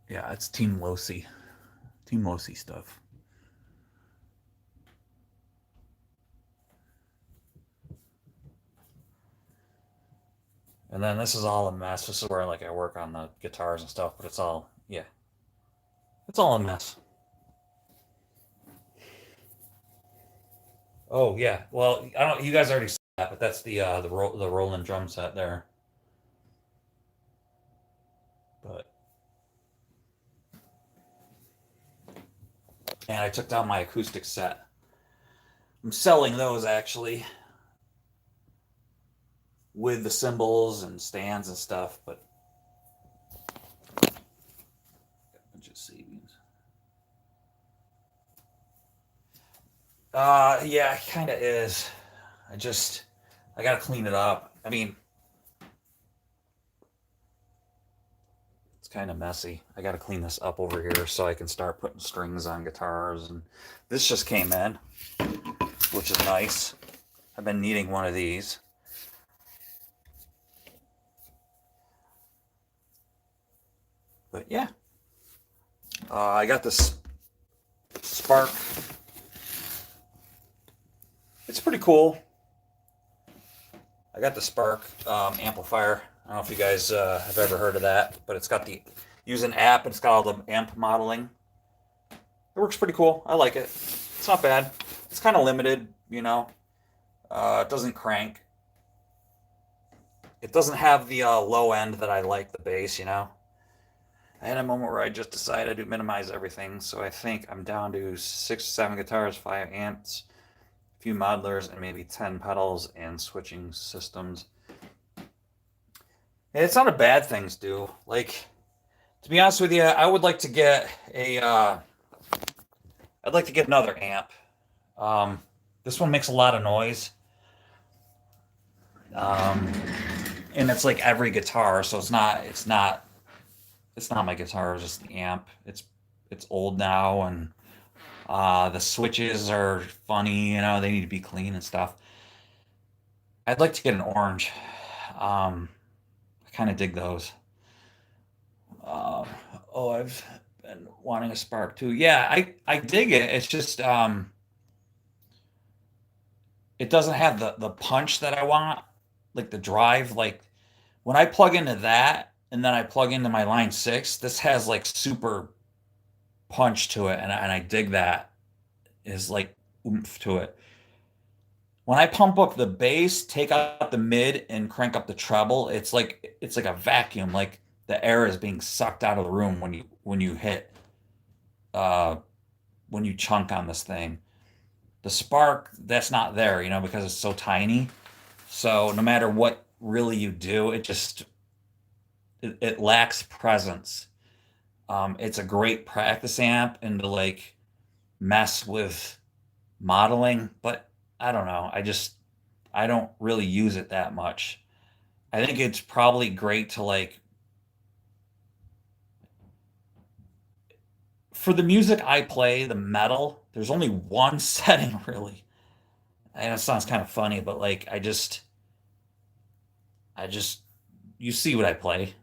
Yeah, it's Team Losi. Team Losi stuff. And then this is all a mess. This is where like I work on the guitars and stuff, but it's all it's all a mess. Oh yeah. Well, I don't. You guys already saw that, but that's the Roland drum set there. But and I took down my acoustic set. I'm selling those actually with the cymbals and stands and stuff, but got a bunch of savings. Yeah, it kind of is. I gotta clean it up. I mean, it's kind of messy. I gotta clean this up over here so I can start putting strings on guitars. And this just came in, which is nice. I've been needing one of these. But yeah, I got this Spark. It's pretty cool. I got the Spark amplifier. I don't know if you guys have ever heard of that, but it's got the use an app. It's got all the amp modeling. It works pretty cool. I like it. It's not bad. It's kind of limited, you know. It doesn't crank. It doesn't have the low end that I like, the bass, you know. I had a moment where I just decided to minimize everything, so I think I'm down to 6 or 7 guitars, 5 amps, a few modelers, and maybe 10 pedals and switching systems. And it's not a bad thing to do. Like, to be honest with you, I would like to get I'd like to get another amp. This one makes a lot of noise. Um, and it's like every guitar, so it's not my guitar, it's just the amp. It's old now, and the switches are funny, you know, they need to be clean and stuff. I'd like to get an orange. I kind of dig those. Uh, oh, I've been wanting a Spark too. Yeah, I dig it. It's just it doesn't have the punch that I want, like the drive. Like when I plug into that and then I plug into my line 6, this has like super punch to it, and I dig that. Is like oomph to it. When I pump up the bass, take out the mid and crank up the treble, it's like a vacuum. Like the air is being sucked out of the room when you hit uh when you chunk on this thing. The Spark, that's not there, you know, because it's so tiny. So no matter what really you do, it lacks presence. It's a great practice amp and to like mess with modeling, but I don't know. I don't really use it that much. I think it's probably great to like for the music I play, the metal, there's only one setting really. And it sounds kind of funny, but like I just you see what I play.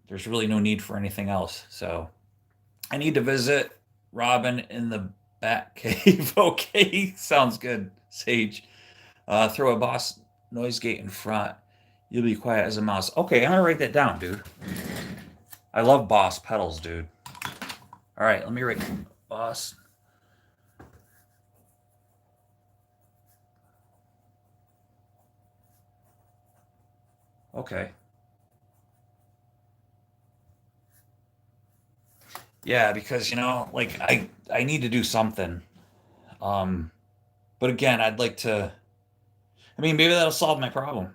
There's really no need for anything else. So I need to visit Robin in the Bat Cave. Okay, sounds good, Sage. Throw a Boss noise gate in front. You'll be quiet as a mouse. Okay, I'm gonna write that down, dude. I love Boss pedals, dude. All right, let me write Boss. Okay. Yeah, because you know, like I need to do something. Um, but again, I'd like to. I mean, maybe that'll solve my problem.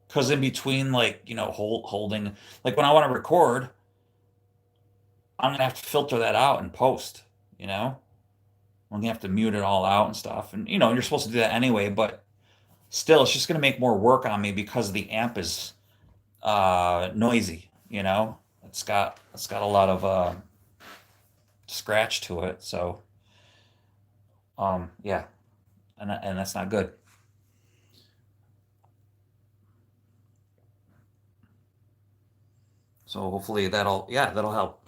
Because in between, like you know, holding, like when I want to record, I'm gonna have to filter that out and post. You know, I'm gonna have to mute it all out and stuff. And you know, you're supposed to do that anyway, but still, it's just gonna make more work on me because the amp is noisy. You know, it's got a lot of scratch to it. So yeah, and that's not good. So hopefully that'll help.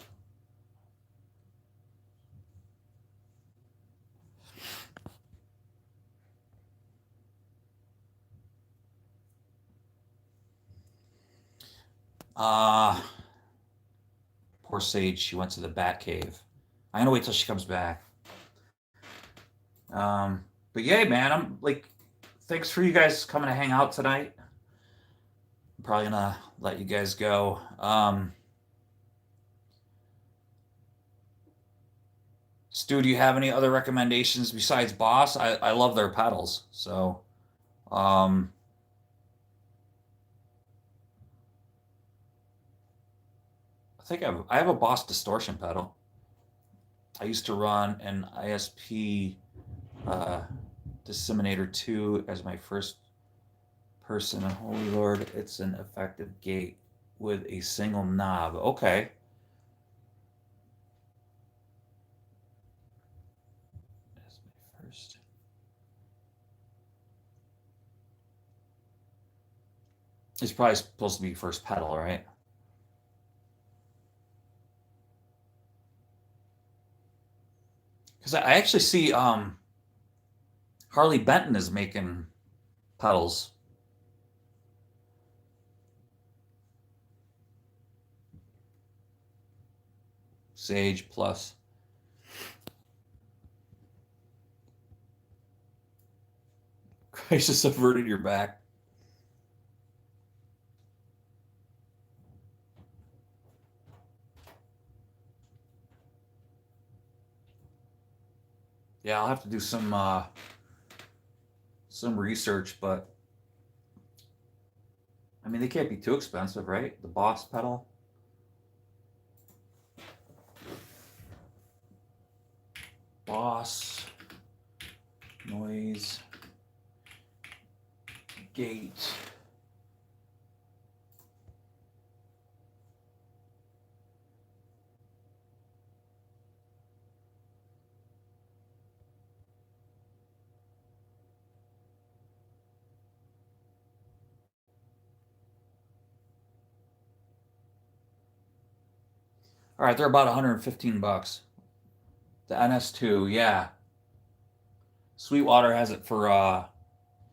Uh Poor Sage, she went to the Bat Cave. I'm gonna wait till she comes back. But yeah, man, I'm like, thanks for you guys coming to hang out tonight. I'm probably gonna let you guys go. Stu, do you have any other recommendations besides Boss? I love their pedals. So, um, I have a Boss distortion pedal. I used to run an ISP uh, Disseminator 2 as my first person. And holy Lord, it's an effective gate with a single knob. Okay. That's my first. It's probably supposed to be first pedal, right? Because I actually see Harley Benton is making pedals. Sage Plus. Crisis averted your back. Yeah, I'll have to do some research, but I mean they can't be too expensive, right? The Boss pedal. Boss noise gate. All right, they're about 115 bucks. The NS2, yeah. Sweetwater has it for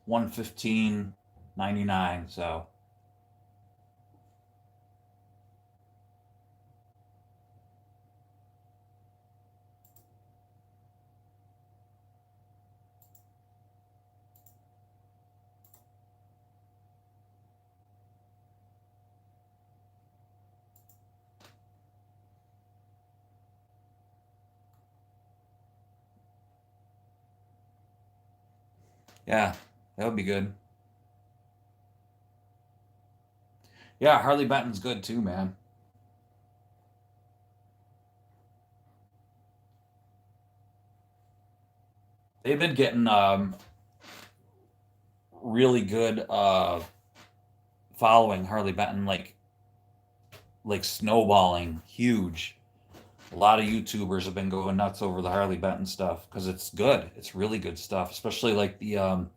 115.99, so yeah, that would be good. Yeah, Harley Benton's good too, man. They've been getting really good following Harley Benton, like snowballing huge. A lot of YouTubers have been going nuts over the Harley Benton stuff because it's good. It's really good stuff, especially like the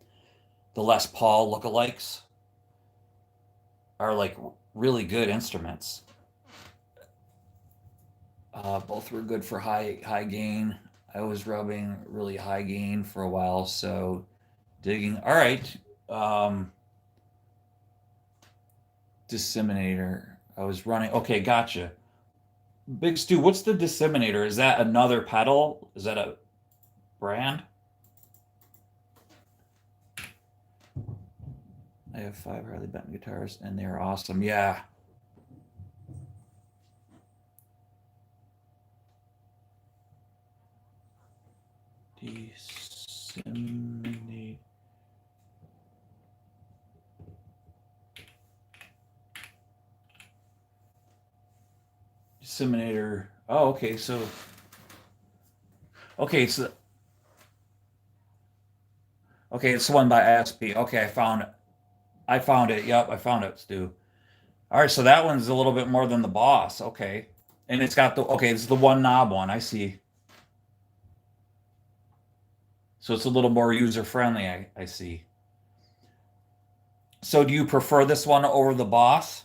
Les Paul lookalikes are like really good instruments. Both were good for high gain. I was rubbing really high gain for a while, so digging. All right, disseminator. I was running. Okay, gotcha. Big Stu, what's the disseminator? Is that another pedal? Is that a brand? I have 5 Harley Benton guitars, and they're awesome. Yeah. Disseminate. Disseminator. Oh, okay. So, okay. It's the one by ASP. Okay, I found it. I found it. Yep, I found it, Stu. All right, so that one's a little bit more than the Boss. Okay, and it's got the okay. It's the one knob one. I see. So it's a little more user friendly. I see. So do you prefer this one over the Boss?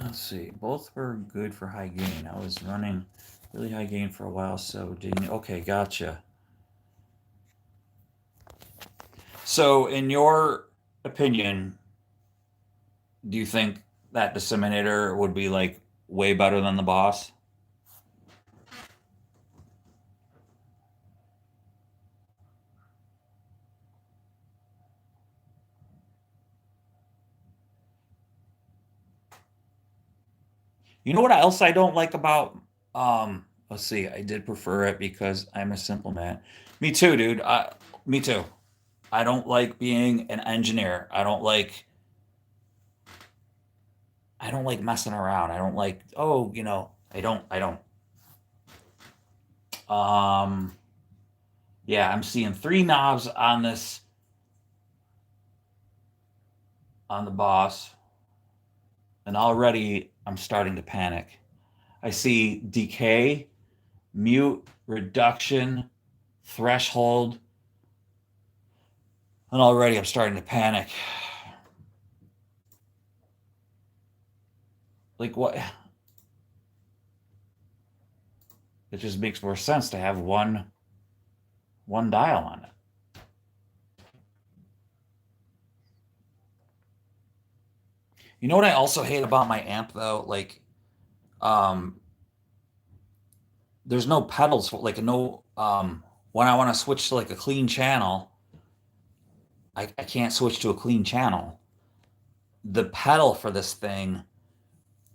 Let's see. Both were good for high gain. I was running really high gain for a while, so didn't. Okay, gotcha. So, in your opinion, do you think that disseminator would be like way better than the Boss? You know what else I don't like about let's see, I did prefer it because I'm a simple man. Me too, dude. Me too. I don't like being an engineer. I don't like messing around. I don't like, oh, I don't. Um yeah, I'm seeing 3 knobs on this on the Boss, and already I'm starting to panic. I see decay, mute, reduction, threshold, and already I'm starting to panic. Like what? It just makes more sense to have one dial on it. You know what I also hate about my amp though? Like, um, there's no pedals, like no, when I want to switch to like a clean channel, I can't switch to a clean channel. The pedal for this thing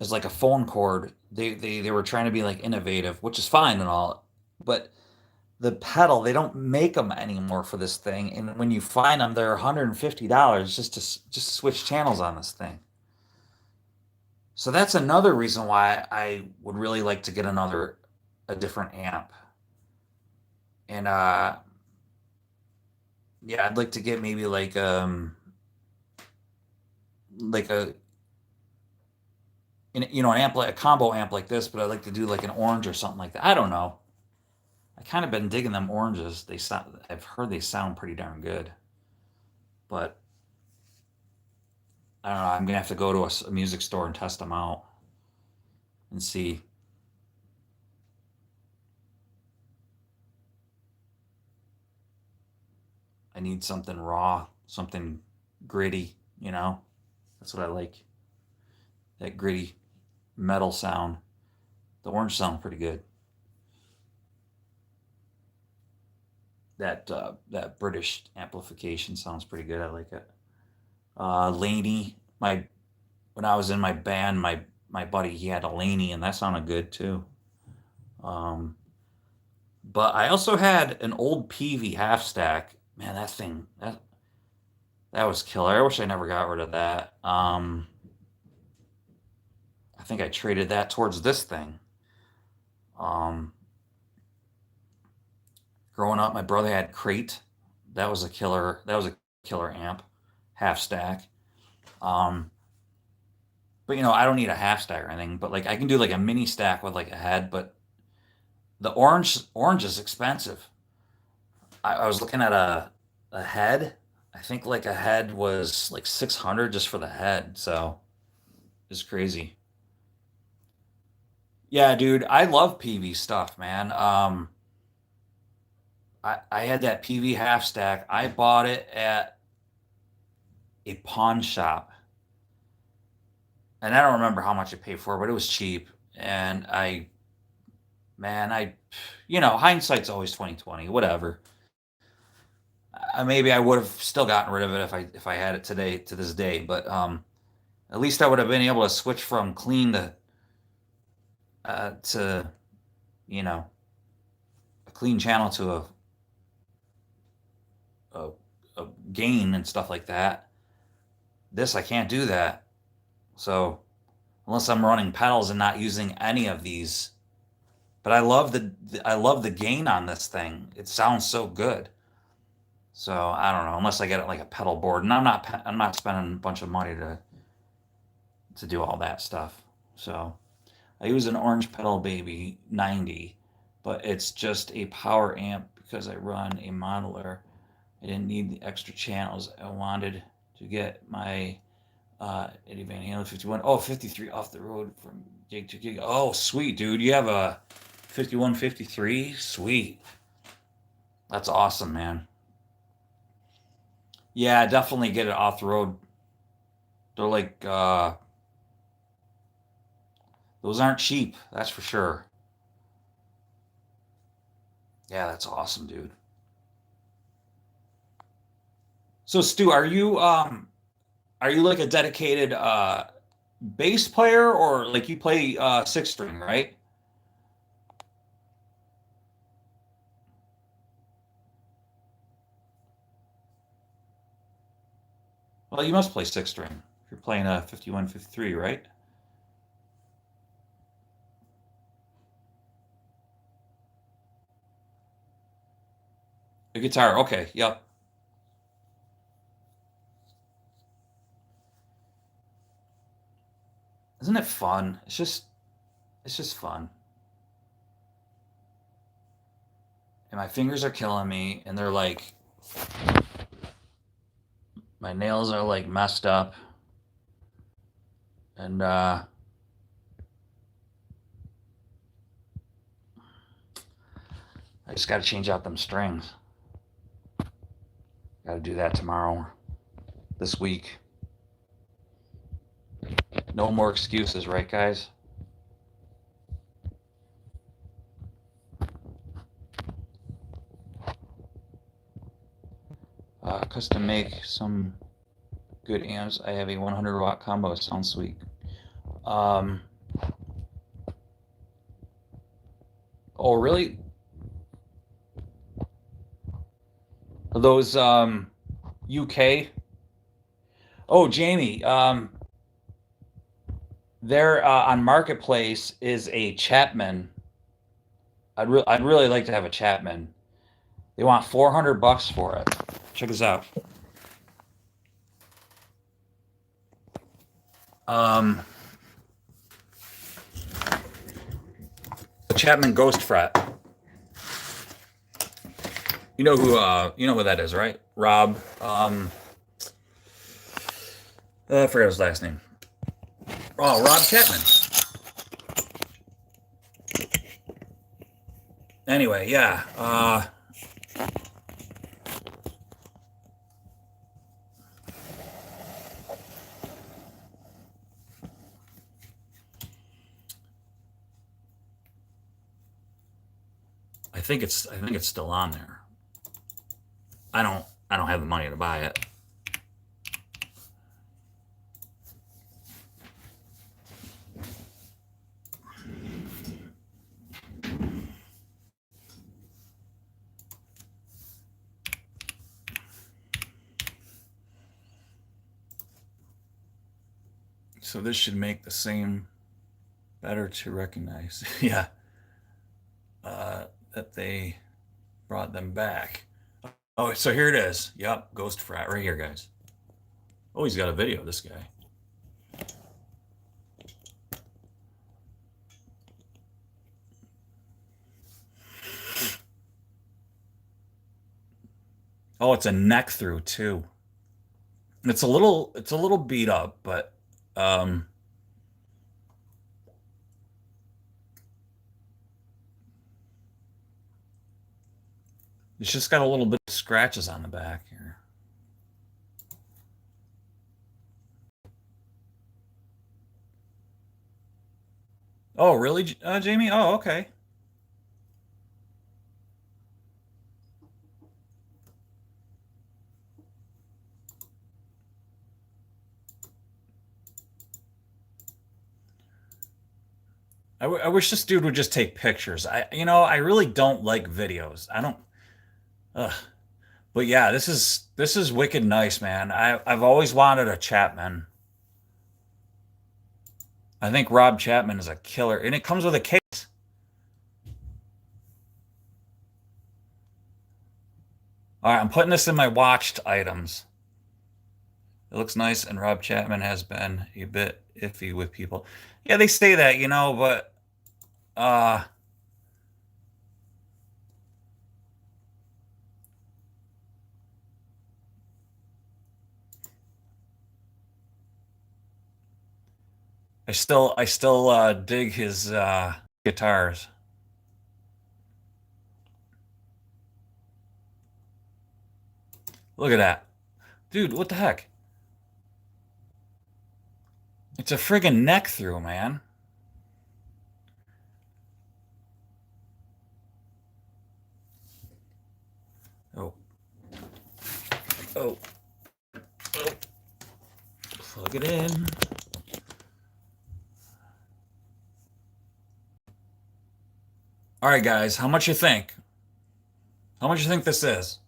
is like a phone cord. They were trying to be like innovative, which is fine and all, but the pedal, they don't make them anymore for this thing. And when you find them, they're $150 just to switch channels on this thing. So that's another reason why I would really like to get a different amp. And yeah, I'd like to get maybe like a an amp, like a combo amp like this, but I'd like to do like an orange or something like that. I don't know. I kind of been digging them oranges. I've heard they sound pretty darn good. But I don't know. I'm gonna have to go to a music store and test them out and see. I need something raw, something gritty, you know? That's what I like. That gritty metal sound. The orange sound pretty good. That British amplification sounds pretty good. I like it. Laney, my when I was in my band, my buddy he had a Laney, and that sounded good too. Um, but I also had an old PV half stack. Man, that was killer. I wish I never got rid of that. I think I traded that towards this thing. Um, Growing up, my brother had Crate. That was a killer. That was a killer amp, half stack. Um, but I don't need a half stack or anything. But like I can do like a mini stack with like a head. But the orange is expensive. I was looking at a head. I think like a head was like 600 just for the head. So it's crazy. Yeah, dude, I love PV stuff, man. I had that PV half stack. I bought it at a pawn shop, and I don't remember how much I paid for it, but it was cheap. And man, hindsight's always 2020. Whatever. Maybe I would have still gotten rid of it if I had it today to this day, but at least I would have been able to switch from clean to you know a clean channel to a, a gain and stuff like that. This I can't do that. So unless I'm running pedals and not using any of these, but I love the gain on this thing. It sounds so good. So I don't know unless I get it like a pedal board, and I'm not spending a bunch of money to do all that stuff. So I use an Orange Pedal Baby 90, but it's just a power amp because I run a modeler. I didn't need the extra channels. I wanted to get my Eddie Van Halen 51. Oh, 53 off the road from gig to gig. Oh, sweet, dude. You have a 5153? Sweet. That's awesome, man. Yeah, definitely get it off the road. They're like, those aren't cheap, that's for sure. Yeah, that's awesome, dude. So, Stu, are you like a dedicated bass player or like you play six string, right? Well, you must play six string. If you're playing a 51, 53, right? A guitar. Okay, yep. Isn't it fun? It's just fun. And my fingers are killing me, and they're like my nails are like messed up, and I just got to change out them strings. Got to do that tomorrow, this week. No more excuses, right, guys? Custom make some good amps. I have a 100 watt combo. It sounds sweet. Oh, really? Are those UK? Oh, Jamie, there on Marketplace is a Chapman. I'd really like to have a Chapman. They want $400 for it. Check this out. The Chapman Ghost Fret. You know who that is, right? Rob. I forgot his last name. Oh, Rob Chapman. Anyway, yeah. I think it's still on there. I don't have the money to buy it. So this should make the same better to recognize. Yeah. That they brought them back. Oh, so here it is. Yep, Ghost Frat right here, guys. Oh, he's got a video, this guy. Oh, it's a neck through too. It's a little beat up, but it's just got a little bit of scratches on the back here. Oh, really, Jamie? Oh, okay. I wish this dude would just take pictures. I really don't like videos. I don't. Ugh. But yeah, this is wicked nice, man. I've always wanted a Chapman. I think Rob Chapman is a killer, and it comes with a case. All right, I'm putting this in my watched items. It looks nice, and Rob Chapman has been a bit iffy with people. Yeah, they say that, but uh I still dig his guitars. Look at that. Dude, what the heck? It's a friggin' neck through, man. Oh. Oh. Oh. Plug it in. All right, guys, how much you think? How much you think this is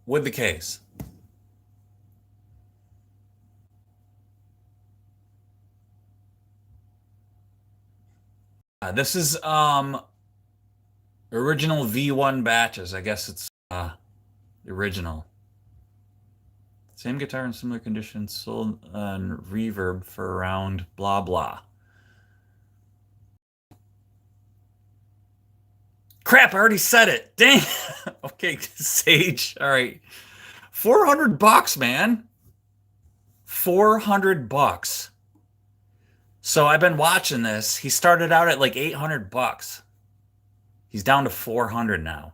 with the case? This is original V1 batches. I guess it's the original. Same guitar in similar conditions, sold on reverb for around blah blah. Crap, I already said it. Dang. Okay, Sage. All right. $400, man. $400. So I've been watching this. He started out at like $800. He's down to 400 now.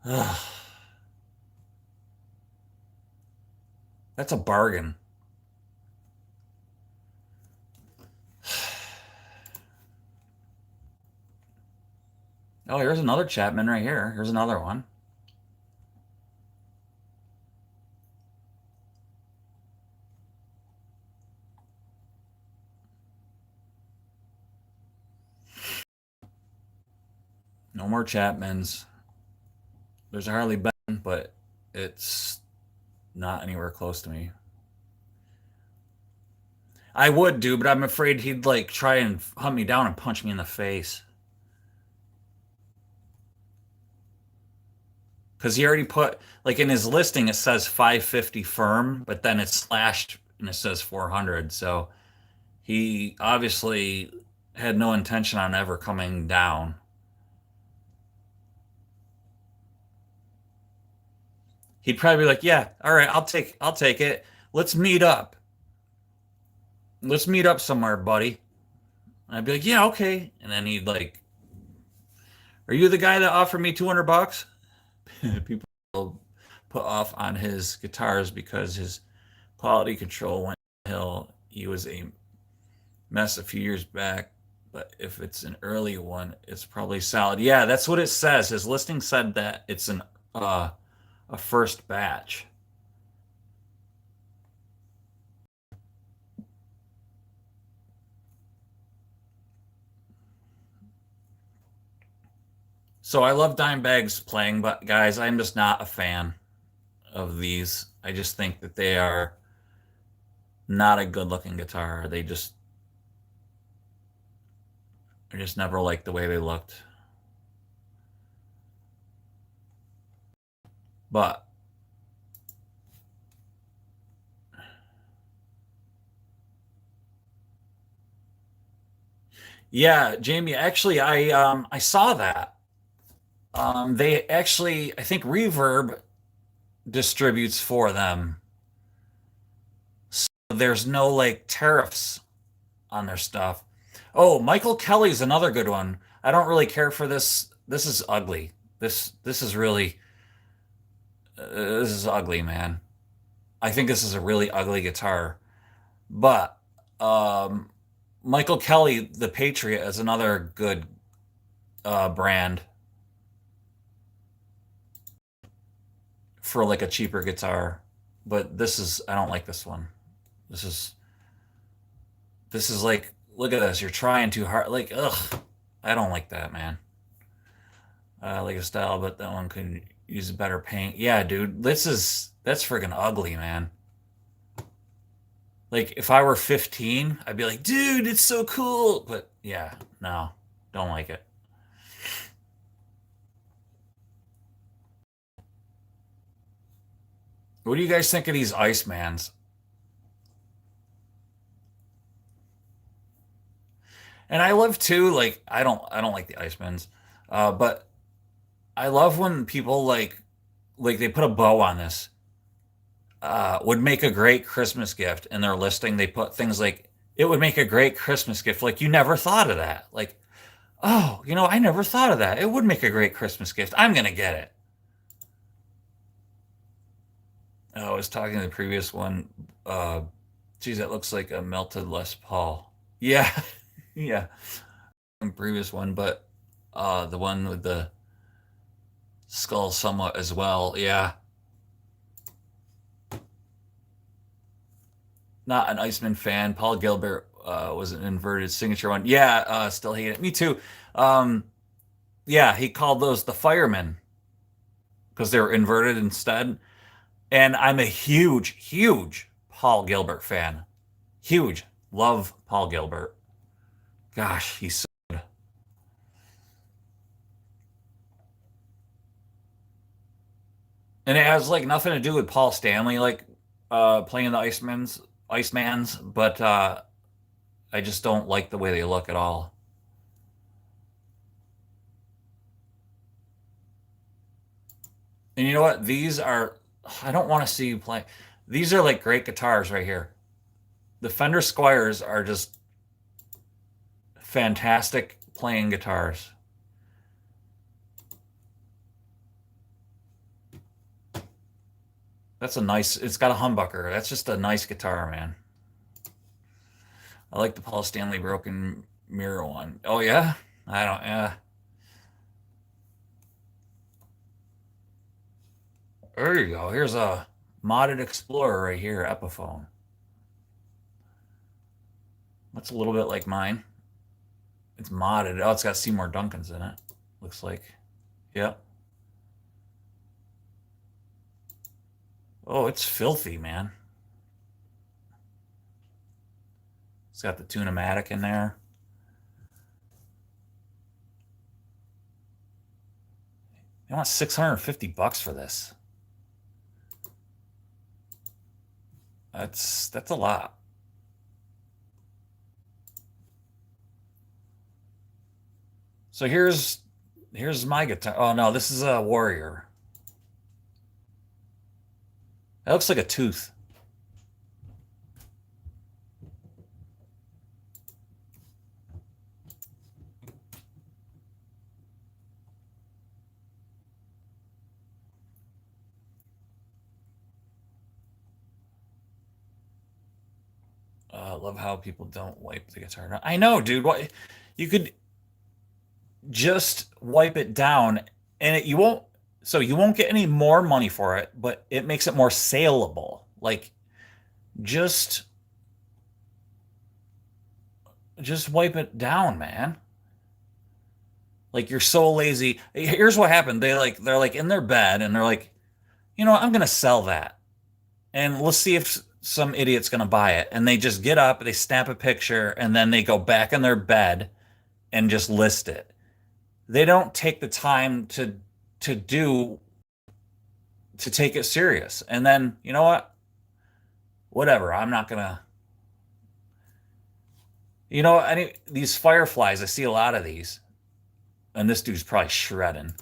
Ugh. That's a bargain. Oh, here's another Chapman right here. Here's another one. No more Chapmans. There's a Harley Benton, but it's not anywhere close to me. I would do, but I'm afraid he'd like try and hunt me down and punch me in the face. Because he already put, like in his listing, it says 550 firm, but then it's slashed and it says 400. So he obviously had no intention on ever coming down. He'd probably be like, "Yeah, all right, I'll take it. Let's meet up. Let's meet up somewhere, buddy." And I'd be like, "Yeah, okay." And then he'd like, "Are you the guy that offered me 200 bucks?" People put off on his guitars because his quality control went downhill. He was a mess a few years back, but if it's an early one, it's probably solid. Yeah, that's what it says. His listing said that it's a first batch. So I love Dimebag's playing, but guys, I'm just not a fan of these. I just think that they are not a good looking guitar. I just never liked the way they looked. But yeah, Jamie, actually I saw that. They actually I think Reverb distributes for them. So there's no like tariffs on their stuff. Oh, Michael Kelly's another good one. I don't really care for this. This is ugly. This is really this is ugly, man. I think this is a really ugly guitar. But um, Michael Kelly, the Patriot, is another good brand for like a cheaper guitar. But this is I don't like this one. This is this is like look at this. You're trying too hard. Like ugh, I don't like that, man. I like a style, but that one could use better paint. Yeah, dude, that's friggin' ugly, man. Like if I were 15, I'd be like, dude, it's so cool. But yeah, no, don't like it. What do you guys think of these Icemans? And I love too, like I don't like the Icemans, but I love when people like they put a bow on this. Would make a great Christmas gift in their listing. They put things like it would make a great Christmas gift. Like you never thought of that. Like, oh, I never thought of that. It would make a great Christmas gift. I'm gonna get it. Oh, I was talking to the previous one. Geez, that looks like a melted Les Paul. Yeah, yeah, the previous one, but the one with the skull somewhat as well. Yeah, not an Iceman fan. Paul Gilbert was an inverted signature one. Yeah, still hate it. Me too. Um, yeah, he called those the firemen because they were inverted instead. And I'm a huge, huge Paul Gilbert fan. Huge. Love Paul Gilbert. Gosh, he's so good. And it has like nothing to do with Paul Stanley, like playing the Icemans, but I just don't like the way they look at all. And you know what? I don't want to see you play. These are like great guitars right here. The Fender Squires are just fantastic playing guitars. That's a nice, it's got a humbucker. That's just a nice guitar, man. I like the Paul Stanley broken mirror one. Oh yeah? I don't, yeah. There you go. Here's a modded Explorer right here, Epiphone. That's a little bit like mine. It's modded. Oh, it's got Seymour Duncan's in it. Looks like. Yep. Oh, it's filthy, man. It's got the Tune-o-matic in there. You want $650 for this? That's a lot. So here's my guitar. Oh no, this is a Warrior. That looks like a tooth. I love how people don't wipe the guitar down. I know, dude. What you could just wipe it down and you won't, so you won't get any more money for it, but it makes it more saleable. Like just wipe it down, man. Like you're so lazy. Here's what happened. They're like in their bed and they're like, you know what, I'm gonna sell that. And let's see if some idiot's gonna buy it. And they just get up, they snap a picture, and then they go back in their bed and just list it. They don't take the time to do to take it serious. And then, you know what? Whatever. I'm not gonna, you know, any these fireflies, I see a lot of these. And this dude's probably shredding.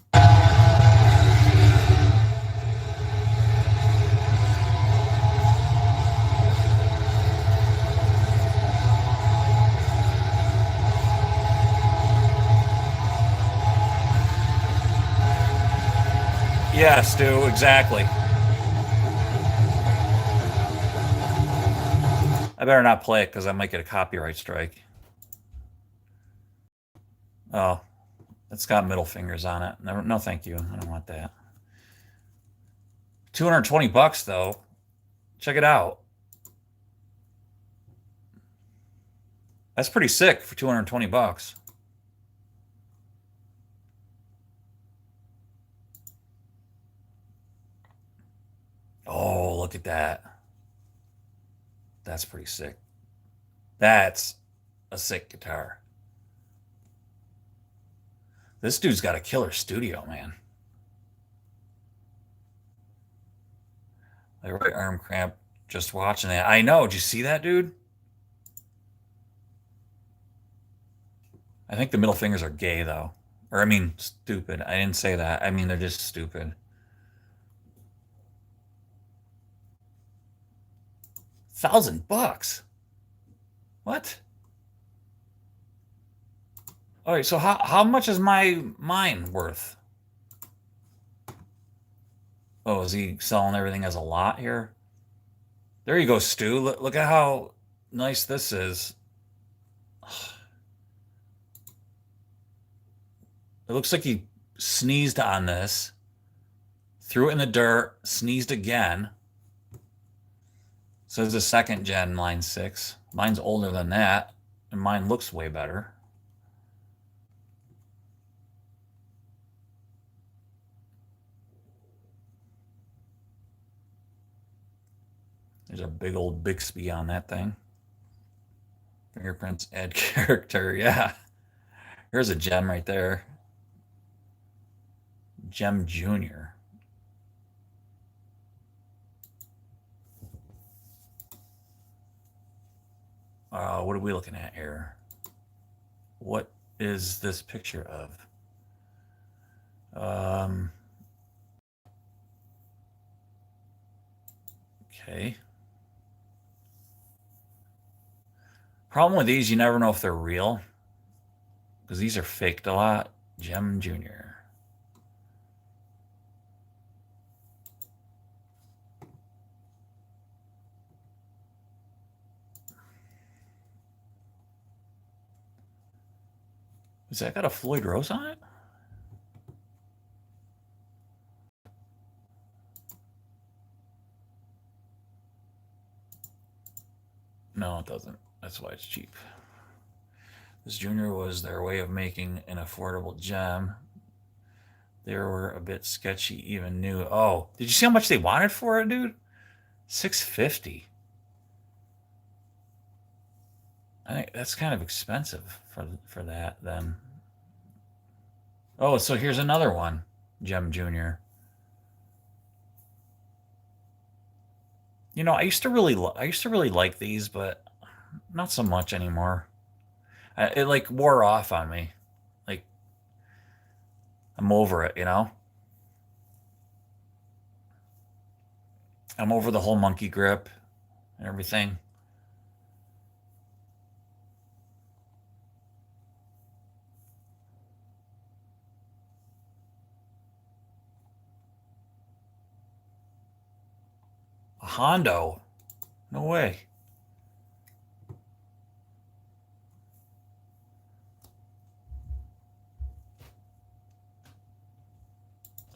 Yeah, Stu, exactly. I better not play it because I might get a copyright strike. Oh, it's got middle fingers on it. No, no, thank you. I don't want that. $220 though. Check it out. That's pretty sick for $220. Oh, look at that. That's pretty sick. That's a sick guitar. This dude's got a killer studio, man. My right arm cramp just watching that. I know. Did you see that, dude? I think the middle fingers are gay, though. Or, I mean, stupid. I didn't say that. I mean, they're just stupid. $1,000. What? All right, so how much is mine worth? Oh, is he selling everything as a lot here? There you go, Stu. Look at how nice this is. It looks like he sneezed on this, threw it in the dirt, sneezed again. So it's a second gen Line 6. Mine's older than that, and mine looks way better. There's a big old Bixby on that thing. Fingerprints add character, yeah. Here's a gem right there. Gem Junior. What are we looking at here? What is this picture of? Okay. Problem with these, you never know if they're real because these are faked a lot. Gem Junior. Has that got a Floyd Rose on it? No, it doesn't. That's why it's cheap. This Junior was their way of making an affordable gem. They were a bit sketchy, even new. Oh, did you see how much they wanted for it, dude? 650. I think that's kind of expensive for that then. Oh, so here's another one, Gem Junior. You know, I used to really like these, but not so much anymore. It like wore off on me. Like I'm over it, you know? I'm over the whole monkey grip and everything. A Hondo? No way.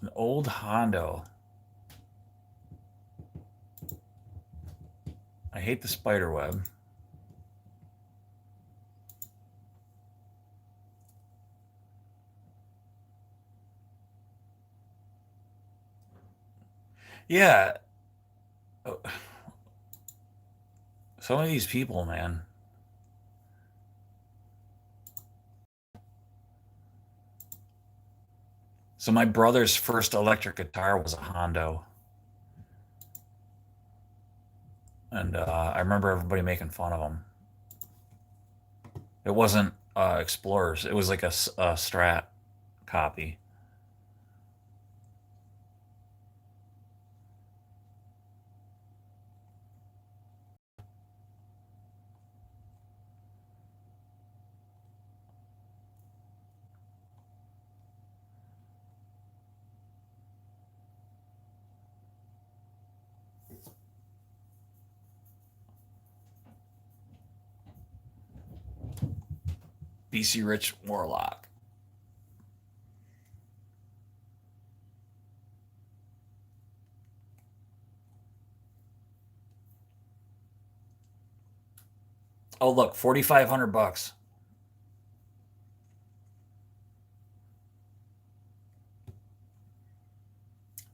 An old Hondo. I hate the spider web. Yeah. Oh, some of these people, man. So my brother's first electric guitar was a Hondo. And I remember everybody making fun of him. It wasn't Explorers. It was like a Strat copy. BC Rich Warlock. Oh look, 4,500 bucks.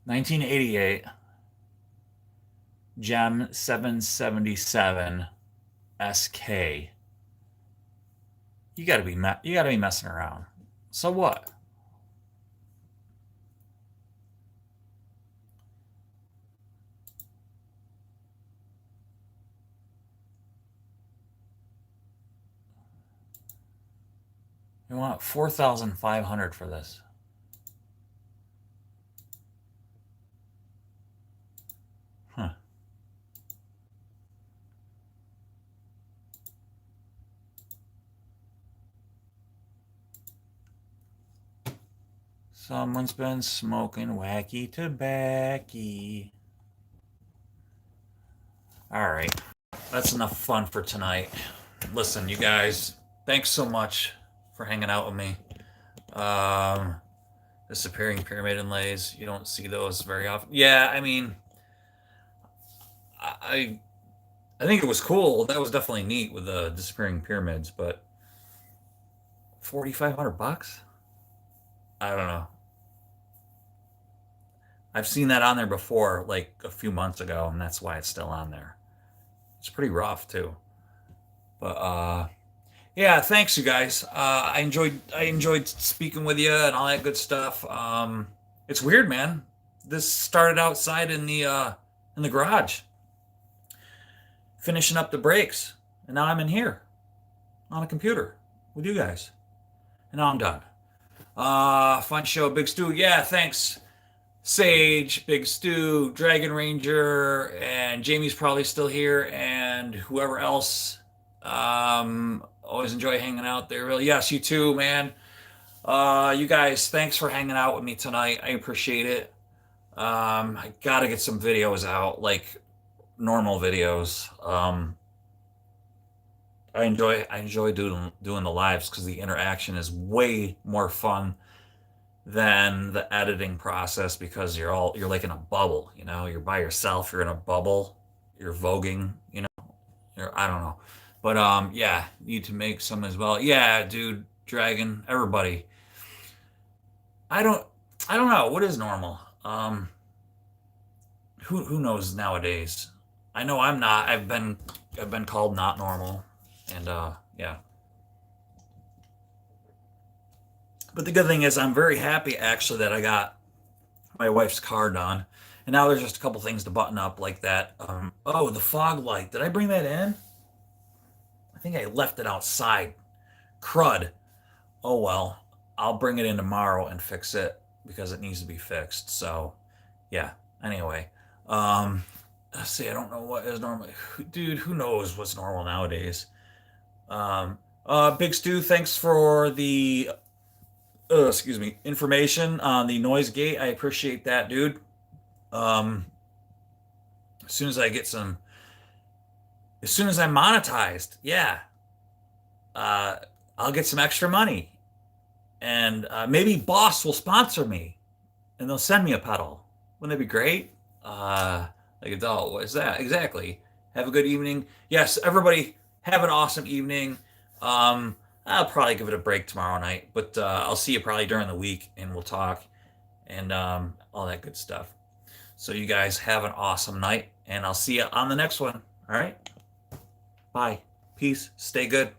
1988 Gem 777 SK. You gotta be messing around. So what? You want 4,500 for this? Huh. Someone's been smoking wacky tobacco. All right. That's enough fun for tonight. Listen, you guys, thanks so much for hanging out with me. Um, Disappearing pyramid inlays, you don't see those very often. Yeah, I mean, I I think it was cool. That was definitely neat with the disappearing pyramids, but 4,500 bucks? I don't know. I've seen that on there before, like a few months ago, and that's why it's still on there. It's pretty rough too. But yeah, thanks you guys. I enjoyed speaking with you and all that good stuff. It's weird, man. This started outside in the garage, finishing up the brakes, and now I'm in here on a computer with you guys, and now I'm done. Fun show, Big Stu. Yeah, thanks. Sage, Big Stu, Dragon Ranger, and Jamie's probably still here, and whoever else. Always enjoy hanging out there. Really, yes, you too, man. You guys, thanks for hanging out with me tonight. I appreciate it. I gotta get some videos out, like normal videos. I enjoy doing the lives because the interaction is way more fun than the editing process because you're like in a bubble, you know, you're by yourself, you're in a bubble, you're voguing, you know, I don't know. But yeah, need to make some as well. Yeah, dude, Dragon, everybody. I don't I don't know. What is normal? Who knows nowadays? I know I'm not. I've been called not normal. And yeah. But the good thing is I'm very happy actually that I got my wife's car done. And now there's just a couple things to button up like that. Oh, the fog light. Did I bring that in? I think I left it outside. Crud. Oh well. I'll bring it in tomorrow and fix it because it needs to be fixed. So, yeah. Anyway, let's see. I don't know what is normal. Dude, who knows what's normal nowadays? Big Stu, thanks for the excuse me, information on the noise gate. I appreciate that, dude. Um, as soon as I get some, as soon as I'm monetized, yeah, uh, I'll get some extra money, and maybe Boss will sponsor me, and they'll send me a pedal. Wouldn't that be great? Like adult, what is that exactly? Have a good evening. Yes, everybody, have an awesome evening. I'll probably give it a break tomorrow night, but I'll see you probably during the week, and we'll talk and all that good stuff. So you guys have an awesome night, and I'll see you on the next one. All right. Bye. Peace. Stay good.